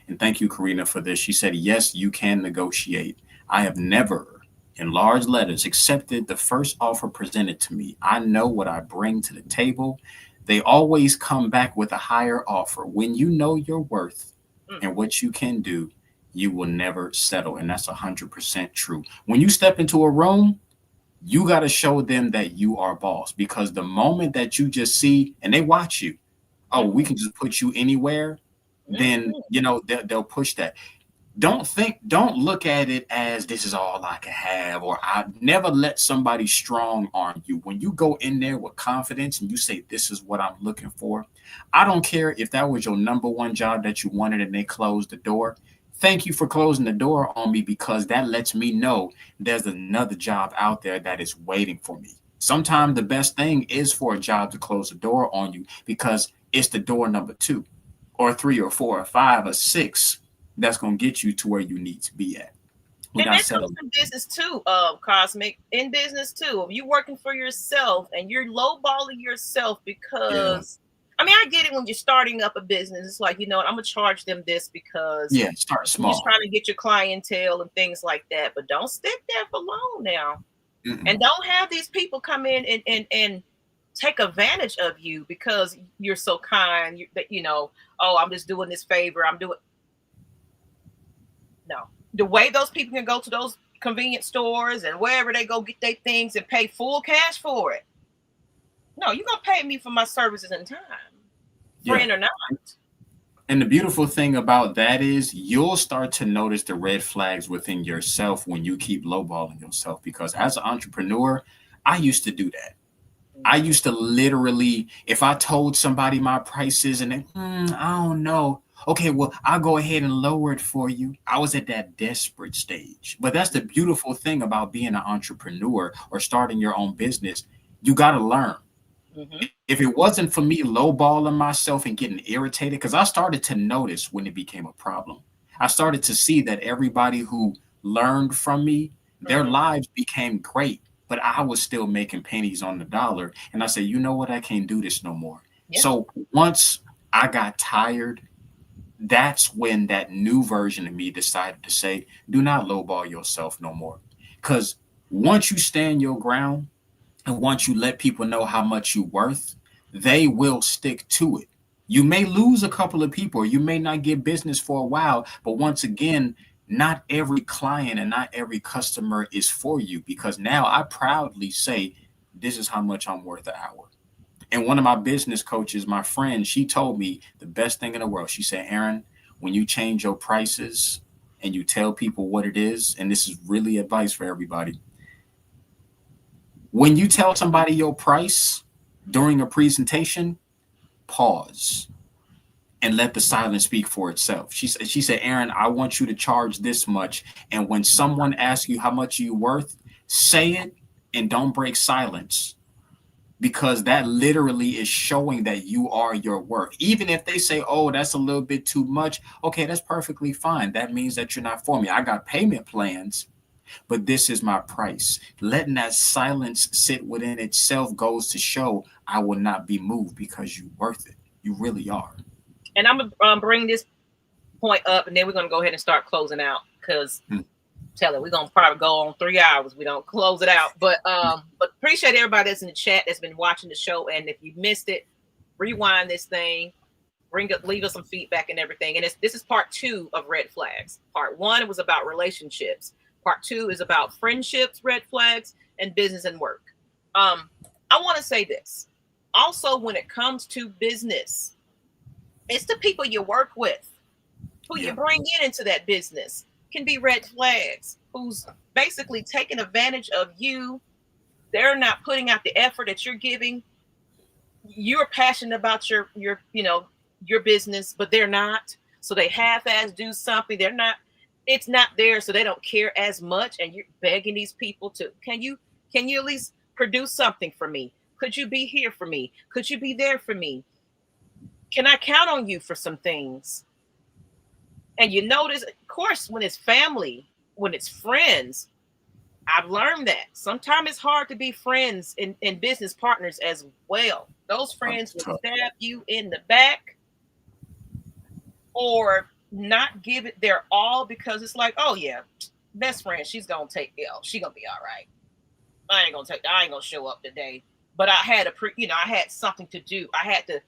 And thank you, Karina, for this. She said, yes, you can negotiate. I have never in large letters, accepted the first offer presented to me. I know what I bring to the table. They always come back with a higher offer. When you know your worth and what you can do, you will never settle. And that's 100% true. When you step into a room, you got to show them that you are boss, because the moment that you just see and they watch you, oh, we can just put you anywhere, then, they'll push that. Don't look at it as this is all I can have, or I never let somebody strong arm you. When you go in there with confidence and you say, this is what I'm looking for, I don't care if that was your number one job that you wanted and they closed the door. Thank you for closing the door on me, because that lets me know there's another job out there that is waiting for me. Sometimes the best thing is for a job to close the door on you, because it's the door number 2 or 3 or 4 or 5 or 6 that's going to get you to where you need to be at. And that comes in business too, Cosmic. In business too, if you're working for yourself and you're lowballing yourself because, I mean, I get it when you're starting up a business. It's like, you know what, I'm going to charge them this because start small. You're just trying to get your clientele and things like that. But don't stick there for long now. And don't have these people come in and take advantage of you because you're so kind. Oh, I'm just doing this favor. No. The way those people can go to those convenience stores and wherever they go get their things and pay full cash for it. No, you're going to pay me for my services and time, friend or not. And the beautiful thing about that is you'll start to notice the red flags within yourself when you keep lowballing yourself. Because as an entrepreneur, I used to do that. I used to literally, if I told somebody my prices and they, I don't know. Okay, well, I'll go ahead and lower it for you. I was at that desperate stage. But that's the beautiful thing about being an entrepreneur or starting your own business. You got to learn. If it wasn't for me lowballing myself and getting irritated, because I started to notice when it became a problem. I started to see that everybody who learned from me, their lives became great, but I was still making pennies on the dollar. And I said, you know what? I can't do this no more. So once I got tired, that's when that new version of me decided to say, do not lowball yourself no more. Because once you stand your ground and once you let people know how much you're worth, they will stick to it. You may lose a couple of people, or you may not get business for a while, but once again, not every client and not every customer is for you, because now I proudly say, this is how much I'm worth an hour. And one of my business coaches, my friend, she told me the best thing in the world. She said, Aaron, when you change your prices and you tell people what it is, and this is really advice for everybody. When you tell somebody your price during a presentation, pause and let the silence speak for itself. She said, Aaron, I want you to charge this much. And when someone asks you how much you're worth, say it and don't break silence. Because that literally is showing that you are your worth. Even if they say, oh, that's a little bit too much. Okay, that's perfectly fine. That means that you're not for me. I got payment plans, but this is my price. Letting that silence sit within itself goes to show I will not be moved, because you're worth it. You really are. And I'm going to bring this point up, and then we're going to go ahead and start closing out, because tell it, we're going to probably go on 3 hours. We don't close it out. But appreciate everybody that's in the chat that's been watching the show. And if you missed it, rewind this thing, leave us some feedback and everything. And this is part 2 of red flags. Part 1, it was about relationships. Part 2 is about friendships, red flags, and business and work. I want to say this. Also, when it comes to business, it's the people you work with, who you bring into that business, can be red flags, who's basically taking advantage of you. They're not putting out the effort that you're giving. You're passionate about your business, but they're not. So they half-ass do something. It's not there, so they don't care as much. And you're begging these people to, can you at least produce something for me? Could you be here for me? Could you be there for me? Can I count on you for some things? And you notice, of course, when it's family, when it's friends, I've learned that sometimes it's hard to be friends and business partners as well. Those friends will stab you in the back or not give it their all, because it's like, oh yeah, best friend, she's gonna take L. She gonna be all right. I ain't gonna show up today. But I had I had something to do. I had to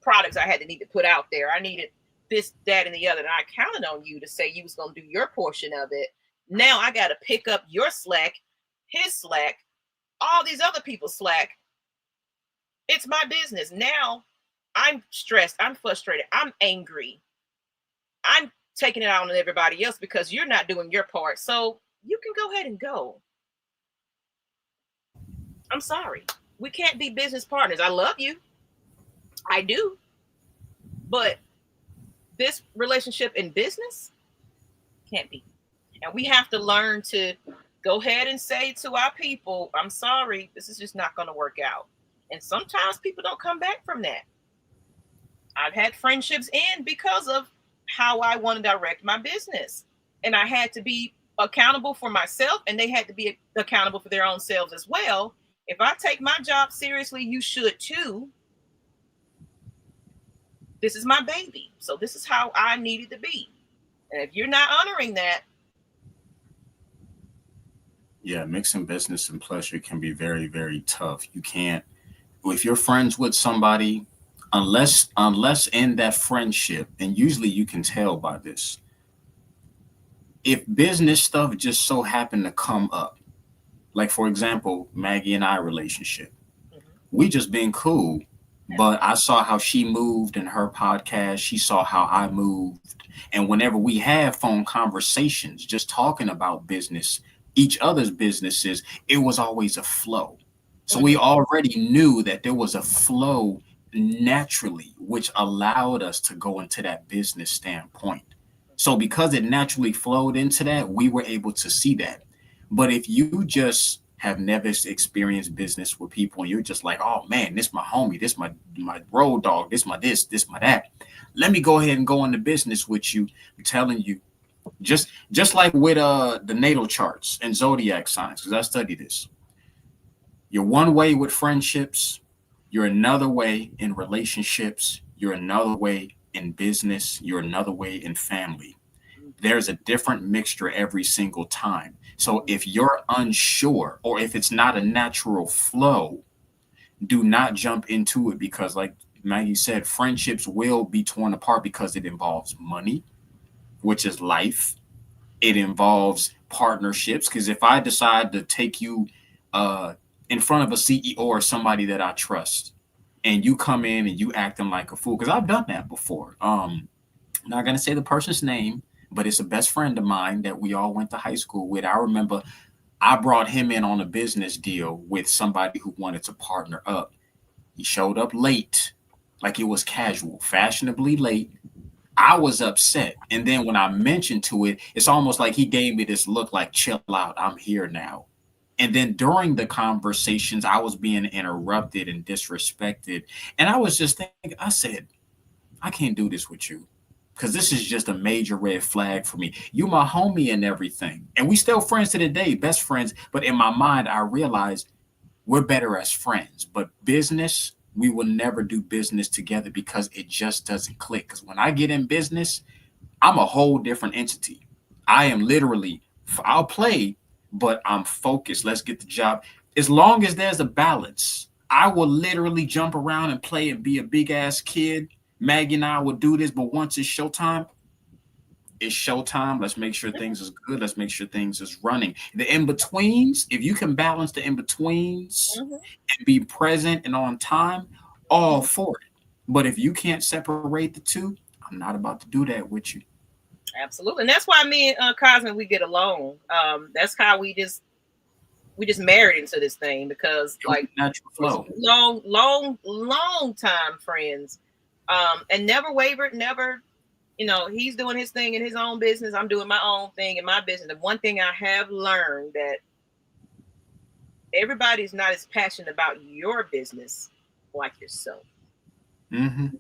products I had to need to put out there. I needed this, that, and the other. And I counted on you to say you was gonna do your portion of it. Now I gotta pick up your slack, his slack, all these other people's slack. It's my business. Now I'm stressed, I'm frustrated, I'm angry. I'm taking it out on everybody else because you're not doing your part. So you can go ahead and go. I'm sorry. We can't be business partners. I love you. I do. But this relationship in business can't be. And we have to learn to go ahead and say to our people, I'm sorry, this is just not going to work out. And sometimes people don't come back from that. I've had friendships end because of how I want to direct my business. And I had to be accountable for myself, and they had to be accountable for their own selves as well. If I take my job seriously, you should too. This is my baby. So this is how I needed to be. And if you're not honoring that. Yeah, mixing business and pleasure can be very, very tough. You can't, if you're friends with somebody, unless in that friendship, and usually you can tell by this, if business stuff just so happened to come up, like for example, Maggie and I relationship, we just been cool, but I saw how she moved in her podcast. She saw how I moved. And whenever we have phone conversations, just talking about business, each other's businesses, it was always a flow. So we already knew that there was a flow naturally, which allowed us to go into that business standpoint. So because it naturally flowed into that, we were able to see that. But if you just have never experienced business with people and you're just like, oh man, this my homie, this my road dog, this my that. Let me go ahead and go into business with you. I'm telling you, just like with the natal charts and zodiac signs, because I study this. You're one way with friendships, you're another way in relationships, you're another way in business, you're another way in family. There's a different mixture every single time. So if you're unsure or if it's not a natural flow, do not jump into it, because like Maggie said, friendships will be torn apart because it involves money, which is life. It involves partnerships, because if I decide to take you in front of a CEO or somebody that I trust, and you come in and you acting like a fool, because I've done that before. I'm not going to say the person's name, but it's a best friend of mine that we all went to high school with. I remember I brought him in on a business deal with somebody who wanted to partner up. He showed up late, like it was casual, fashionably late. I was upset. And then when I mentioned to it, it's almost like he gave me this look like, chill out, I'm here now. And then during the conversations, I was being interrupted and disrespected. And I was just thinking, I said, I can't do this with you, because this is just a major red flag for me. You my homie and everything. And we still friends to the day, best friends. But in my mind, I realized we're better as friends. But business, we will never do business together because it just doesn't click. Because when I get in business, I'm a whole different entity. I am literally, I'll play, but I'm focused. Let's get the job. As long as there's a balance, I will literally jump around and play and be a big ass kid. Maggie and I will do this, but once it's showtime, it's showtime. Let's make sure things is good. Let's make sure things is running. The in-betweens, if you can balance the in-betweens and be present and on time, all for it. But if you can't separate the two, I'm not about to do that with you. Absolutely. And that's why me and Cosmin, we get along. That's how we just married into this thing, because like natural flow. long time friends. And never wavered, never, he's doing his thing in his own business. I'm doing my own thing in my business. The one thing I have learned that everybody's not as passionate about your business like yourself. You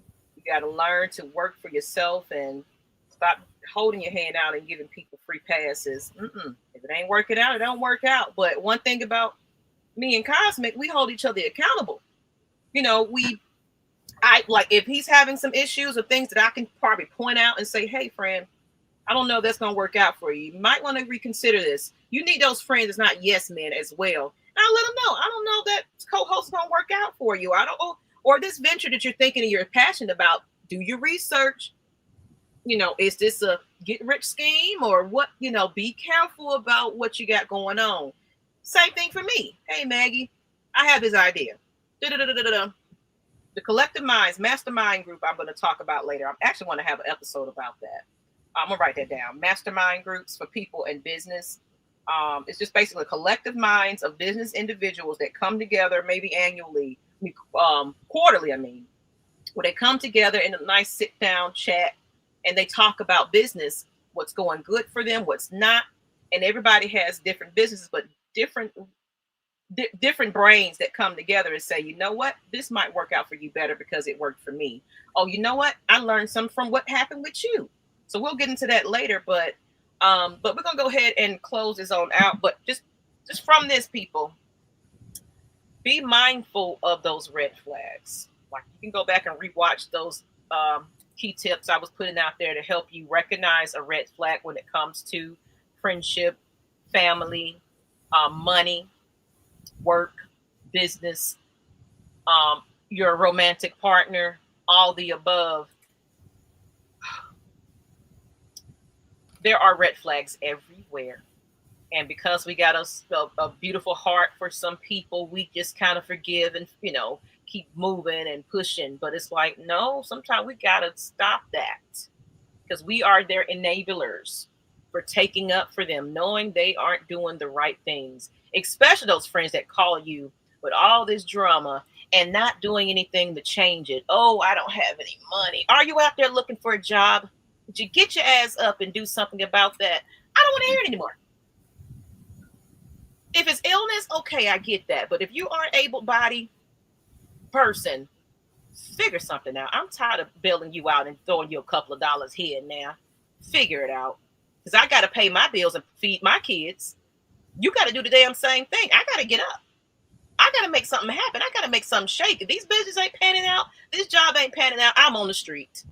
got to learn to work for yourself and stop holding your hand out and giving people free passes. If it ain't working out, it don't work out. But one thing about me and Cosmic, we hold each other accountable. I like, if he's having some issues or things that I can probably point out and say, hey, friend, I don't know if that's going to work out for you. You might want to reconsider this. You need those friends that's not yes men as well. And I'll let them know. I don't know if that co-host is going to work out for you. I don't know. Or this venture that you're thinking and you're passionate about, do your research. You know, is this a get rich scheme or what? You know, be careful about what you got going on. Same thing for me. Hey, Maggie, I have this idea. The Collective Minds Mastermind Group I'm going to talk about later. I'm actually going to have an episode about that. I'm going to write that down. Mastermind groups for people in business. It's just basically collective minds of business individuals that come together maybe annually, quarterly, where they come together in a nice sit down chat and they talk about business, what's going good for them, what's not. And everybody has different businesses, but different brains that come together and say, you know what, this might work out for you better because it worked for me. Oh, you know what, I learned some from what happened with you. So we'll get into that later, but we're gonna go ahead and close this on out. But just from this, people, be mindful of those red flags. Like, you can go back and rewatch those key tips I was putting out there to help you recognize a red flag when it comes to friendship, family, money, work, business, your romantic partner, all the above. There are red flags everywhere. And because we got a beautiful heart for some people, we just kind of forgive and, you know, keep moving and pushing. But it's like, no, sometimes we got to stop that because we are their enablers for taking up for them, knowing they aren't doing the right things, especially those friends that call you with all this drama and not doing anything to change it. Oh, I don't have any money. Are you out there looking for a job? Did you get your ass up and do something about that? I don't want to hear it anymore. If it's illness, okay, I get that. But if you are an able-bodied person, figure something out. I'm tired of bailing you out and throwing you a couple of dollars here and there. Figure it out. Because I got to pay my bills and feed my kids. You got to do the damn same thing. I got to get up. I got to make something happen. I got to make something shake. If these businesses ain't panning out, this job ain't panning out, I'm on the street.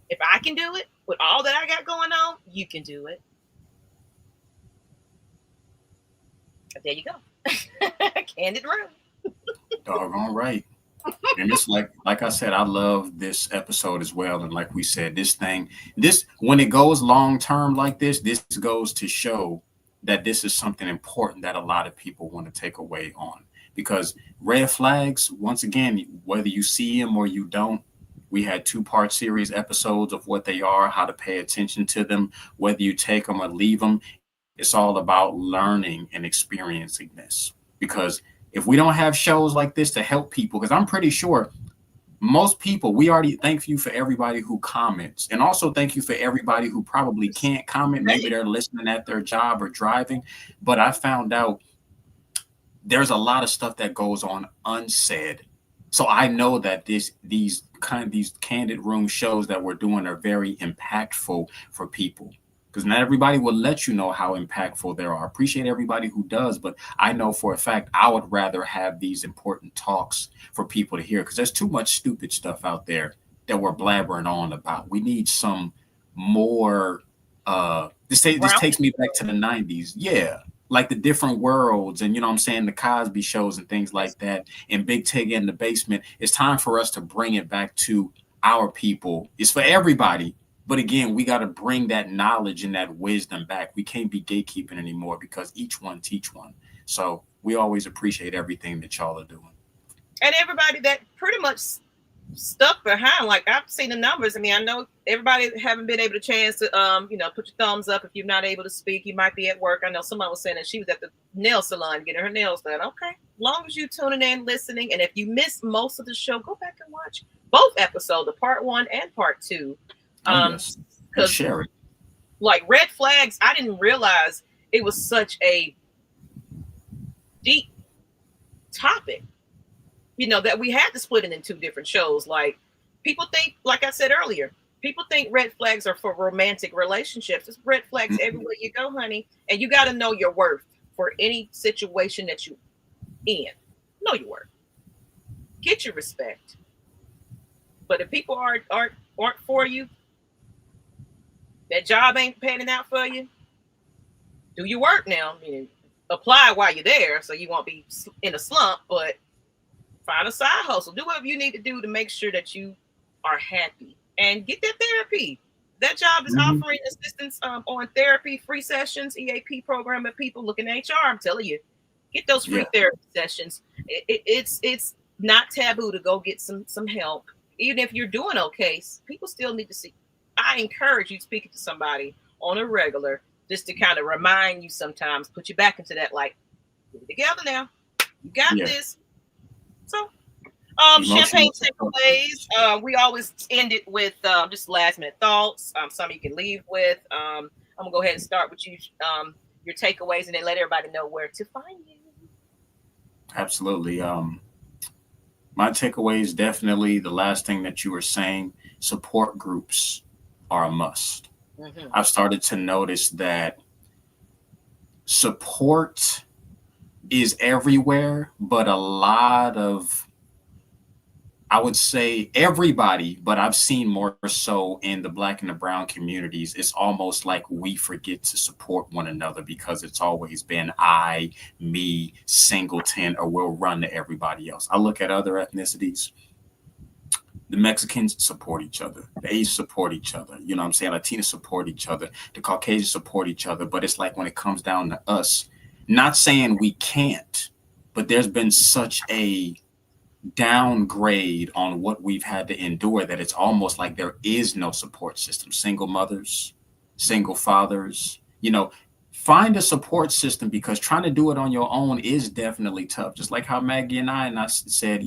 If I can do it with all that I got going on, you can do it. There you go. Kandid Room. Doggone right. And it's like I said, I love this episode as well. And like we said, this when it goes long term like this goes to show that this is something important that a lot of people want to take away on. Because red flags, once again, whether you see them or you don't, we had 2-part series episodes of what they are, how to pay attention to them, whether you take them or leave them. It's all about learning and experiencing this. Because if we don't have shows like this to help people, because I'm pretty sure most people, we already thank you for everybody who comments. And also thank you for everybody who probably can't comment. Maybe they're listening at their job or driving. But I found out there's a lot of stuff that goes on unsaid. So I know that these Kandid Room shows that we're doing are very impactful for people. Because not everybody will let you know how impactful they are. I appreciate everybody who does, but I know for a fact I would rather have these important talks for people to hear because there's too much stupid stuff out there that we're blabbering on about. We need some more. This takes me back to the 90s. Yeah. Like the different worlds and, you know what I'm saying, the Cosby shows and things like that and Big Tig in the Basement. It's time for us to bring it back to our people. It's for everybody. But again, we got to bring that knowledge and that wisdom back. We can't be gatekeeping anymore because each one teach one. So we always appreciate everything that y'all are doing. And everybody that pretty much stuck behind, like I've seen the numbers. I mean, I know everybody haven't been able to chance to, put your thumbs up if you're not able to speak. You might be at work. I know someone was saying that she was at the nail salon getting her nails done. Okay, as long as you tuning in, listening, and if you missed most of the show, go back and watch both episodes, the part 1 and part 2. Yes. Share it. Like red flags, I didn't realize it was such a deep topic. You know, that we had to split it in 2 different shows. Like people think, like I said earlier, people think red flags are for romantic relationships. It's red flags everywhere you go, honey. And you got to know your worth for any situation that you in. Know your worth. Get your respect. But if people aren't for you, That job ain't panning out for you. Do your work now. Apply while you're there so you won't be in a slump, but find a side hustle. Do whatever you need to do to make sure that you are happy and get that therapy. That job is offering assistance on therapy, free sessions, EAP program at people looking at HR. I'm telling you, get those free therapy sessions. It's not taboo to go get some help. Even if you're doing okay, people still need to see. I encourage you speaking to somebody on a regular just to kind of remind you sometimes, put you back into that, like, get it together now. You got this. So, champagne takeaways. We always end it with just last minute thoughts. Some you can leave with. I'm gonna go ahead and start with you. Your takeaways, and then let everybody know where to find you. Absolutely. My takeaway is definitely the last thing that you were saying. Support groups are a must. I've started to notice that support is everywhere, but a lot of, I would say everybody, but I've seen more so in the Black and the brown communities. It's almost like we forget to support one another because it's always been I, me, singleton, or we'll run to everybody else. I look at other ethnicities. The Mexicans support each other. The Asians support each other. You know what I'm saying? Latinos support each other. The Caucasians support each other. But it's like when it comes down to us, not saying we can't, but there's been such a downgrade on what we've had to endure that it's almost like there is no support system. Single mothers, single fathers, find a support system, because trying to do it on your own is definitely tough. Just like how Maggie and I said,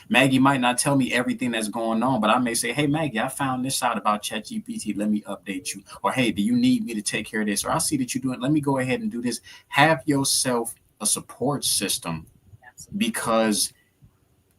Maggie might not tell me everything that's going on, but I may say, hey, Maggie, I found this out about ChatGPT. Let me update you. Or, hey, do you need me to take care of this? Or I see that you're doing it. Let me go ahead and do this. Have yourself a support system, because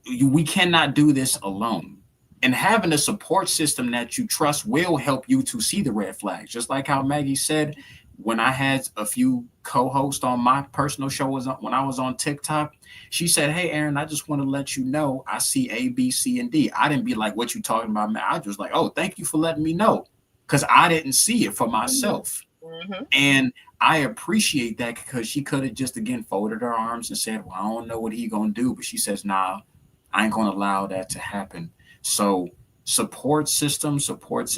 we cannot do this alone. And having a support system that you trust will help you to see the red flags. Just like how Maggie said, when I had a few co-hosts on my personal show when I was on TikTok, she said, hey, Aaron, I just want to let you know I see A, B, C, and D. I didn't be like, what you talking about, man? I was like, oh, thank you for letting me know, because I didn't see it for myself. And I appreciate that, because she could have just, again, folded her arms and said, well, I don't know what he going to do. But she says, nah, I ain't going to allow that to happen. So support system. Find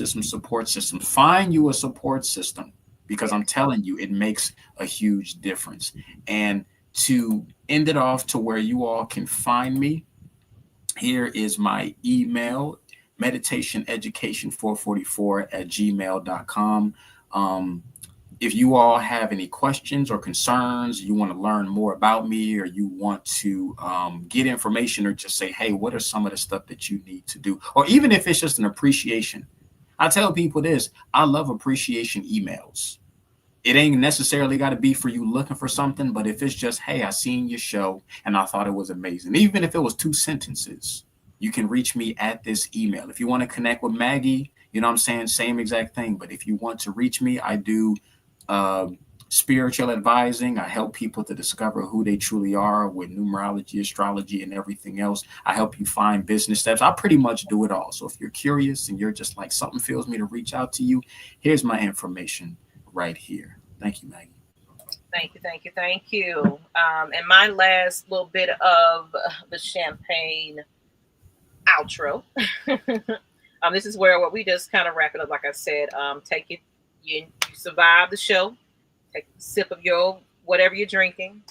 you a support system, because I'm telling you, it makes a huge difference. And to end it off to where you all can find me, here is my email, meditationeducation444@gmail.com. If you all have any questions or concerns, you want to learn more about me, or you want to get information, or just say, hey, what are some of the stuff that you need to do? Or even if it's just an appreciation. I tell people this, I love appreciation emails. It ain't necessarily got to be for you looking for something, but if it's just, hey, I seen your show and I thought it was amazing. Even if it was 2 sentences, you can reach me at this email. If you want to connect with Maggie, you know what I'm saying? Same exact thing. But if you want to reach me, I do spiritual advising. I help people to discover who they truly are with numerology, astrology, and everything else. I help you find business steps. I pretty much do it all. So if you're curious and you're just like, something feels me to reach out to you, here's my information right here. Thank you, Maggie. Thank you. And my last little bit of the champagne outro. This is where we just kind of wrap it up. Like I said, take it. You survive the show. Take a sip of your whatever you're drinking.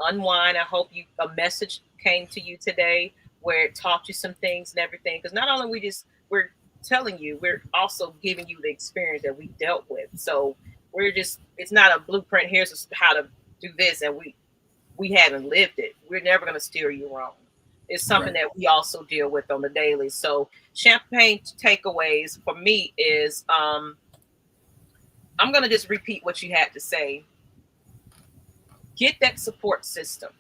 Unwind. I hope a message came to you today where it taught you some things and everything. Because not only we're telling you, we're also giving you the experience that we dealt with. So it's not a blueprint. Here's how to do this, and we haven't lived it. We're never going to steer you wrong. It's something that we also deal with on the daily. So champagne takeaways for me is, I'm going to just repeat what you had to say. Get that support system.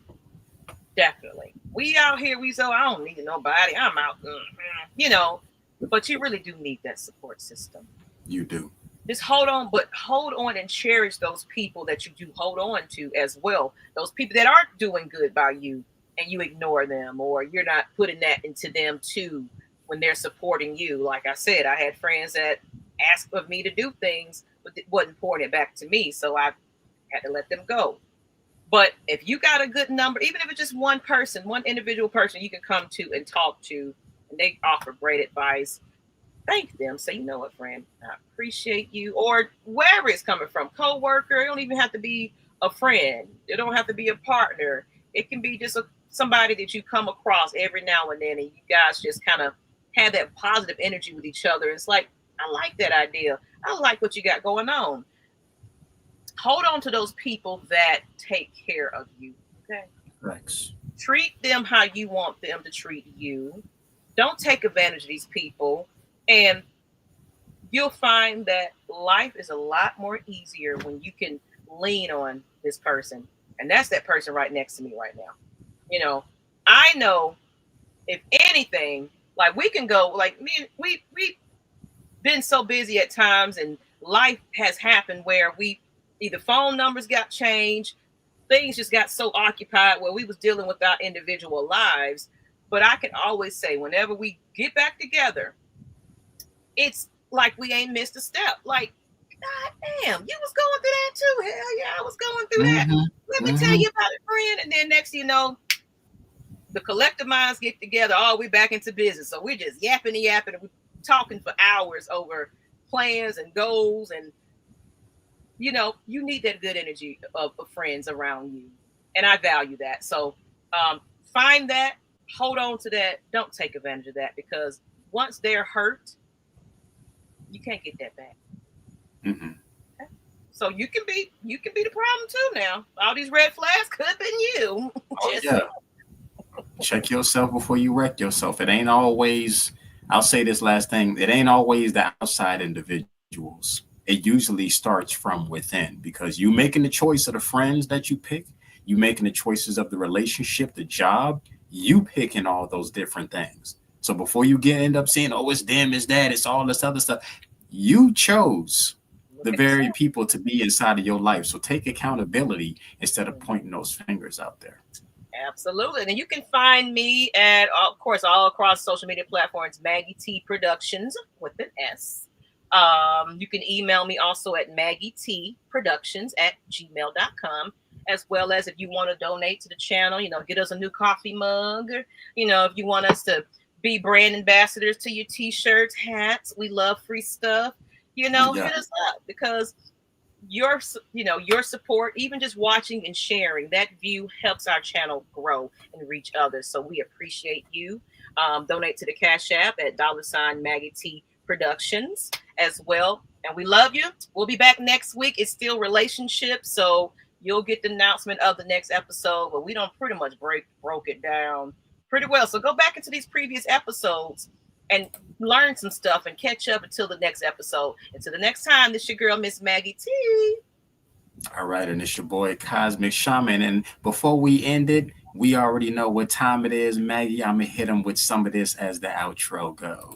Definitely. We out here, I don't need nobody. I'm out, but you really do need that support system. You do. Just hold on and cherish those people that you do hold on to as well. Those people that aren't doing good by you and you ignore them, or you're not putting that into them too when they're supporting you. Like I said, I had friends that ask of me to do things, but it wasn't pouring it back to me. So I had to let them go. But if you got a good number, even if it's just one person, one individual person you can come to and talk to, and they offer great advice, thank them. Say, you know what, friend, I appreciate you. Or wherever it's coming from, co-worker, it don't even have to be a friend. It don't have to be a partner. It can be just somebody that you come across every now and then, and you guys just kind of have that positive energy with each other. It's like, I like that idea. I like what you got going on. Hold on to those people that take care of you. Okay. Thanks. Treat them how you want them to treat you. Don't take advantage of these people. And you'll find that life is a lot more easier when you can lean on this person. And that's that person right next to me right now. You know, I know if anything, like we can go, like we've been so busy at times, and life has happened where we either phone numbers got changed, things just got so occupied where we was dealing with our individual lives. But I can always say, whenever we get back together, it's like we ain't missed a step. Like, God damn, you was going through that too. Hell yeah, I was going through that. Let me tell you about it, friend. And then next thing you know, the collective minds get together. Oh, we back into business. So we're just yapping and we're talking for hours over plans and goals. And you know, you need that good energy of friends around you. And I value that. So find that, hold on to that. Don't take advantage of that, because once they're hurt, you can't get that back. Mm-hmm. Okay? So you can be the problem too now. All these red flags could have been you. Oh, yeah. Check yourself before you wreck yourself. It ain't always, I'll say this last thing, it ain't always the outside individuals. It usually starts from within, because you making the choice of the friends that you pick, you making the choices of the relationship, the job, you picking all those different things. So before you end up saying, oh, it's them, it's that, it's all this other stuff, you chose the very people to be inside of your life. So take accountability instead of pointing those fingers out there. Absolutely. And you can find me at, of course, all across social media platforms, Maggie T Productions with an S. You can email me also at maggietproductions@gmail.com, as well as if you want to donate to the channel, you know, get us a new coffee mug, or, you know, if you want us to be brand ambassadors to your t-shirts, hats, we love free stuff, you know, hit us up, because your support, even just watching and sharing, that view helps our channel grow and reach others. So we appreciate you. Donate to the Cash App at $Maggie T Productions as well. And we love you. We'll be back next week. It's still relationships, so you'll get the announcement of the next episode, but we don't pretty much broke it down pretty well. So go back into these previous episodes and learn some stuff and catch up until the next episode. Until the next time, this is your girl, Miss Maggie T. All right, and it's your boy, Cosmic Shaman. And before we end it, we already know what time it is, Maggie. I'm going to hit him with some of this as the outro goes.